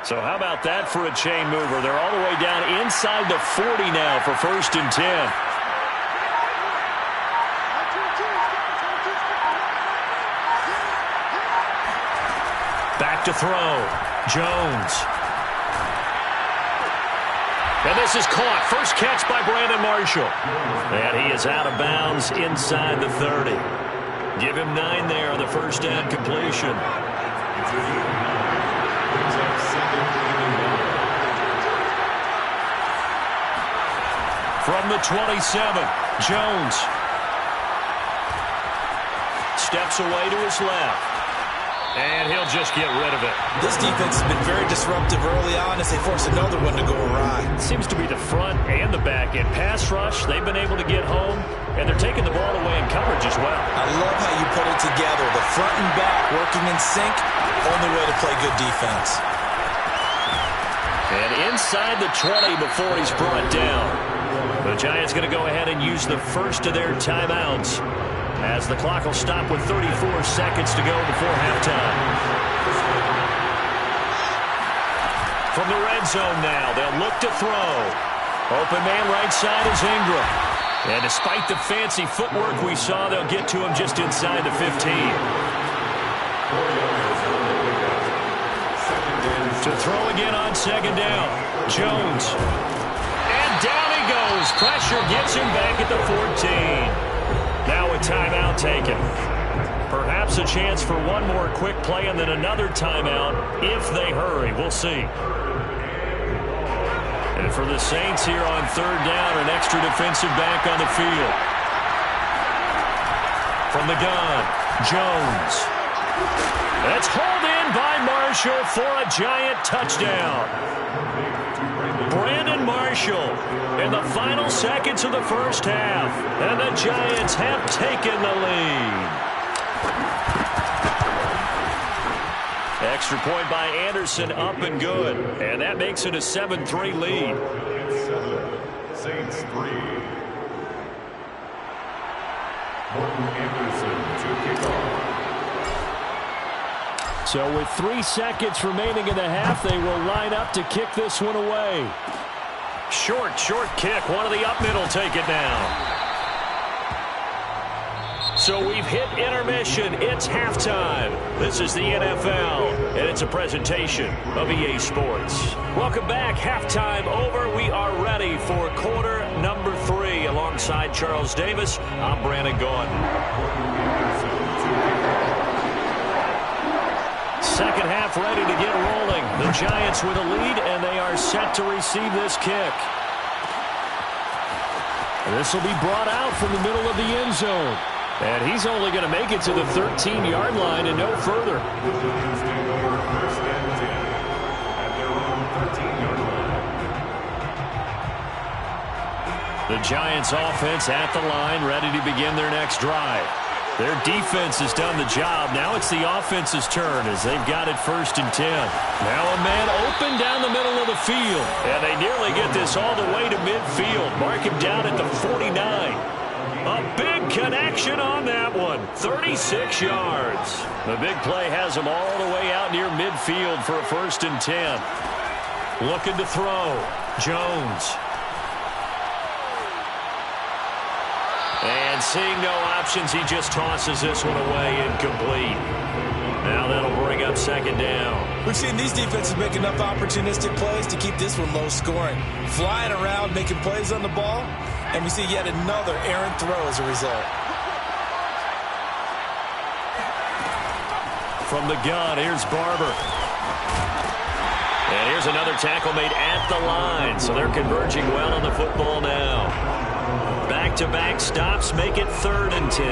So how about that for a chain mover? They're all the way down inside the 40 now for 1st and 10. Back to throw. Jones. And this is caught. First catch by Brandon Marshall. And he is out of bounds inside the 30. Give him 9 there on the first down completion. From the 27, Jones. Steps away to his left. And he'll just get rid of it. This defense has been very disruptive early on as they force another one to go awry. Seems to be the front and the back end. Pass rush, they've been able to get home, and they're taking the ball away in coverage as well. I love how you put it together. The front and back working in sync, only way to play good defense. And inside the 20 before he's brought down. The Giants going to go ahead and use the first of their timeouts, as the clock will stop with 34 seconds to go before halftime. From the red zone now, they'll look to throw. Open man right side is Ingram. And despite the fancy footwork we saw, they'll get to him just inside the 15. To throw again on second down. Jones. And down he goes. Pressure gets him back at the 14. Now a timeout taken. Perhaps a chance for one more quick play and then another timeout if they hurry. We'll see. And for the Saints here on third down, an extra defensive back on the field. From the gun, Jones. That's hauled in by Marshall for a Giant touchdown. Brandon Marshall in the final seconds of the first half. And the Giants have taken the lead. Extra point by Anderson, up and good. And that makes it a 7-3 lead. 7, Saints 3. Morton Anderson to kick off. So with 3 seconds remaining in the half, they will line up to kick this one away. Short kick. One of the up middle take it down. So we've hit intermission. It's halftime. This is the NFL, and it's a presentation of EA Sports. Welcome back. Halftime over. We are ready for quarter number 3. Alongside Charles Davis, I'm Brandon Gaudin. Second half ready to get rolling. The Giants with a lead, and they are set to receive this kick. This will be brought out from the middle of the end zone. And he's only going to make it to the 13-yard line and no further. The Giants offense at the line, ready to begin their next drive. Their defense has done the job. Now it's the offense's turn as they've got it 1st and 10. Now a man open down the middle of the field. And they nearly get this all the way to midfield. Mark him down at the 49. A big connection on that one. 36 yards. The big play has him all the way out near midfield for a 1st and 10. Looking to throw. Jones. And seeing no options, he just tosses this one away incomplete. Now that'll bring up 2nd down. We've seen these defenses make enough opportunistic plays to keep this one low scoring. Flying around, making plays on the ball, and we see yet another errant throw as a result. From the gun, here's Barber. And here's another tackle made at the line, so they're converging well on the football now. Back-to-back stops make it 3rd and 10.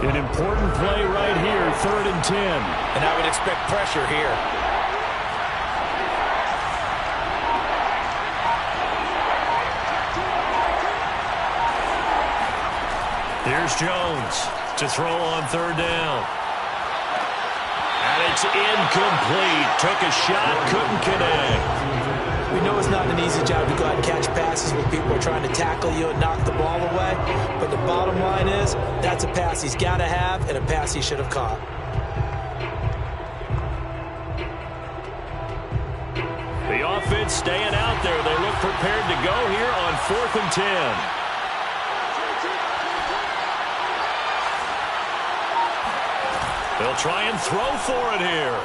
An important play right here, 3rd and 10. And I would expect pressure here. Here's Jones to throw on 3rd down. And it's incomplete. Took a shot, couldn't connect. We know it's not an easy job to go out and catch passes when people are trying to tackle you and knock the ball away. But the bottom line is, that's a pass he's got to have and a pass he should have caught. The offense staying out there. They look prepared to go here on 4th and 10. They'll try and throw for it here.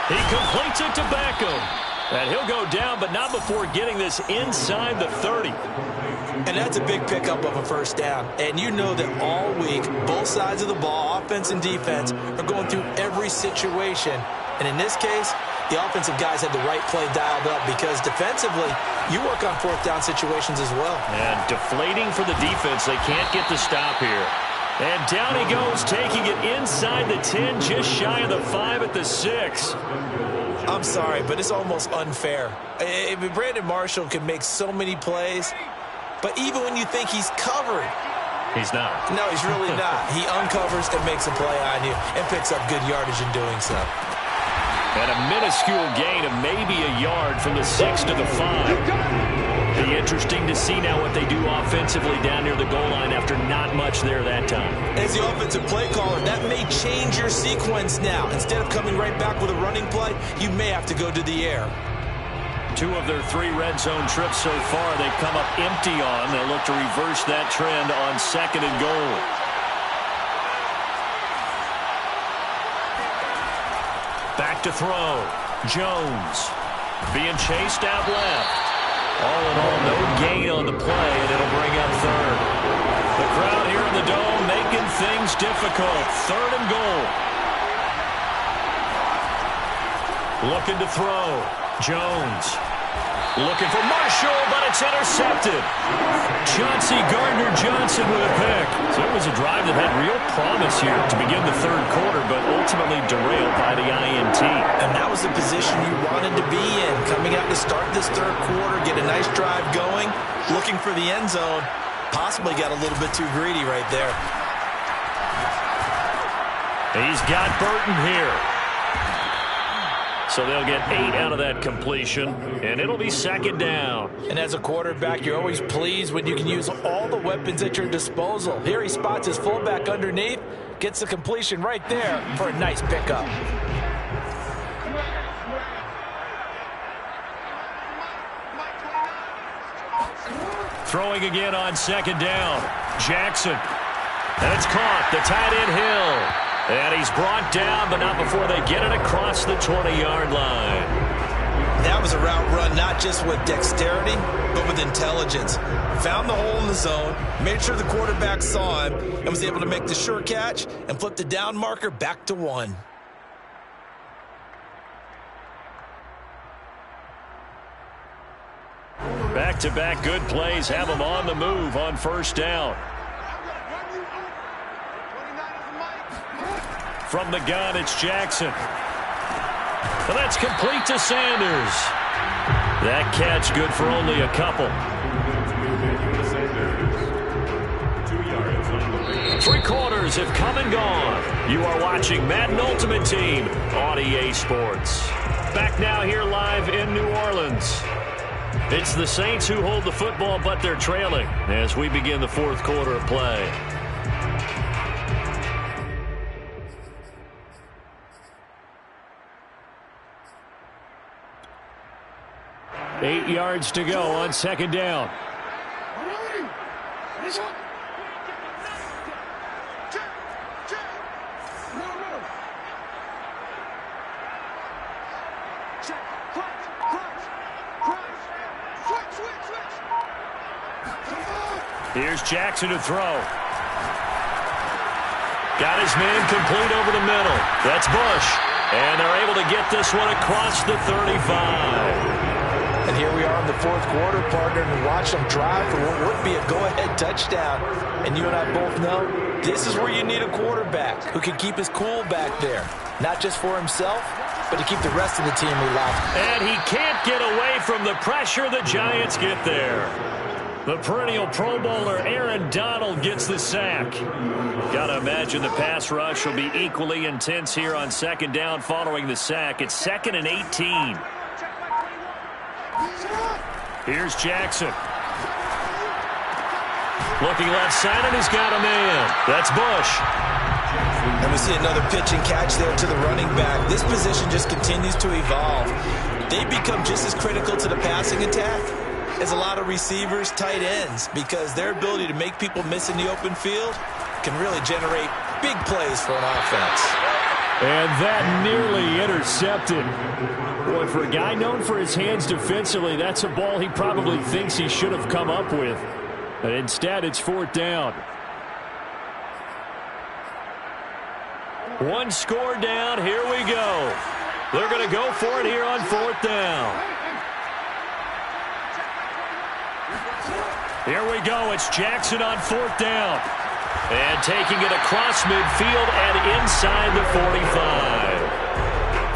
He completes it to Beckham. And he'll go down, but not before getting this inside the 30. And that's a big pickup of a 1st down. And you know that all week, both sides of the ball, offense and defense, are going through every situation. And in this case, the offensive guys had the right play dialed up because defensively, you work on 4th down situations as well. And deflating for the defense. They can't get the stop here. And down he goes, taking it inside the 10, just shy of the 5 at the 6. I'm sorry, but it's almost unfair. Brandon Marshall can make so many plays, but even when you think he's covered, he's not. No, he's really not. He uncovers and makes a play on you and picks up good yardage in doing so. And a minuscule gain of maybe a yard from the 6 to the 5. Be interesting to see now what they do offensively down near the goal line after not much there that time. As the offensive play caller, that may change your sequence now. Instead of coming right back with a running play, you may have to go to the air. 2 of their 3 red zone trips so far, they've come up empty on. They'll look to reverse that trend on 2nd and goal. Back to throw. Jones being chased out left. All in all, no gain on the play, and it'll bring up 3rd. The crowd here in the Dome making things difficult. 3rd and goal. Looking to throw. Jones. Looking for Marshall, but it's intercepted. Chauncey Gardner-Johnson with a pick. So it was a drive that had real promise here to begin the 3rd quarter, but ultimately derailed by the INT. And that was the position you wanted to be in. Coming out to start this 3rd quarter, get a nice drive going, looking for the end zone. Possibly got a little bit too greedy right there. He's got Burton here. So they'll get 8 out of that completion, and it'll be second down. And as a quarterback, you're always pleased when you can use all the weapons at your disposal. Here he spots his fullback underneath, gets the completion right there for a nice pickup. Throwing again on second down. Jackson. And it's caught. The tight end Hill. And he's brought down, but not before they get it across the 20-yard line. That was a route run not just with dexterity, but with intelligence. Found the hole in the zone, made sure the quarterback saw him, and was able to make the sure catch and flip the down marker back to 1. Back-to-back good plays have them on the move on first down. From the gun, it's Jackson. And that's complete to Sanders. That catch good for only a couple. 3 quarters have come and gone. You are watching Madden Ultimate Team on EA Sports. Back now here live in New Orleans. It's the Saints who hold the football, but they're trailing as we begin the 4th quarter of play. Eight yards to go on second down. Here's Jackson to throw. Got his man complete over the middle. That's Bush. And they're able to get this one across the 35. And here we are in the 4th quarter, partner, and watch them drive for what would be a go-ahead touchdown. And you and I both know this is where you need a quarterback who can keep his cool back there. Not just for himself, but to keep the rest of the team relaxed. And he can't get away from the pressure the Giants get there. The perennial Pro Bowler Aaron Donald gets the sack. Gotta imagine the pass rush will be equally intense here on second down following the sack. It's 2nd and 18. Here's Jackson. Looking left side, and he's got a man. That's Bush. And we see another pitch and catch there to the running back. This position just continues to evolve. They become just as critical to the passing attack as a lot of receivers, tight ends, because their ability to make people miss in the open field can really generate big plays for an offense. And that nearly intercepted. Boy, for a guy known for his hands defensively, that's a ball he probably thinks he should have come up with. But instead, it's 4th down. One score down. Here we go. They're going to go for it here on 4th down. Here we go. It's Jackson on 4th down. And taking it across midfield and inside the 45.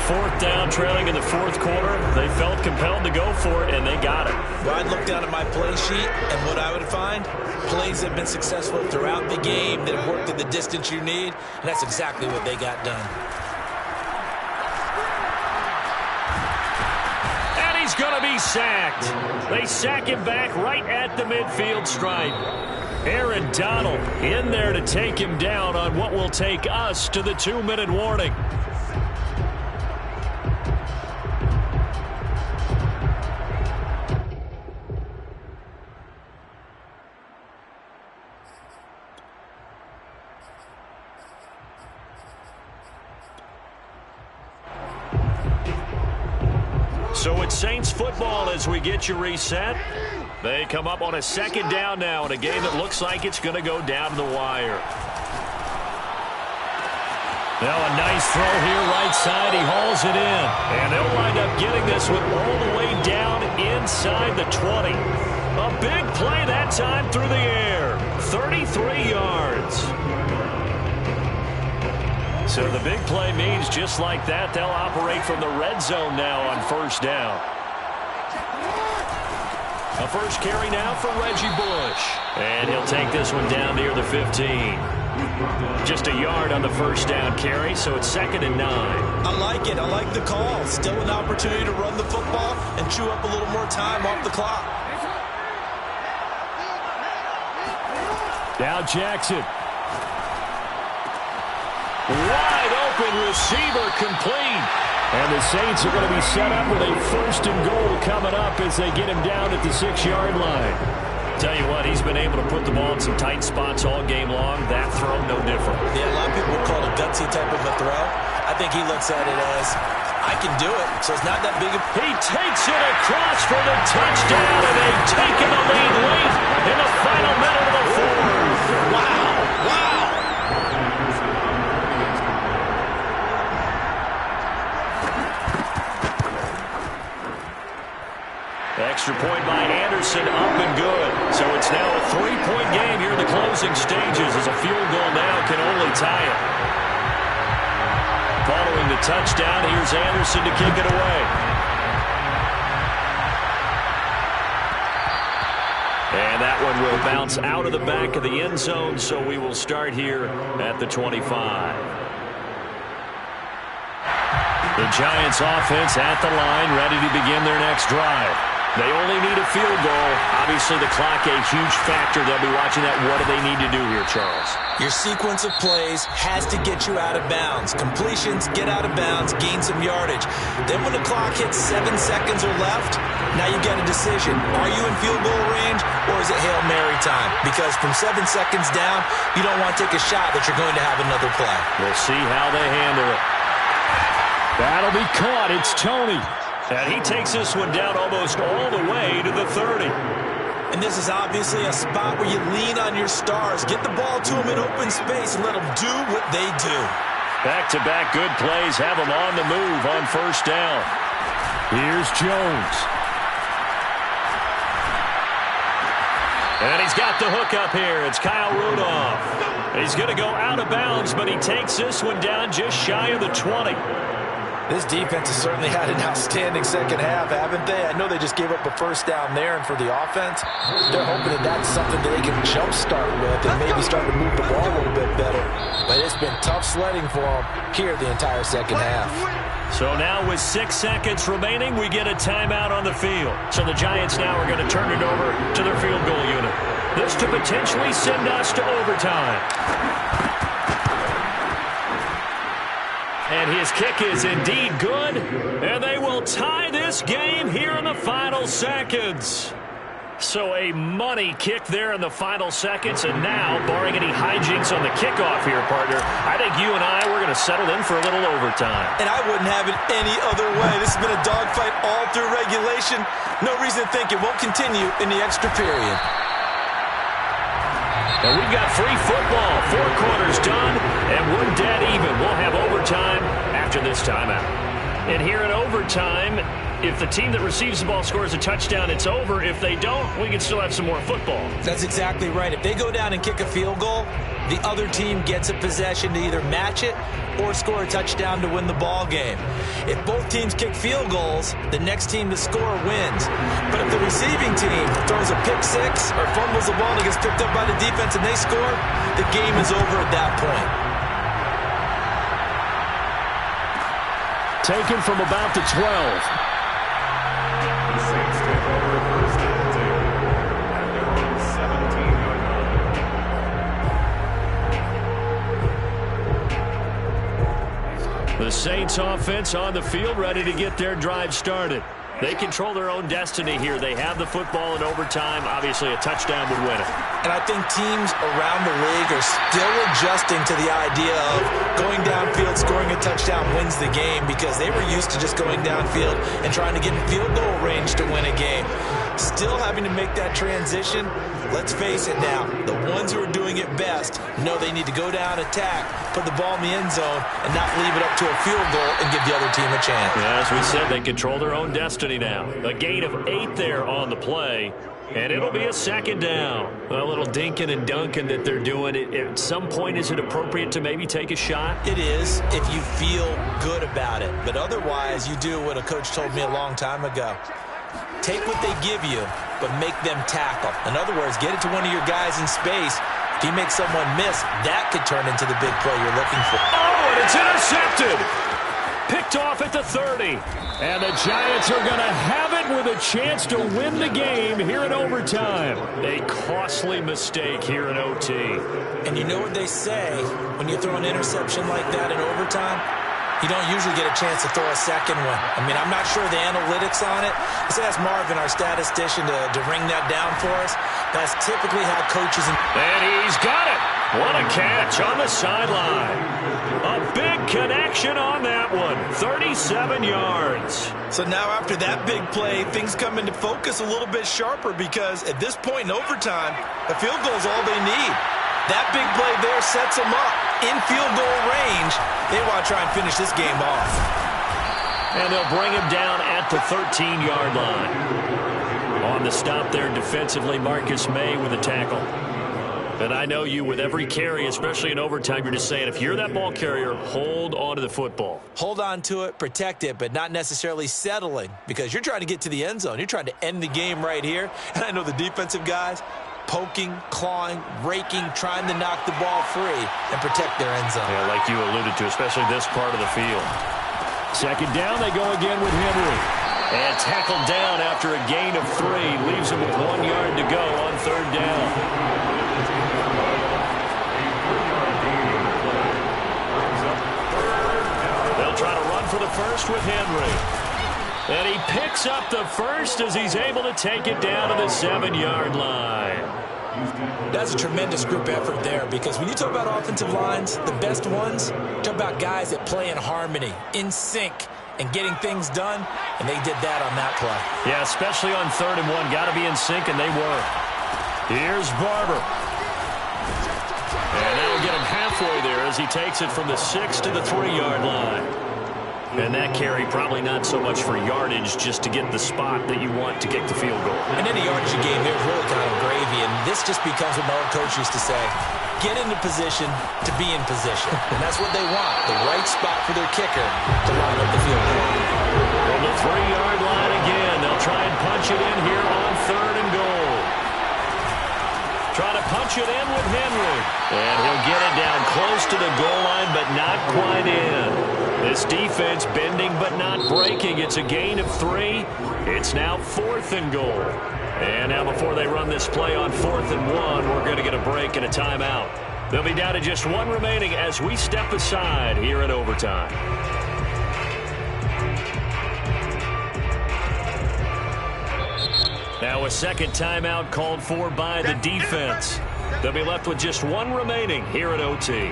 4th down, trailing in the 4th quarter. They felt compelled to go for it, and they got it. Well, I'd look down at my play sheet, and what I would find, plays that have been successful throughout the game that have worked at the distance you need, and that's exactly what they got done. And he's going to be sacked. They sack him back right at the midfield stripe. Aaron Donald in there to take him down on what will take us to the 2-minute warning. So it's Saints football as we get you reset. They come up on a 2nd down now in a game that looks like it's going to go down to the wire. Now a nice throw here right side. He hauls it in. And they'll wind up getting this one all the way down inside the 20. A big play that time through the air. 33 yards. So the big play means just like that, they'll operate from the red zone now on 1st down. A first carry now for Reggie Bush. And he'll take this one down near the 15. Just a yard on the first down carry, so it's 2nd and 9. I like it. I like the call. Still an opportunity to run the football and chew up a little more time off the clock. Now Jackson. Wide open receiver complete. And the Saints are going to be set up with a 1st and goal coming up as they get him down at the 6-yard line. Tell you what, he's been able to put the ball in some tight spots all game long. That throw, no different. Yeah, a lot of people would call it a gutsy type of a throw. I think he looks at it as, I can do it, so it's not that big. He takes it across for the touchdown, and they've taken the lead late in the final minute of the 4th. Wow, wow. Extra point by Anderson, up and good. So it's now a 3-point game here in the closing stages as a field goal now can only tie it. Following the touchdown, here's Anderson to kick it away. And that one will bounce out of the back of the end zone, so we will start here at the 25. The Giants offense at the line, ready to begin their next drive. They only need a field goal. Obviously, the clock a huge factor. They'll be watching that. What do they need to do here, Charles? Your sequence of plays has to get you out of bounds. Completions, get out of bounds, gain some yardage. Then when the clock hits 7 seconds or left, now you get a decision. Are you in field goal range, or is it Hail Mary time? Because from 7 seconds down, you don't want to take a shot that you're going to have another play. We'll see how they handle it. That'll be caught. It's Tony. And he takes this one down almost all the way to the 30. And this is obviously a spot where you lean on your stars. Get the ball to them in open space and let them do what they do. Back-to-back good plays have them on the move on 1st down. Here's Jones. And he's got the hook up here. It's Kyle Rudolph. He's going to go out of bounds, but he takes this one down just shy of the 20. This defense has certainly had an outstanding second half, haven't they? I know they just gave up a 1st down there, and for the offense, they're hoping that that's something that they can jumpstart with and maybe start to move the ball a little bit better. But it's been tough sledding for them here the entire second half. So now with 6 seconds remaining, we get a timeout on the field. So the Giants now are going to turn it over to their field goal unit. This to potentially send us to overtime. And his kick is indeed good, and they will tie this game here in the final seconds. So a money kick there in the final seconds, and now, barring any hijinks on the kickoff here, partner, I think you and I, we're going to settle in for a little overtime. And I wouldn't have it any other way. This has been a dogfight all through regulation. No reason to think it won't continue in the extra period. And we've got free football. 4 quarters done, and we're dead even. We'll have overtime after this timeout. And here in overtime, if the team that receives the ball scores a touchdown, it's over. If they don't, we can still have some more football. That's exactly right. If they go down and kick a field goal, the other team gets a possession to either match it or score a touchdown to win the ball game. If both teams kick field goals, the next team to score wins. But if the receiving team throws a pick six or fumbles the ball and it gets picked up by the defense and they score, the game is over at that point. Taken from about the 12. The Saints take over 1st and 10 at their own 17-yard line. The Saints offense on the field, ready to get their drive started. They control their own destiny here. They have the football in overtime. Obviously, a touchdown would win it. And I think teams around the league are still adjusting to the idea of going downfield, scoring a touchdown wins the game, because they were used to just going downfield and trying to get in field goal range to win a game. Still having to make that transition. Let's face it now, the ones who are doing it best know they need to go down, attack, put the ball in the end zone, and not leave it up to a field goal and give the other team a chance. Yeah, as we said, they control their own destiny now. A gain of 8 there on the play, and it'll be a 2nd down. A little dinking and dunking that they're doing. At some point, is it appropriate to maybe take a shot? It is if you feel good about it. But otherwise, you do what a coach told me a long time ago. Take what they give you, but make them tackle. In other words, get it to one of your guys in space, If he makes someone miss, that could turn into the big play you're looking for. Oh, and it's intercepted. Picked off at the 30. And the Giants are going to have it with a chance to win the game here in overtime. A costly mistake here in OT. And you know what they say when you throw an interception like that in overtime? You don't usually get a chance to throw a second one. I mean, I'm not sure the analytics on it. Let's ask Marvin, our statistician, to ring that down for us. That's typically how coaches... And he's got it. What a catch on the sideline. A big connection on that one. 37 yards. So now after that big play, things come into focus a little bit sharper because at this point in overtime, a field goal is all they need. That big play there sets them up in field goal range. They want to try and finish this game off. And they'll bring him down at the 13-yard line. On the stop there defensively, Marcus May with a tackle. And I know you, with every carry, especially in overtime, you're just saying, if you're that ball carrier, hold on to the football. Hold on to it, protect it, but not necessarily settling because you're trying to get to the end zone. You're trying to end the game right here. And I know the defensive guys, poking, clawing, raking, trying to knock the ball free and protect their end zone. Yeah, like you alluded to, especially this part of the field. Second down, they go again with Henry. And tackled down after a gain of 3. Leaves him with 1 yard to go on third down. They'll try to run for the first with Henry. And he picks up the first as he's able to take it down to the 7-yard line. That's a tremendous group effort there because when you talk about offensive lines, the best ones, talk about guys that play in harmony, in sync, and getting things done, and they did that on that play. Yeah, especially on 3rd and 1. Got to be in sync, and they were. Here's Barber. And that'll get him halfway there as he takes it from the 6 to the 3-yard line. And that carry probably not so much for yardage, just to get the spot that you want to kick the field goal. And any yardage you gave there is really kind of gravy, and this just becomes what my old coach used to say, get into position to be in position. And that's what they want, the right spot for their kicker to line up the field goal. From the 3-yard line again, they'll try and punch it in here on 3rd and goal. Try to punch it in with Henry. And he'll get it down close to the goal line, but not quite in. This defense bending but not breaking. It's a gain of 3. It's now 4th and goal. And now before they run this play on 4th and 1, we're going to get a break and a timeout. They'll be down to just 1 remaining as we step aside here at overtime. Now a second timeout called for by the defense. They'll be left with just 1 remaining here at OT.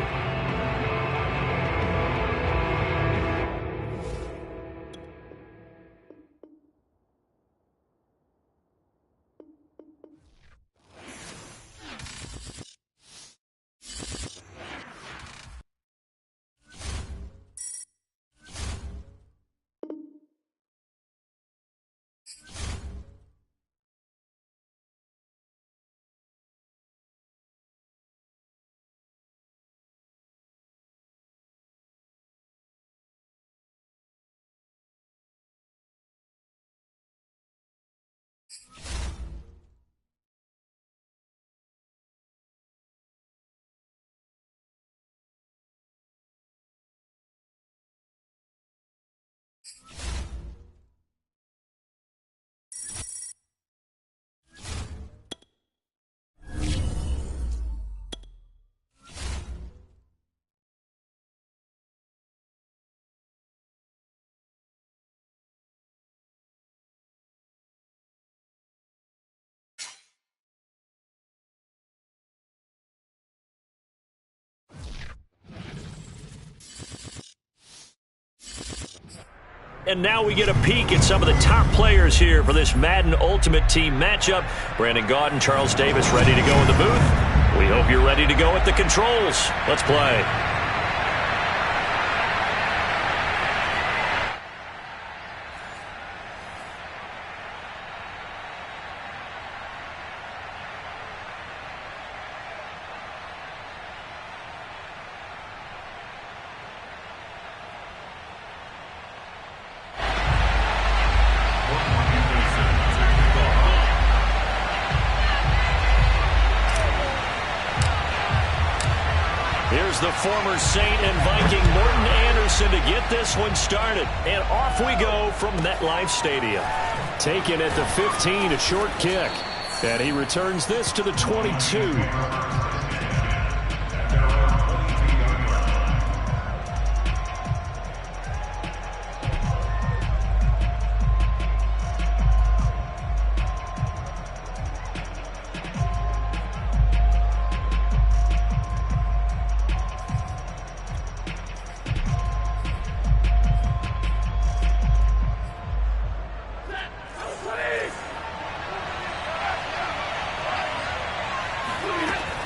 And now we get a peek at some of the top players here for this Madden Ultimate Team matchup. Brandon Gaudin, Charles Davis ready to go in the booth. We hope you're ready to go at the controls. Let's play. the former Saint and Viking Morton Anderson to get this one started. And off we go from MetLife Stadium. Taken at the 15, a short kick. And he returns this to the 22.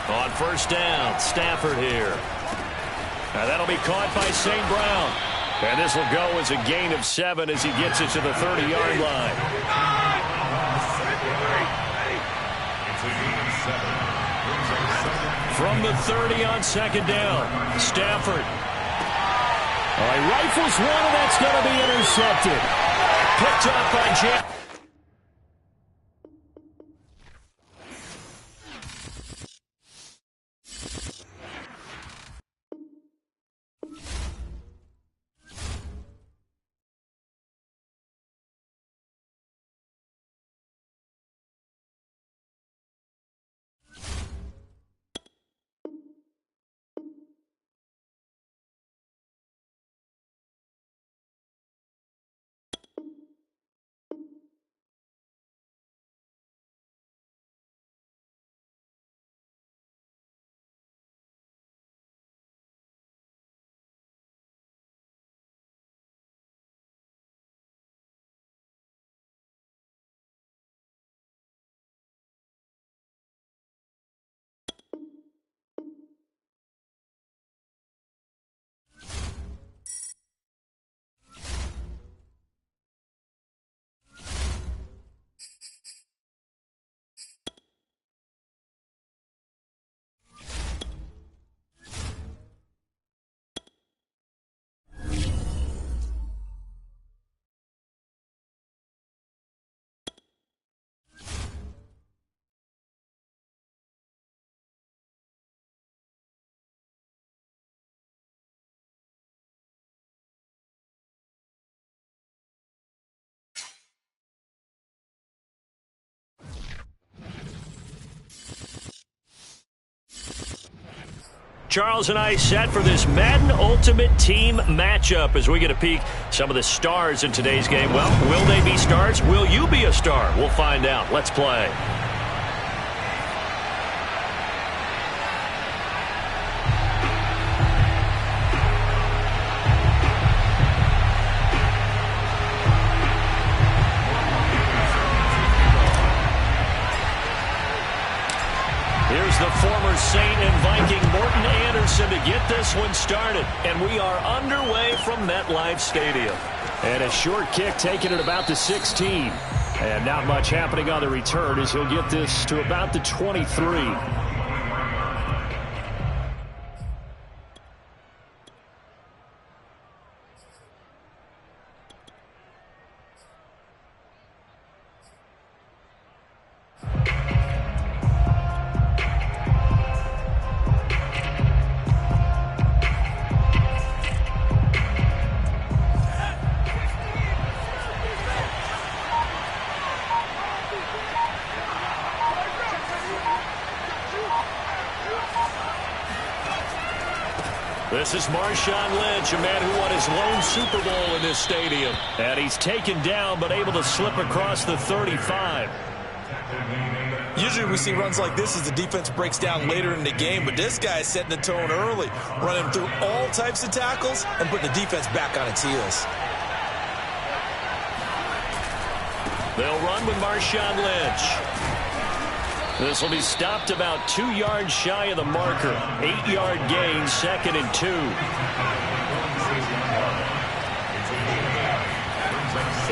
On first down, Stafford here. Now that'll be caught by St. Brown. And this will go as a gain of 7 as he gets it to the 30-yard line. From the 30 on second down, Stafford. He rifles one, and that's going to be intercepted. Picked up by Jack. Charles and I set for this Madden Ultimate Team matchup as we get a peek some of the stars in today's game. Well, will they be stars? Will you be a star? We'll find out. Let's play. Here's the former Saint and Viking Morton Anderson to get this one started. And we are underway from MetLife Stadium. And a short kick taken at about the 16. And not much happening on the return as he'll get this to about the 23. This is Marshawn Lynch, a man who won his lone Super Bowl in this stadium. And he's taken down but able to slip across the 35. Usually we see runs like this as the defense breaks down later in the game, but this guy is setting the tone early, running through all types of tackles and putting the defense back on its heels. They'll run with Marshawn Lynch. This will be stopped about 2 yards shy of the marker. 8-yard gain, 2nd and 2.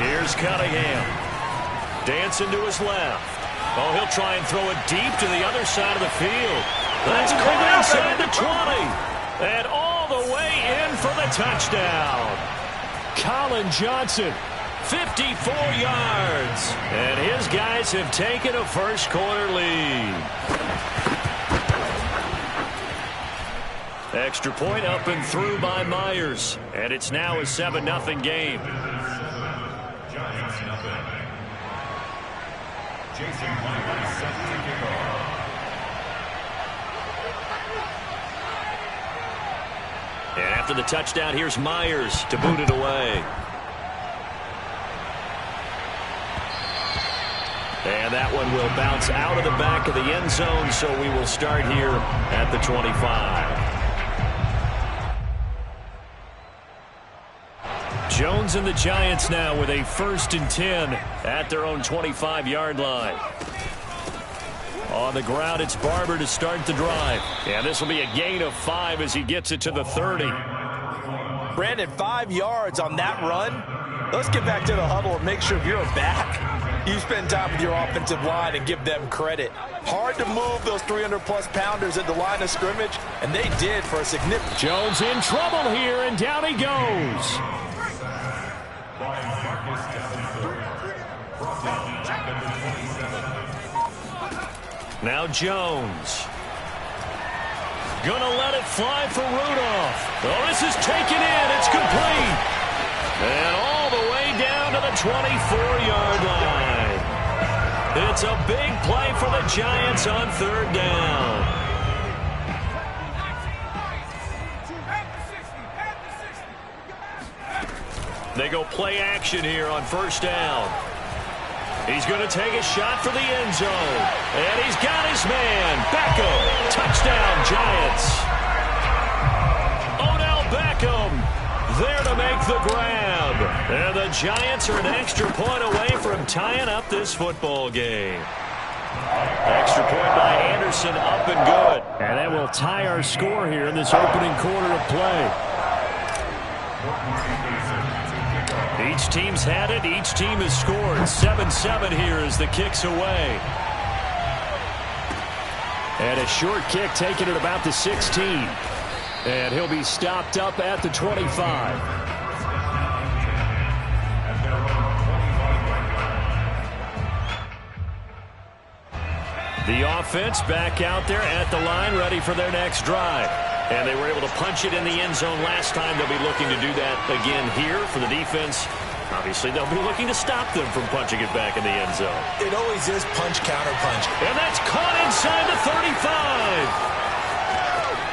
Here's Cunningham. Dancing to his left. Oh, he'll try and throw it deep to the other side of the field. That's caught inside the 20. And all the way in for the touchdown. Colin Johnson. 54 yards. And his guys have taken a first quarter lead. Extra point up and through by Myers. And it's now a 7-0 game. Giants nothing. Jason Myers set to kick off. And after the touchdown, here's Myers to boot it away. And that one will bounce out of the back of the end zone, so we will start here at the 25. Jones and the Giants now with a 1st and 10 at their own 25-yard line. On the ground, it's Barber to start the drive. And this will be a gain of 5 as he gets it to the 30. Brandon, 5 yards on that run. Let's get back to the huddle and make sure if you're a back, you spend time with your offensive line and give them credit. Hard to move those 300-plus pounders at the line of scrimmage, and they did for a significant... Jones in trouble here, and down he goes. Now Jones. Gonna let it fly for Rudolph. Oh, this is taken in. It's complete. And all the way down to the 24-yard line. It's a big play for the Giants on 3rd down. They go play action here on 1st down. He's going to take a shot for the end zone. And he's got his man. Beckham. Touchdown, Giants. Odell Beckham there to make the grab. And the Giants are an extra point away from tying up this football game. Extra point by Anderson, up and good. And that will tie our score here in this opening quarter of play. Each team's had it. Each team has scored. 7-7 here as the kick's away. And a short kick taken at about the 16. And he'll be stopped up at the 25. The offense back out there at the line, ready for their next drive. And they were able to punch it in the end zone last time. They'll be looking to do that again here for the defense. Obviously, they'll be looking to stop them from punching it back in the end zone. It always is punch, counter punch. And that's caught inside the 35.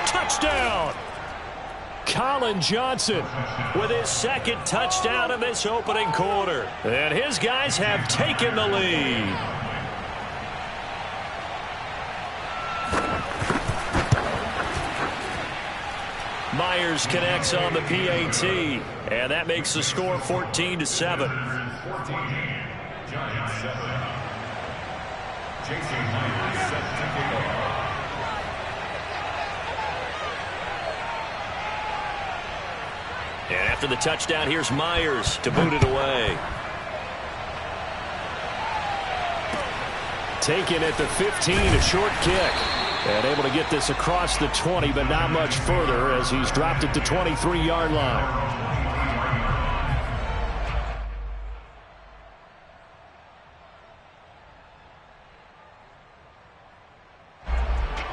Touchdown. Colin Johnson with his 2nd touchdown in this opening quarter. And his guys have taken the lead. Myers connects on the PAT, and that makes the score 14-7. 14, Giants 7. Jason Myers set to kick off. And after the touchdown, here's Myers to boot it away. Taken at the 15, a short kick. And able to get this across the 20, but not much further as he's dropped at the 23-yard line.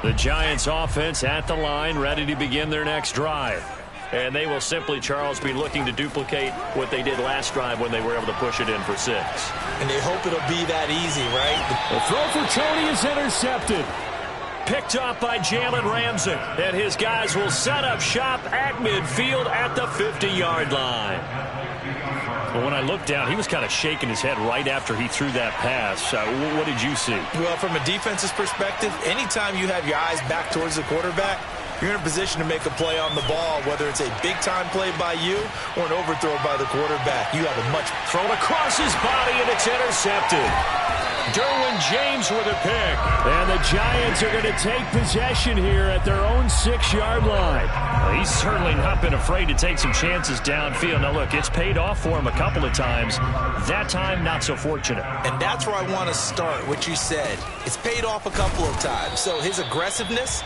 The Giants offense at the line, ready to begin their next drive. And they will simply, Charles, be looking to duplicate what they did last drive when they were able to push it in for 6. And they hope it'll be that easy, right? The throw for Tony is intercepted. Picked off by Jalen Ramsey. And his guys will set up shop at midfield at the 50-yard line. But when I looked down, he was kind of shaking his head right after he threw that pass. What did you see? Well, from a defense's perspective, anytime you have your eyes back towards the quarterback, you're in a position to make a play on the ball, whether it's a big-time play by you or an overthrow by the quarterback. You have a much... Thrown across his body, and it's intercepted. Derwin James with a pick. And the Giants are going to take possession here at their own 6-yard line. Well, he's certainly not been afraid to take some chances downfield. Now, look, it's paid off for him a couple of times. That time, not so fortunate. And that's where I want to start, what you said. It's paid off a couple of times. So his aggressiveness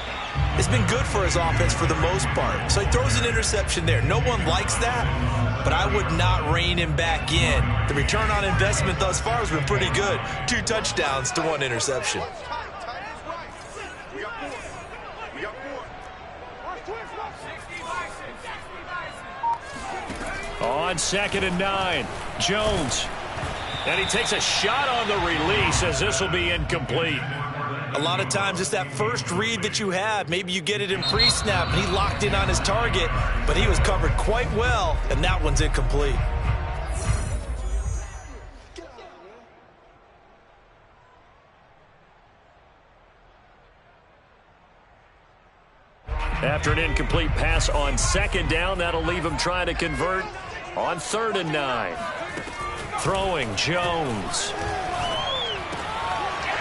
has been good for his offense for the most part. So he throws an interception there. No one likes that, but I would not rein him back in. The return on investment thus far has been pretty good. 2 touchdowns to 1 interception. On 2nd and 9, Jones. And he takes a shot on the release as this will be incomplete. A lot of times it's that first read that you have. Maybe you get it in pre-snap, and he locked in on his target, but he was covered quite well, and that one's incomplete. After an incomplete pass on 2nd down, that'll leave him trying to convert on 3rd and 9. Throwing, Jones.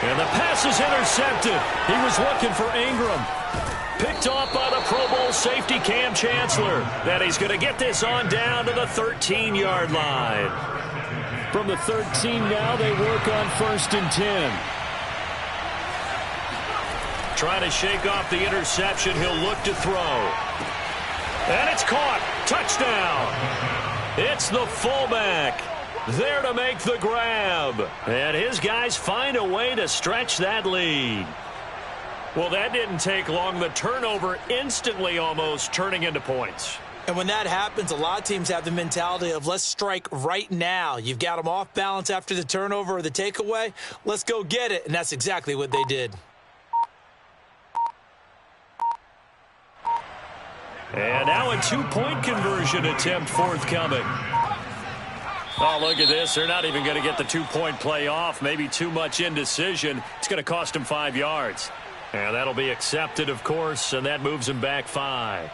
And the pass is intercepted. He was looking for Ingram. Picked off by the Pro Bowl safety Cam Chancellor. And he's going to get this on down to the 13-yard line. From the 13 now, they work on 1st and 10. Trying to shake off the interception. He'll look to throw. And it's caught. Touchdown. It's the fullback there to make the grab. And his guys find a way to stretch that lead. Well, that didn't take long. The turnover instantly almost turning into points. And when that happens, a lot of teams have the mentality of let's strike right now. You've got them off balance after the turnover or the takeaway. Let's go get it. And that's exactly what they did. And now a 2-point conversion attempt forthcoming. Oh, look at this. They're not even going to get the 2-point play off. Maybe too much indecision. It's going to cost him 5 yards. And that'll be accepted, of course, and that moves him back 5.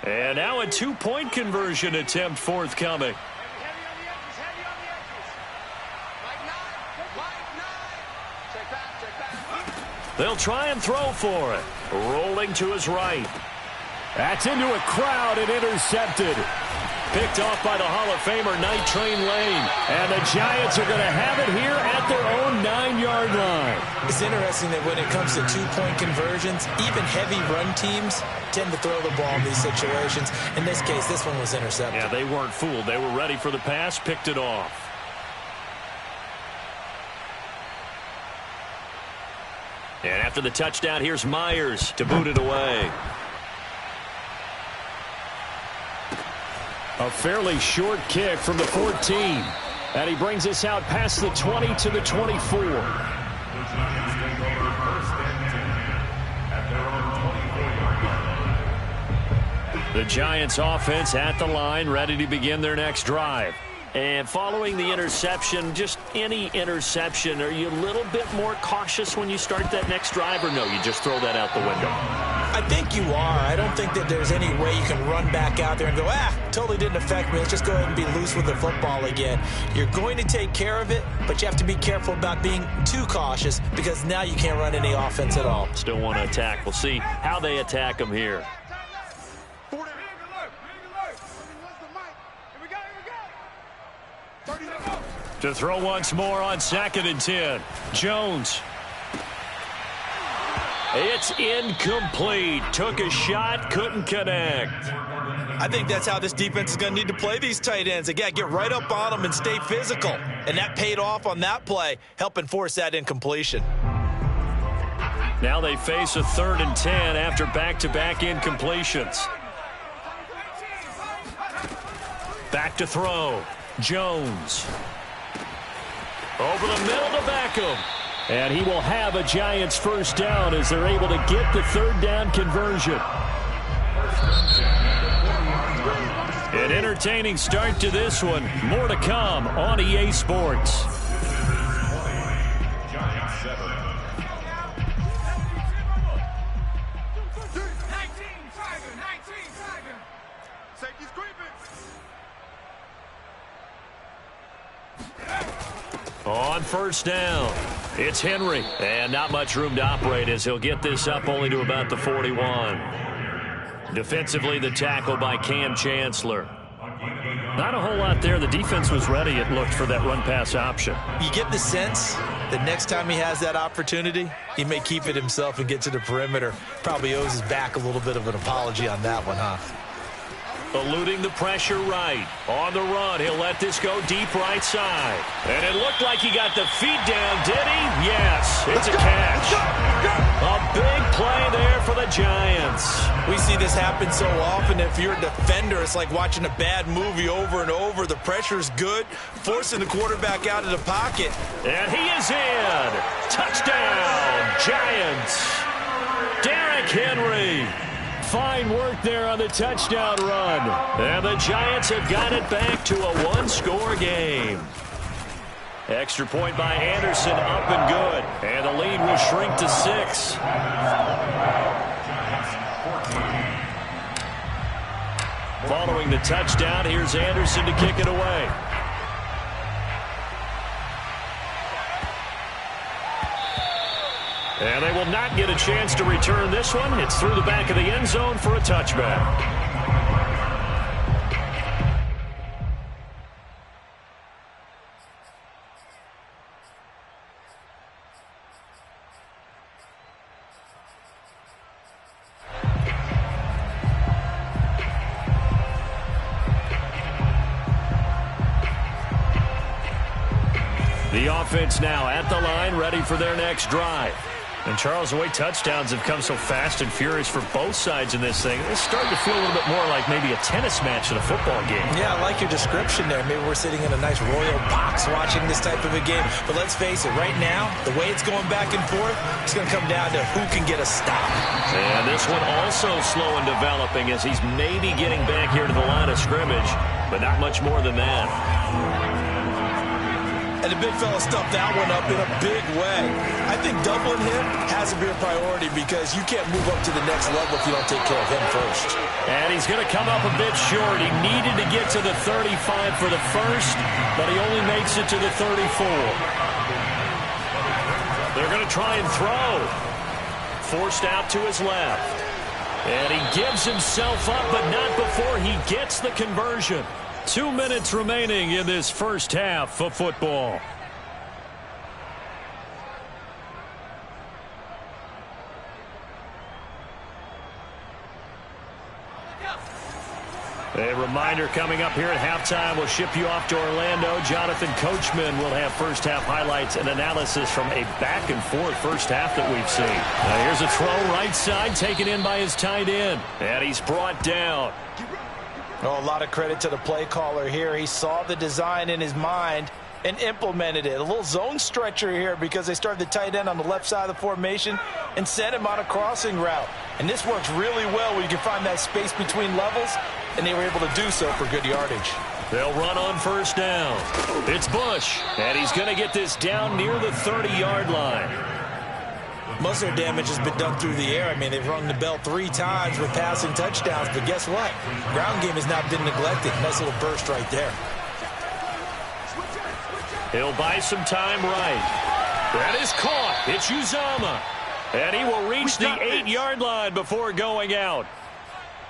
And now a 2-point conversion attempt forthcoming. They'll try and throw for it. Rolling to his right. That's into a crowd and intercepted. Picked off by the Hall of Famer Night Train Lane. And the Giants are going to have it here at their own 9-yard line. It's interesting that when it comes to 2-point conversions, even heavy run teams tend to throw the ball in these situations. In this case, this one was intercepted. Yeah, they weren't fooled. They were ready for the pass, picked it off. And after the touchdown, here's Myers to boot it away. A fairly short kick from the 14. And he brings us out past the 20 to the 24. The Giants offense at the line, ready to begin their next drive. And following the interception, just any interception, are you a little bit more cautious when you start that next drive, or no, you just throw that out the window? I think you are. I don't think that there's any way you can run back out there and go, totally didn't affect me. Let's just go ahead and be loose with the football again. You're going to take care of it, but you have to be careful about being too cautious because now you can't run any offense at all. Still want to attack. We'll see how they attack them here. To throw once more on 2nd and 10. Jones. It's incomplete. Took a shot, couldn't connect. I think that's how this defense is going to need to play these tight ends. Again, get right up on them and stay physical. And that paid off on that play, helping force that incompletion. Now they face a 3rd and 10 after back-to-back incompletions. Back to throw. Jones. Over the middle to Beckham. And he will have a Giants first down as they're able to get the 3rd down conversion. An entertaining start to this one. More to come on EA Sports. On 1st down, it's Henry. And not much room to operate as he'll get this up only to about the 41. Defensively, the tackle by Cam Chancellor. Not a whole lot there. The defense was ready, it looked, for that run-pass option. You get the sense that next time he has that opportunity, he may keep it himself and get to the perimeter. Probably owes his back a little bit of an apology on that one, huh? Eluding the pressure right. On the run, he'll let this go deep right side. And it looked like he got the feet down, did he? Yes, it's a catch. A big play there for the Giants. We see this happen so often. If you're a defender, it's like watching a bad movie over and over. The pressure's good, forcing the quarterback out of the pocket. And he is in. Touchdown, Giants. Derrick Henry. Fine work there on the touchdown run. And the Giants have got it back to a one-score game. Extra point by Anderson, up and good. And the lead will shrink to 6. Following the touchdown, here's Anderson to kick it away. And they will not get a chance to return this one. It's through the back of the end zone for a touchback. The offense now at the line, ready for their next drive. And, Charles, the way touchdowns have come so fast and furious for both sides in this thing, it's starting to feel a little bit more like maybe a tennis match in a football game. Yeah, I like your description there. Maybe we're sitting in a nice royal box watching this type of a game. But let's face it, right now, the way it's going back and forth, it's going to come down to who can get a stop. And this one also slow in developing as he's maybe getting back here to the line of scrimmage, but not much more than that. And the big fella stuffed that one up in a big way. I think doubling him has to be a priority because you can't move up to the next level if you don't take care of him first. And he's going to come up a bit short. He needed to get to the 35 for the first, but he only makes it to the 34. They're going to try and throw. Forced out to his left. And he gives himself up, but not before he gets the conversion. 2 minutes remaining in this first half of football. A reminder coming up here at halftime. We'll ship you off to Orlando. Jonathan Coachman will have first half highlights and analysis from a back and forth first half that we've seen. Now here's a throw right side taken in by his tight end. And he's brought down. Oh, a lot of credit to the play caller here. He saw the design in his mind and implemented it. A little zone stretcher here because they started the tight end on the left side of the formation and sent him on a crossing route. And this works really well where you can find that space between levels, and they were able to do so for good yardage. They'll run on first down. It's Bush, and he's going to get this down near the 30-yard line. Most of their damage has been done through the air. I mean, they've rung the bell 3 times with passing touchdowns, but guess what? Ground game has not been neglected. Nice little burst right there. He'll buy some time right. That is caught. It's Uzama. And he will reach the 8-yard line before going out.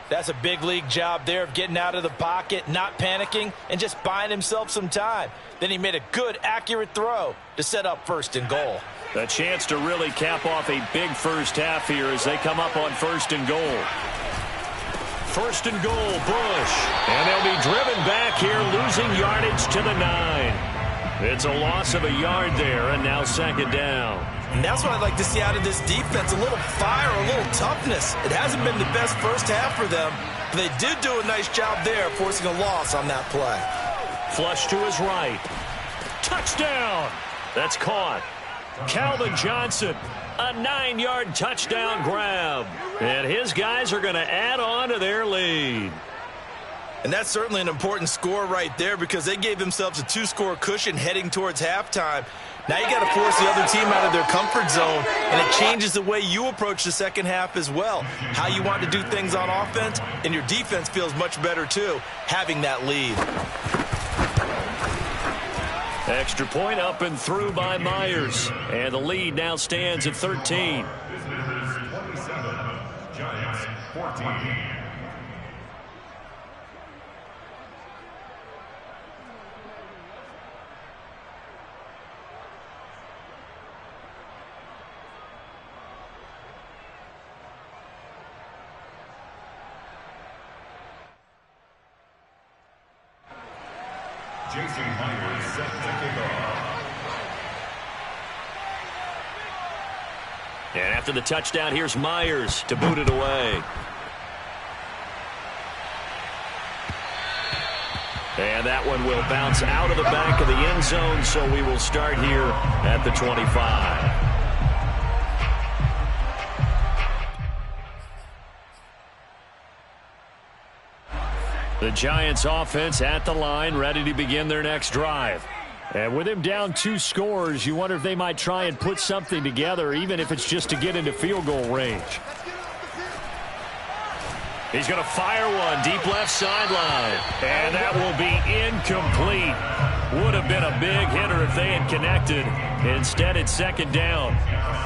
That's a big league job there of getting out of the pocket, not panicking, and just buying himself some time. Then he made a good, accurate throw to set up first and goal. A chance to really cap off a big first half here as they come up on first and goal. First and goal, Bush. And they'll be driven back here, losing yardage to the 9. It's a loss of a yard there, and now second down. And that's what I'd like to see out of this defense, a little fire, a little toughness. It hasn't been the best first half for them, but they did do a nice job there, forcing a loss on that play. Flush to his right. Touchdown! That's caught. Calvin Johnson, a 9-yard touchdown grab. And his guys are going to add on to their lead. And that's certainly an important score right there because they gave themselves a 2-score cushion heading towards halftime. Now you got to force the other team out of their comfort zone, and it changes the way you approach the second half as well. How you want to do things on offense, and your defense feels much better too, having that lead. Extra point up and through by Myers. And the lead now stands at 13. Visitors 27, Giants 14. Jason Myers set to kick off. And after the touchdown, here's Myers to boot it away. And that one will bounce out of the back of the end zone, so we will start here at the 25. The Giants offense at the line, ready to begin their next drive. And with him down 2 scores, you wonder if they might try and put something together, even if it's just to get into field goal range. He's going to fire one deep left sideline. And that will be incomplete. Would have been a big hitter if they had connected. Instead, it's second down.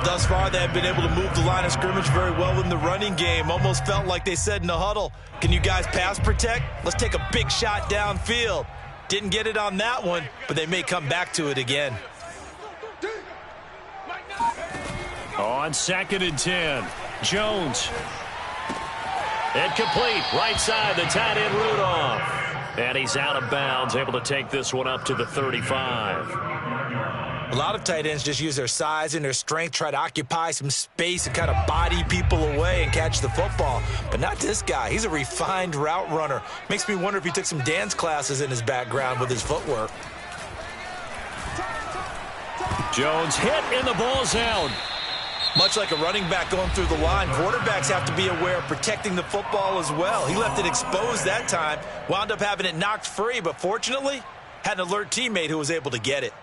Thus far, they have been able to move the line of scrimmage very well in the running game. Almost felt like they said in the huddle, can you guys pass protect? Let's take a big shot downfield. Didn't get it on that one, but they may come back to it again. On 2nd and 10, Jones. Incomplete, right side, the tight end Rudolph. And he's out of bounds, able to take this one up to the 35. A lot of tight ends just use their size and their strength, try to occupy some space and kind of body people away and catch the football. But not this guy. He's a refined route runner. Makes me wonder if he took some dance classes in his background with his footwork. Jones hit and the ball's out. Much like a running back going through the line, quarterbacks have to be aware of protecting the football as well. He left it exposed that time, wound up having it knocked free, but fortunately, had an alert teammate who was able to get it.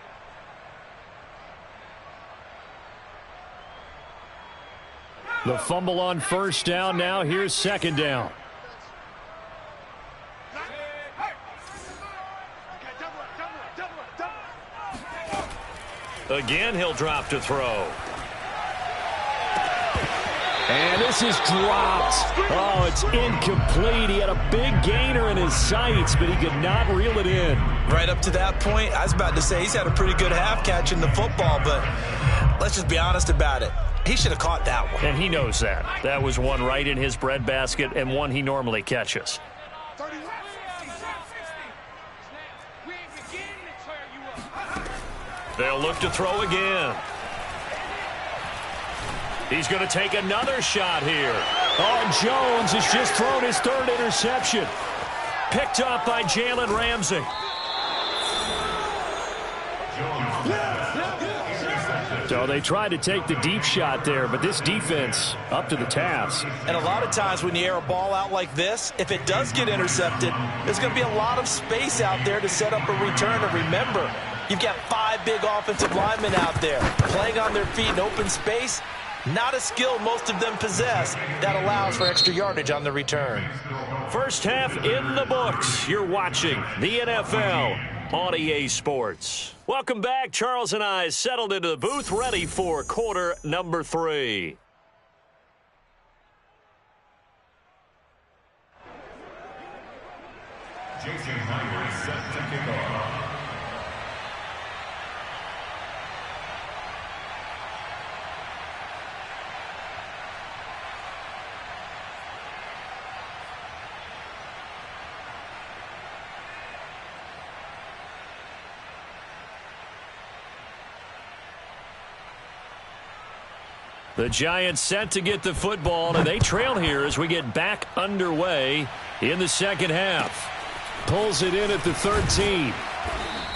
The fumble on first down. Now here's second down. Again, he'll drop to throw. And this is dropped. Oh, it's incomplete. He had a big gainer in his sights, but he could not reel it in. Right up to that point, I was about to say he's had a pretty good half catching the football, but let's just be honest about it. He should have caught that one. And he knows that. That was one right in his breadbasket and one he normally catches. They'll look to throw again. He's going to take another shot here. Oh, Jones has just thrown his 3rd interception. Picked up by Jalen Ramsey. So they tried to take the deep shot there, but this defense up to the task. And a lot of times when you air a ball out like this, if it does get intercepted, there's going to be a lot of space out there to set up a return. And remember, you've got 5 big offensive linemen out there playing on their feet in open space. Not a skill most of them possess that allows for extra yardage on the return. First half in the books. You're watching the NFL on EA Sports. Welcome back. Charles and I settled into the booth, ready for quarter number 3. Jason Myers set to kick off. The Giants set to get the football, and they trail here as we get back underway in the second half. Pulls it in at the 13.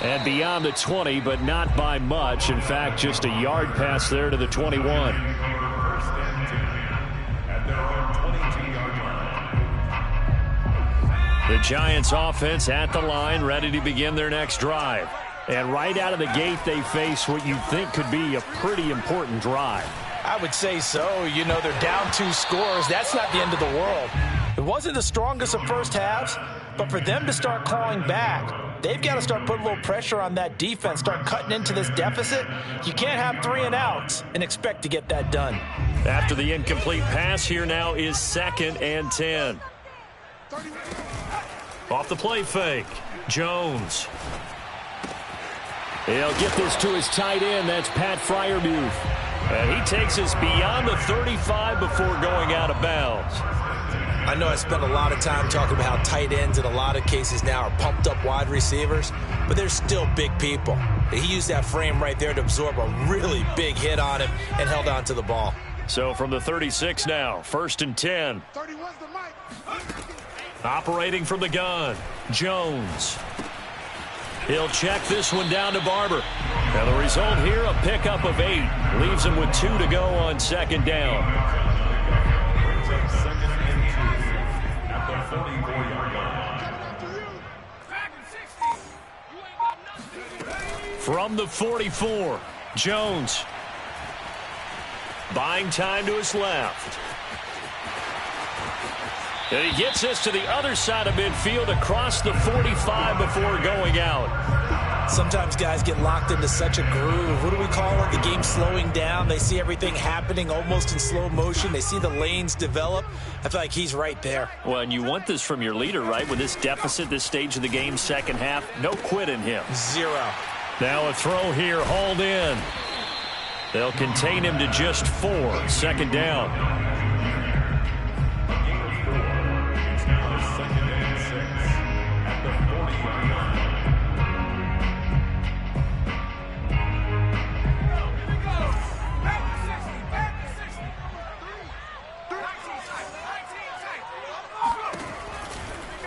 And beyond the 20, but not by much. In fact, just a yard pass there to the 21. First and 10 at their own 22-yard line. The Giants offense at the line, ready to begin their next drive. And right out of the gate, they face what you think could be a pretty important drive. I would say so. You know, they're down 2 scores. That's not the end of the world. It wasn't the strongest of first halves, but for them to start clawing back, they've got to start putting a little pressure on that defense, start cutting into this deficit. You can't have 3 and outs and expect to get that done. After the incomplete pass, here now is 2nd and 10. Off the play fake, Jones. He'll get this to his tight end. That's Pat Freiermuth. And he takes us beyond the 35 before going out of bounds. I know I spent a lot of time talking about how tight ends in a lot of cases now are pumped up wide receivers, but they're still big people. He used that frame right there to absorb a really big hit on him and held on to the ball. So from the 36 now, 1st and 10. 31's the mic. Operating from the gun, Jones. He'll check this one down to Barber. Now the result here, a pickup of 8. Leaves him with 2 to go on 2nd down. From the 44, Jones. Buying time to his left. And he gets us to the other side of midfield across the 45 before going out. Sometimes guys get locked into such a groove. What do we call it? The game slowing down. They see everything happening almost in slow motion. They see the lanes develop. I feel like he's right there. Well, and you want this from your leader, right? With this deficit, this stage of the game, second half, no quit in him. 0. Now a throw here, hauled in. They'll contain him to just 4. 2nd down.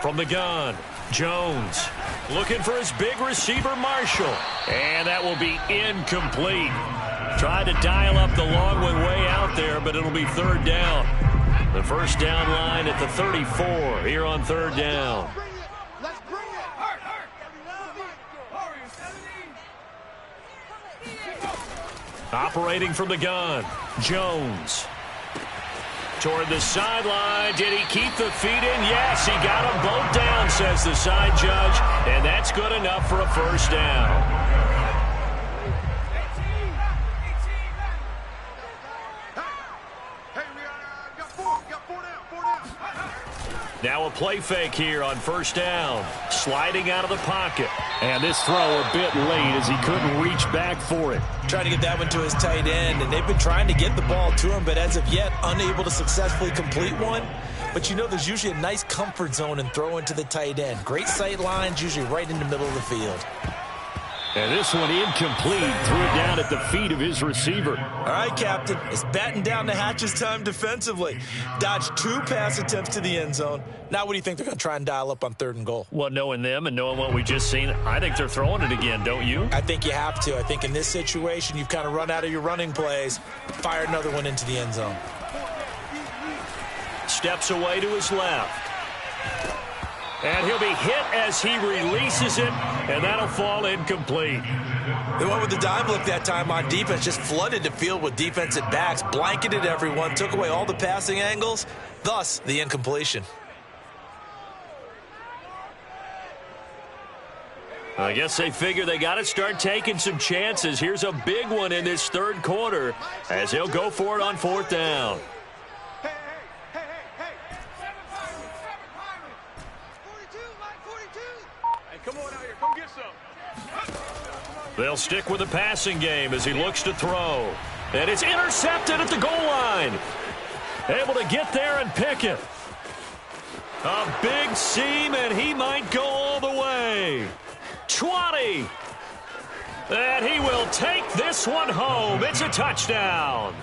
From the gun, Jones looking for his big receiver, Marshall. And that will be incomplete. Tried to dial up the long way out there, but it'll be 3rd down. The 1st down line at the 34 here on 3rd down. Let's bring it. Operating from the gun, Jones. Toward the sideline. Did he keep the feet in? Yes, he got them both down, says the side judge. And that's good enough for a 1st down. Hey, we got 4. Got 4 down. 4 down. Now a play fake here on 1st down. Sliding out of the pocket. And this throw a bit late as he couldn't reach back for it. Trying to get that one to his tight end, and they've been trying to get the ball to him, but as of yet, unable to successfully complete one. But you know there's usually a nice comfort zone in throwing to the tight end. Great sight lines, usually right in the middle of the field. And this one incomplete. Threw it down at the feet of his receiver. All right, Captain. It's batten down the hatches time defensively. Dodged 2 pass attempts to the end zone. Now what do you think they're going to try and dial up on 3rd and goal? Well, knowing them and knowing what we just seen, I think they're throwing it again, don't you? I think you have to. I think in this situation, you've kind of run out of your running plays. Fire another one into the end zone. Steps away to his left. And he'll be hit as he releases it, and that'll fall incomplete. They went with the dime look that time on defense, just flooded the field with defensive backs, blanketed everyone, took away all the passing angles, thus the incompletion. I guess they figure they got to start taking some chances. Here's a big one in this 3rd quarter as he'll go for it on 4th down. Come on out here. Come get some. They'll stick with the passing game as he looks to throw. And it's intercepted at the goal line. Able to get there and pick it. A big seam, and he might go all the way. 20. And he will take this one home. It's a touchdown.